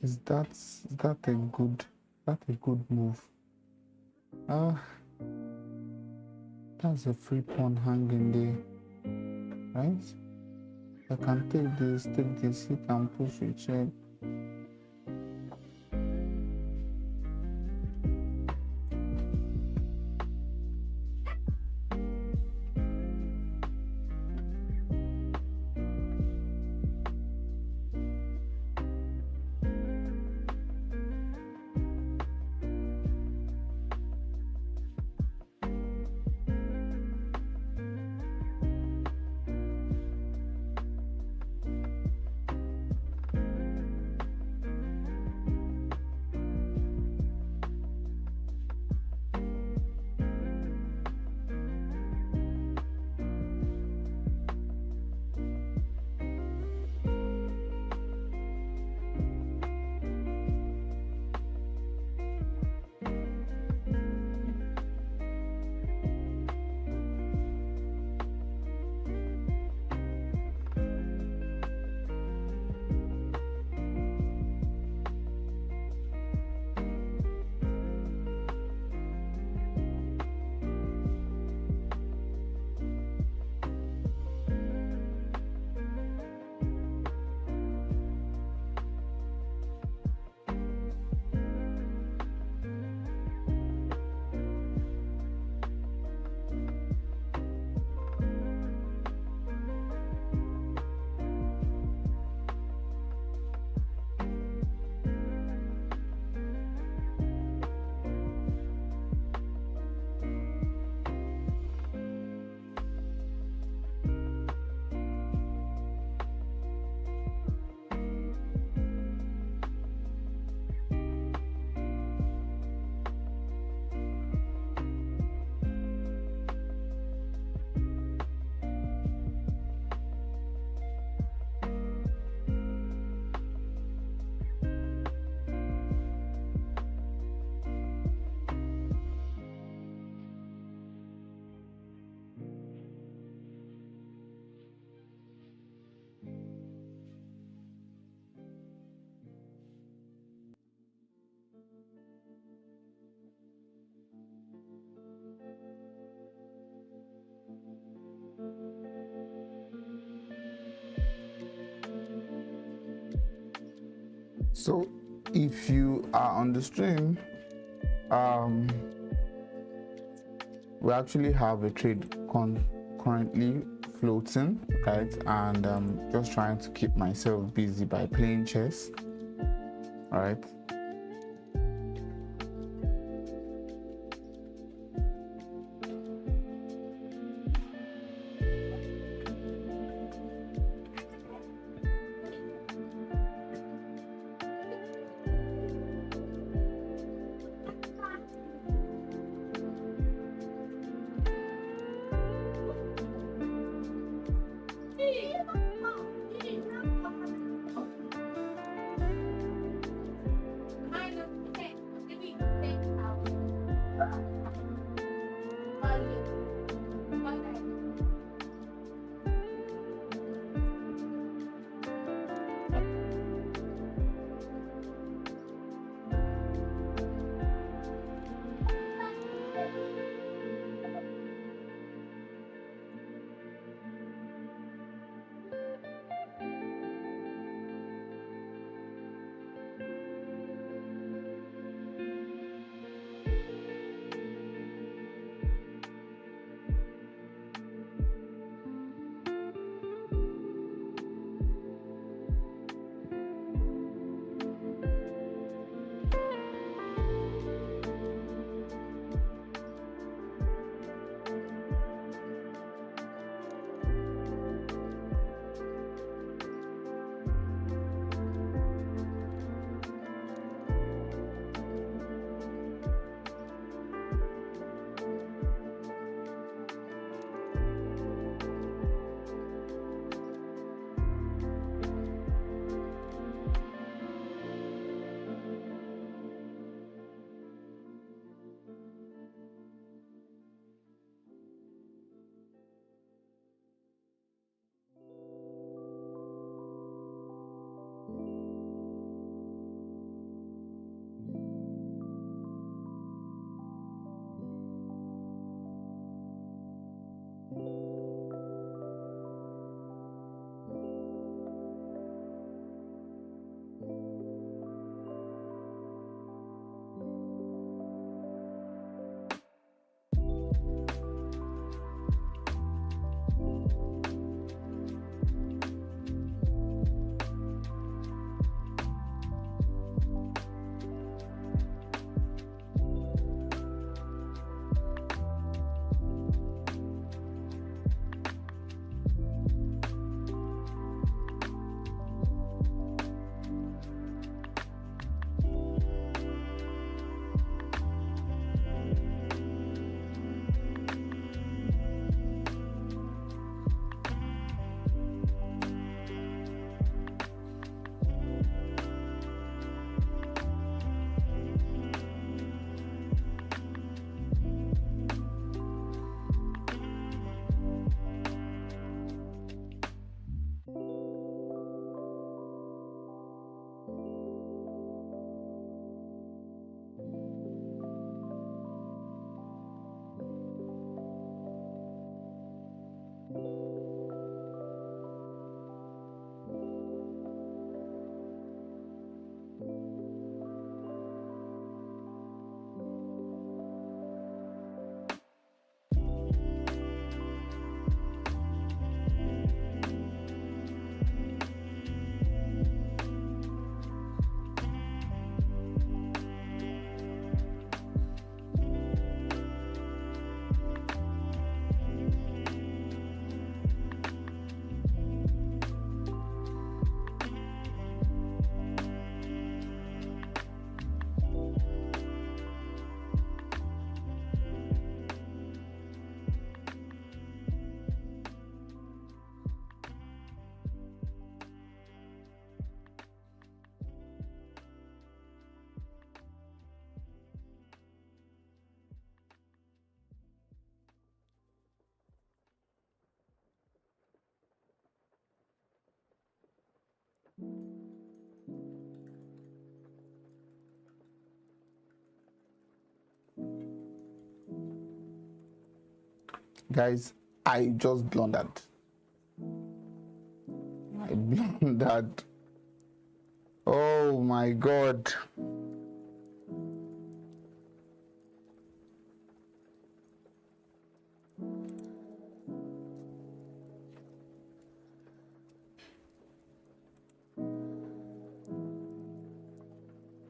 Is that a good move? That's a free pawn hanging there, right? I can take this, he can push it, check. So if you are on the stream, we actually have a trade currently floating, right? And just trying to keep myself busy by playing chess, all right? Guys, I just blundered. I blundered. Oh my God.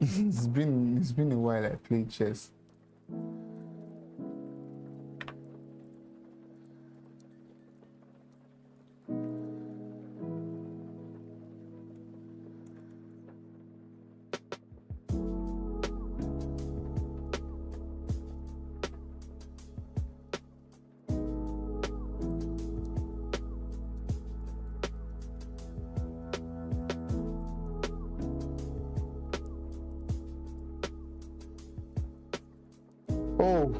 It's been a while I played chess. Oh.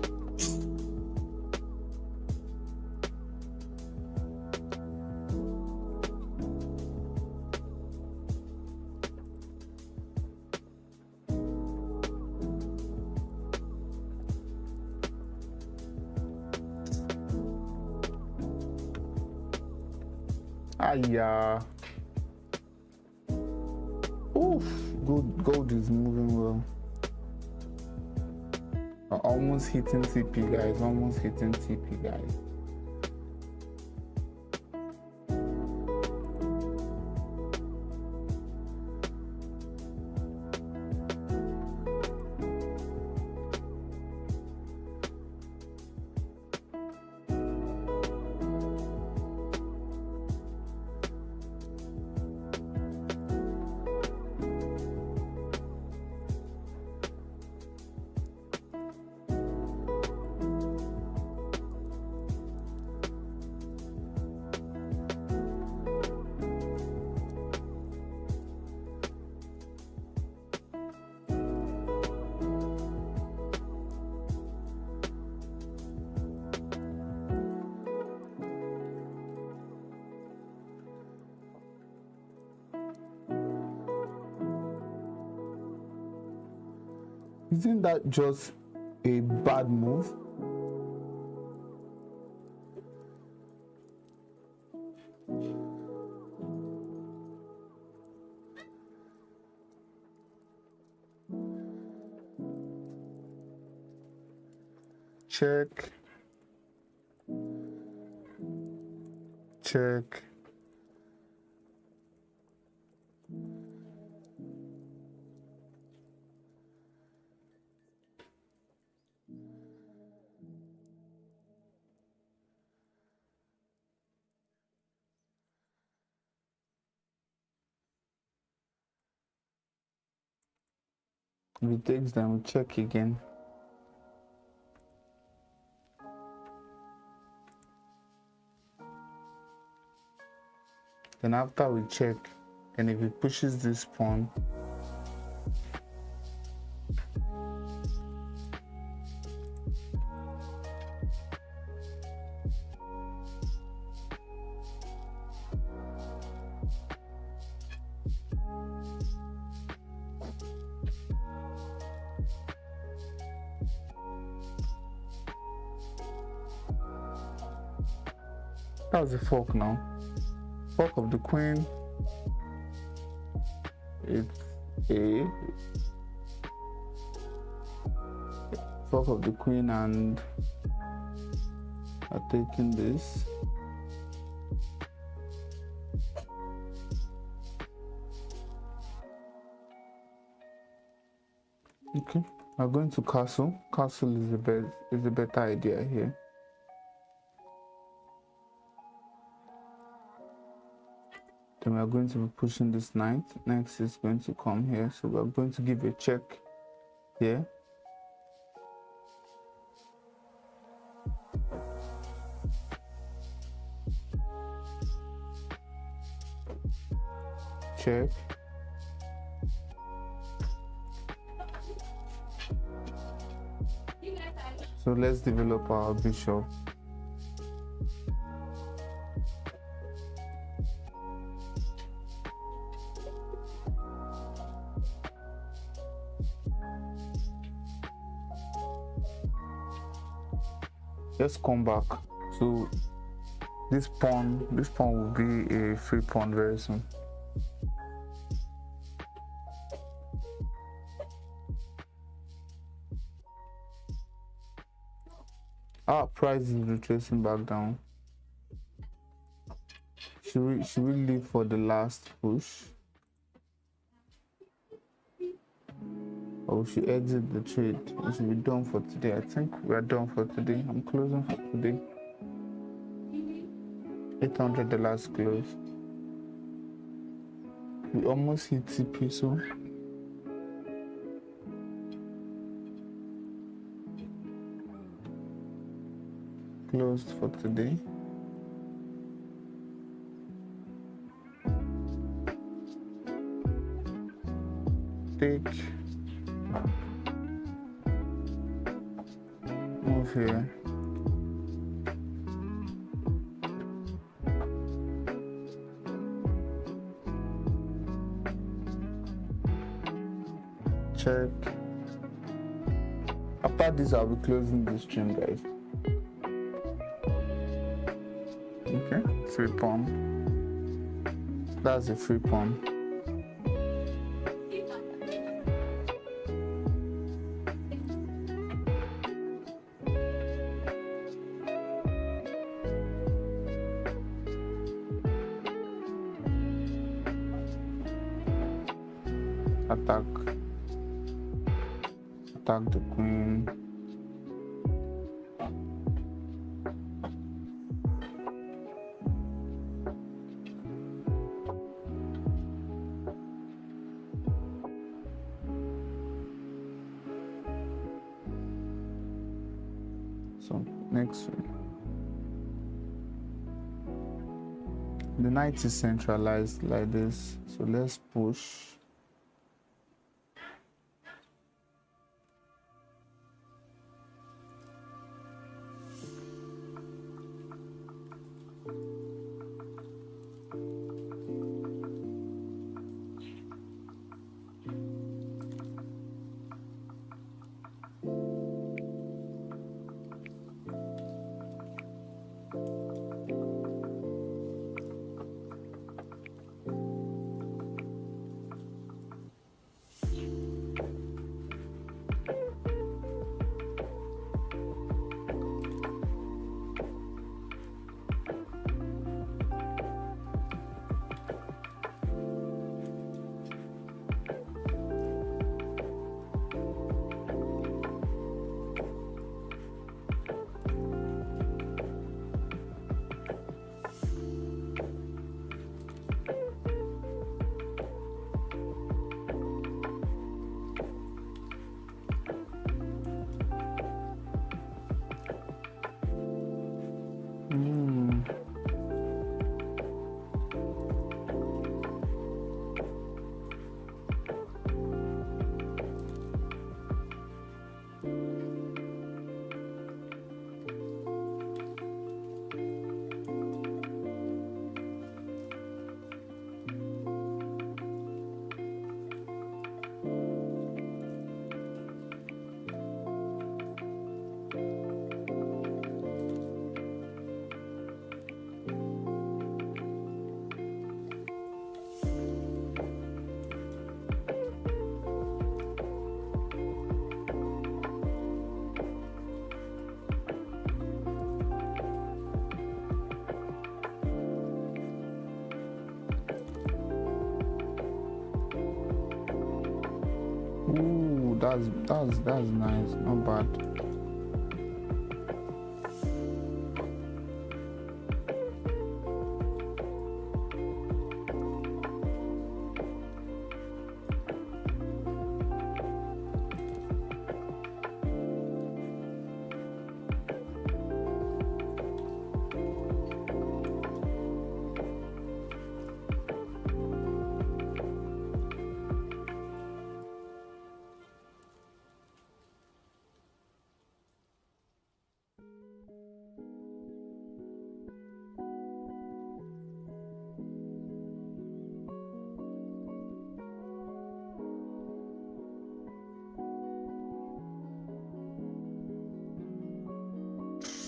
Yeah. Oof. Gold is moving well. Almost hitting TP, guys. Almost hitting TP, guys. Isn't that just a bad move? Check. Check. If it takes them, we check again. Then after we check, and if it pushes this pawn, that's the fork now. Fork of the queen. It's a fork of the queen, and are taking this. Okay, we're going to castle. Castle is the better idea here. Then we are going to be pushing this knight. Next is going to come here, so we are going to give a check here. Check. So let's develop our bishop. Let's come back. So this pawn will be a free pawn very soon. Our price is retracing back down. Should we leave for the last push? Or we should exit the trade? We should be done for today. I think we are done for today. I'm closing for today. $800 close. We almost hit TP, so closed for today. Take, move here. Check. After this, I'll be closing the stream, guys. Okay, free pawn. That's a free pawn. Attack the queen. So next one. The knight is centralized like this, so let's push. Ooh, that's nice, not bad.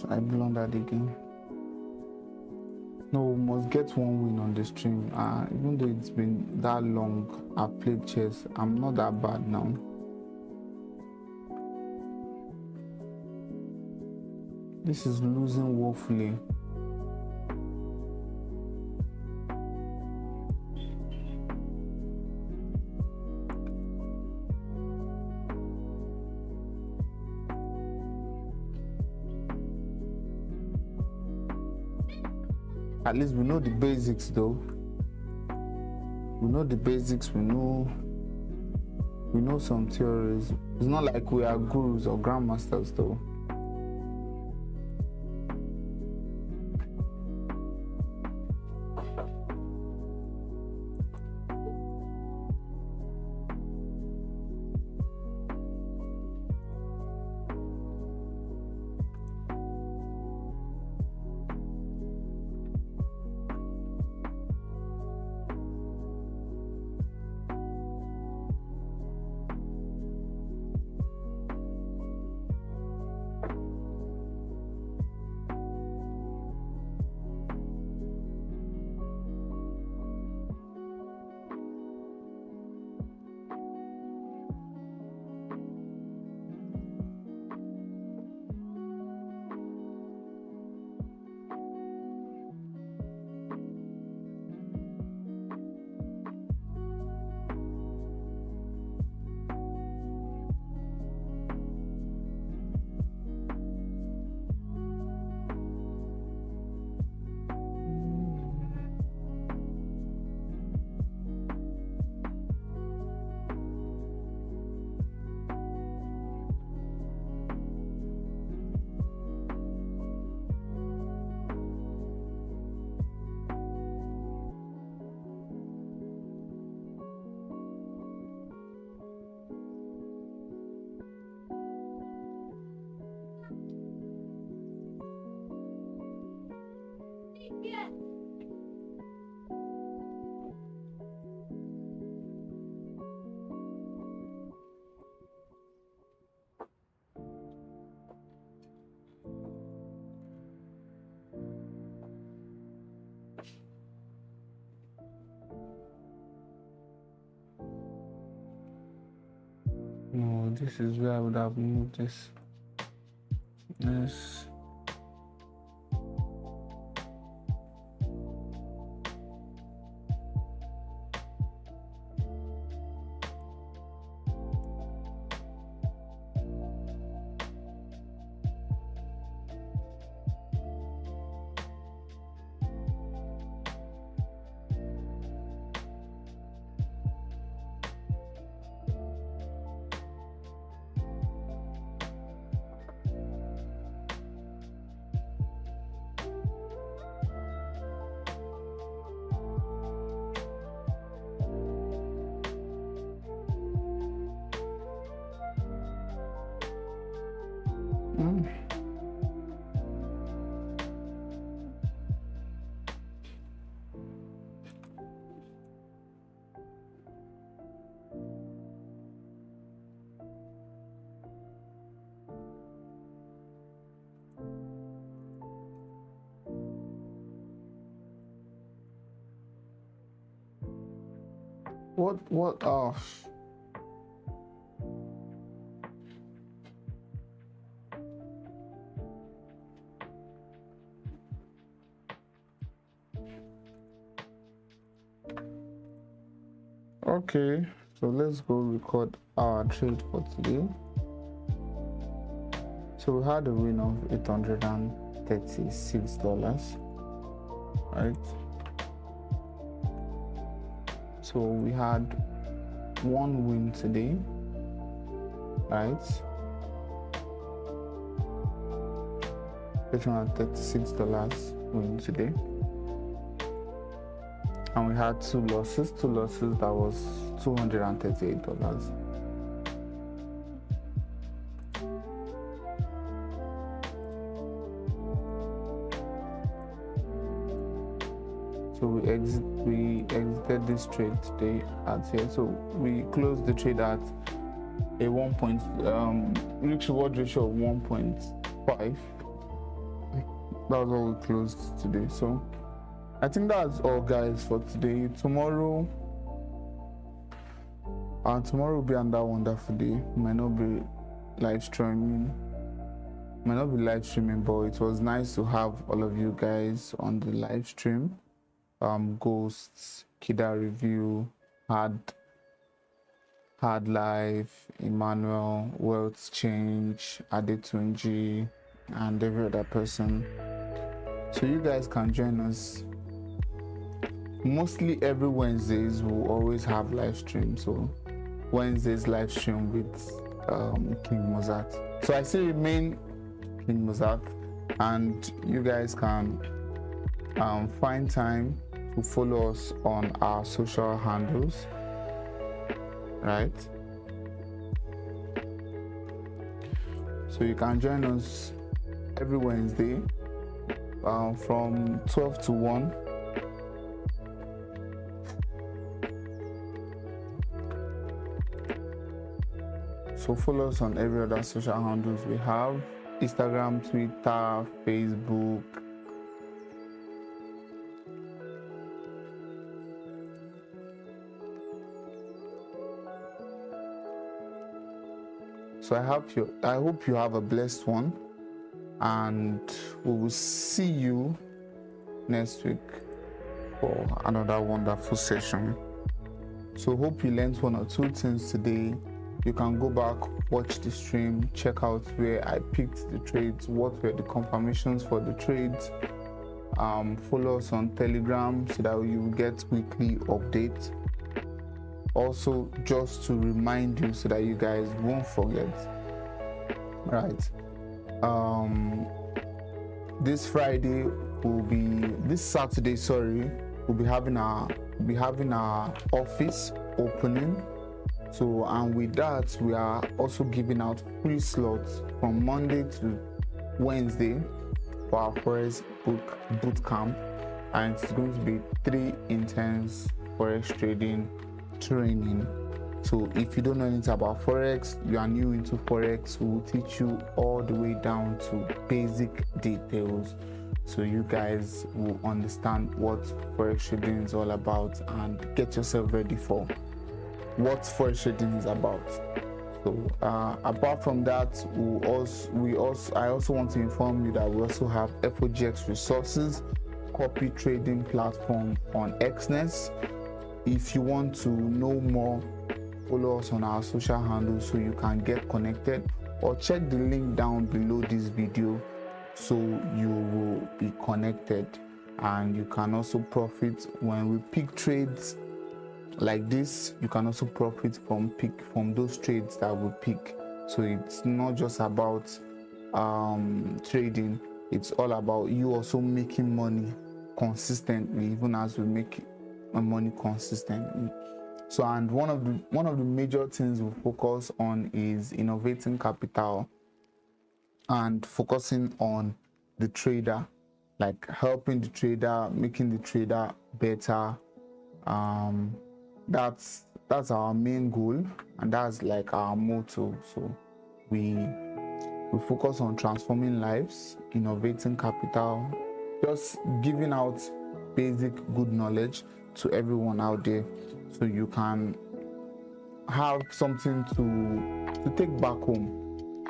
I blundered again. No, we must get one win on the stream. Even though it's been that long, I've played chess. I'm not that bad now. This is losing woefully. At least we know the basics though. We know the basics, we know some theories. It's not like we are gurus or grandmasters though. No, this is where I would have moved this. This. What Okay, so let's go record our trade for today. So we had a win of $836, right? So we had one win today, right? $836 win today. And we had two losses. That was $238. So we exited this trade today at here. So we closed the trade at a risk reward ratio of 1.5, That was all we closed today. So I think that's all, guys, for today. Tomorrow will be another wonderful day. Might not be live streaming, but it was nice to have all of you guys on the live stream. Ghosts, Kida Review, Hard Life, Emmanuel, Wealth Change, Adetunji, and every other person. So you guys can join us. Mostly every Wednesdays we'll always have live stream. So Wednesdays live stream with Kingmozart. So I still remain Kingmozart, and you guys can find time to follow us on our social handles, right? So you can join us every Wednesday from 12 to 1. So follow us on every other social handles we have: Instagram, Twitter, Facebook. So I hope you have a blessed one, and we will see you next week for another wonderful session. So hope you learned one or two things today. You can go back, watch the stream, check out where I picked the trades, what were the confirmations for the trades. Follow us on Telegram so that you will get weekly updates. Also, just to remind you so that you guys won't forget, right? This Saturday, we'll be having our office opening. So, and with that, we are also giving out free slots from Monday to Wednesday for our Forex boot camp, and it's going to be 3 intense Forex trading training. So if you don't know anything about Forex, you are new into Forex, we will teach you all the way down to basic details, so you guys will understand what Forex trading is all about and get yourself ready for what Forex trading is about. So apart from that, I also want to inform you that we also have FOGX resources, copy trading platform on Xness. If you want to know more, follow us on our social handles so you can get connected, or check the link down below this video so you will be connected, and you can also profit when we pick trades like this. You can also profit from those trades that we pick. So it's not just about trading, it's all about you also making money consistently, even as we make money consistently. So, and one of the major things we focus on is innovating capital and focusing on the trader, like helping the trader, making the trader better. That's our main goal, and that's like our motto. So we focus on transforming lives, innovating capital, just giving out basic good knowledge to everyone out there, so you can have something to take back home.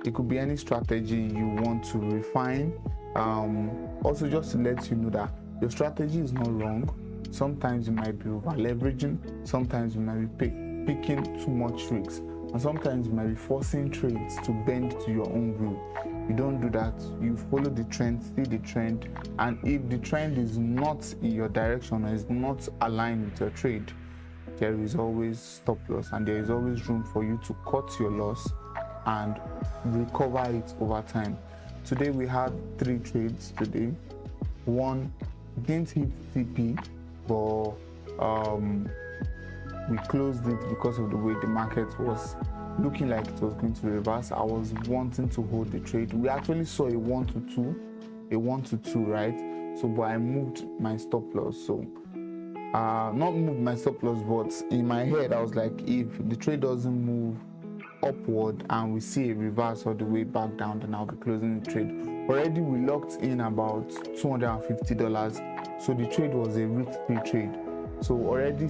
It could be any strategy you want to refine. Also, just to let you know that your strategy is not wrong. Sometimes you might be over leveraging, sometimes you might be picking too much risks, and sometimes you might be forcing trades to bend to your own will. You don't do that. You follow the trend, see the trend, and if the trend is not in your direction or is not aligned with your trade, there is always stop loss, and there is always room for you to cut your loss and recover it over time. Today we had 3 trades today. One didn't hit TP, but we closed it because of the way the market was looking like it was going to reverse. I was wanting to hold the trade. We actually saw a 1 to 2, right? So, but I moved my stop loss. So, not moved my stop loss, but in my head, I was like, if the trade doesn't move upward and we see a reverse all the way back down, then I'll be closing the trade. Already we locked in about $250, so the trade was a risk-free trade. So already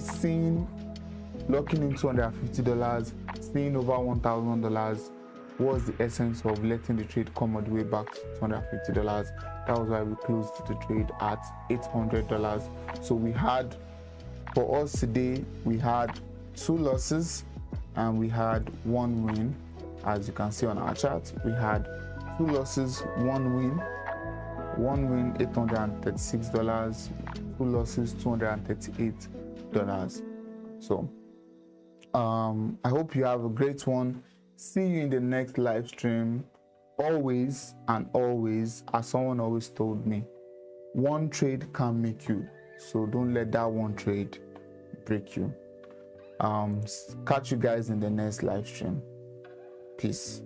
locking in $250, seeing over $1,000 was the essence of letting the trade come all the way back to $250. That was why we closed the trade at $800. So we had, for us today, we had 2 losses and we had 1 win. As you can see on our chart, we had 2 losses, 1 win. 1 win, $836, 2 losses, $238. So I hope you have a great one. See you in the next live stream. Always and always, as someone always told me, one trade can make you, so don't let that one trade break you. Catch you guys in the next live stream. Peace.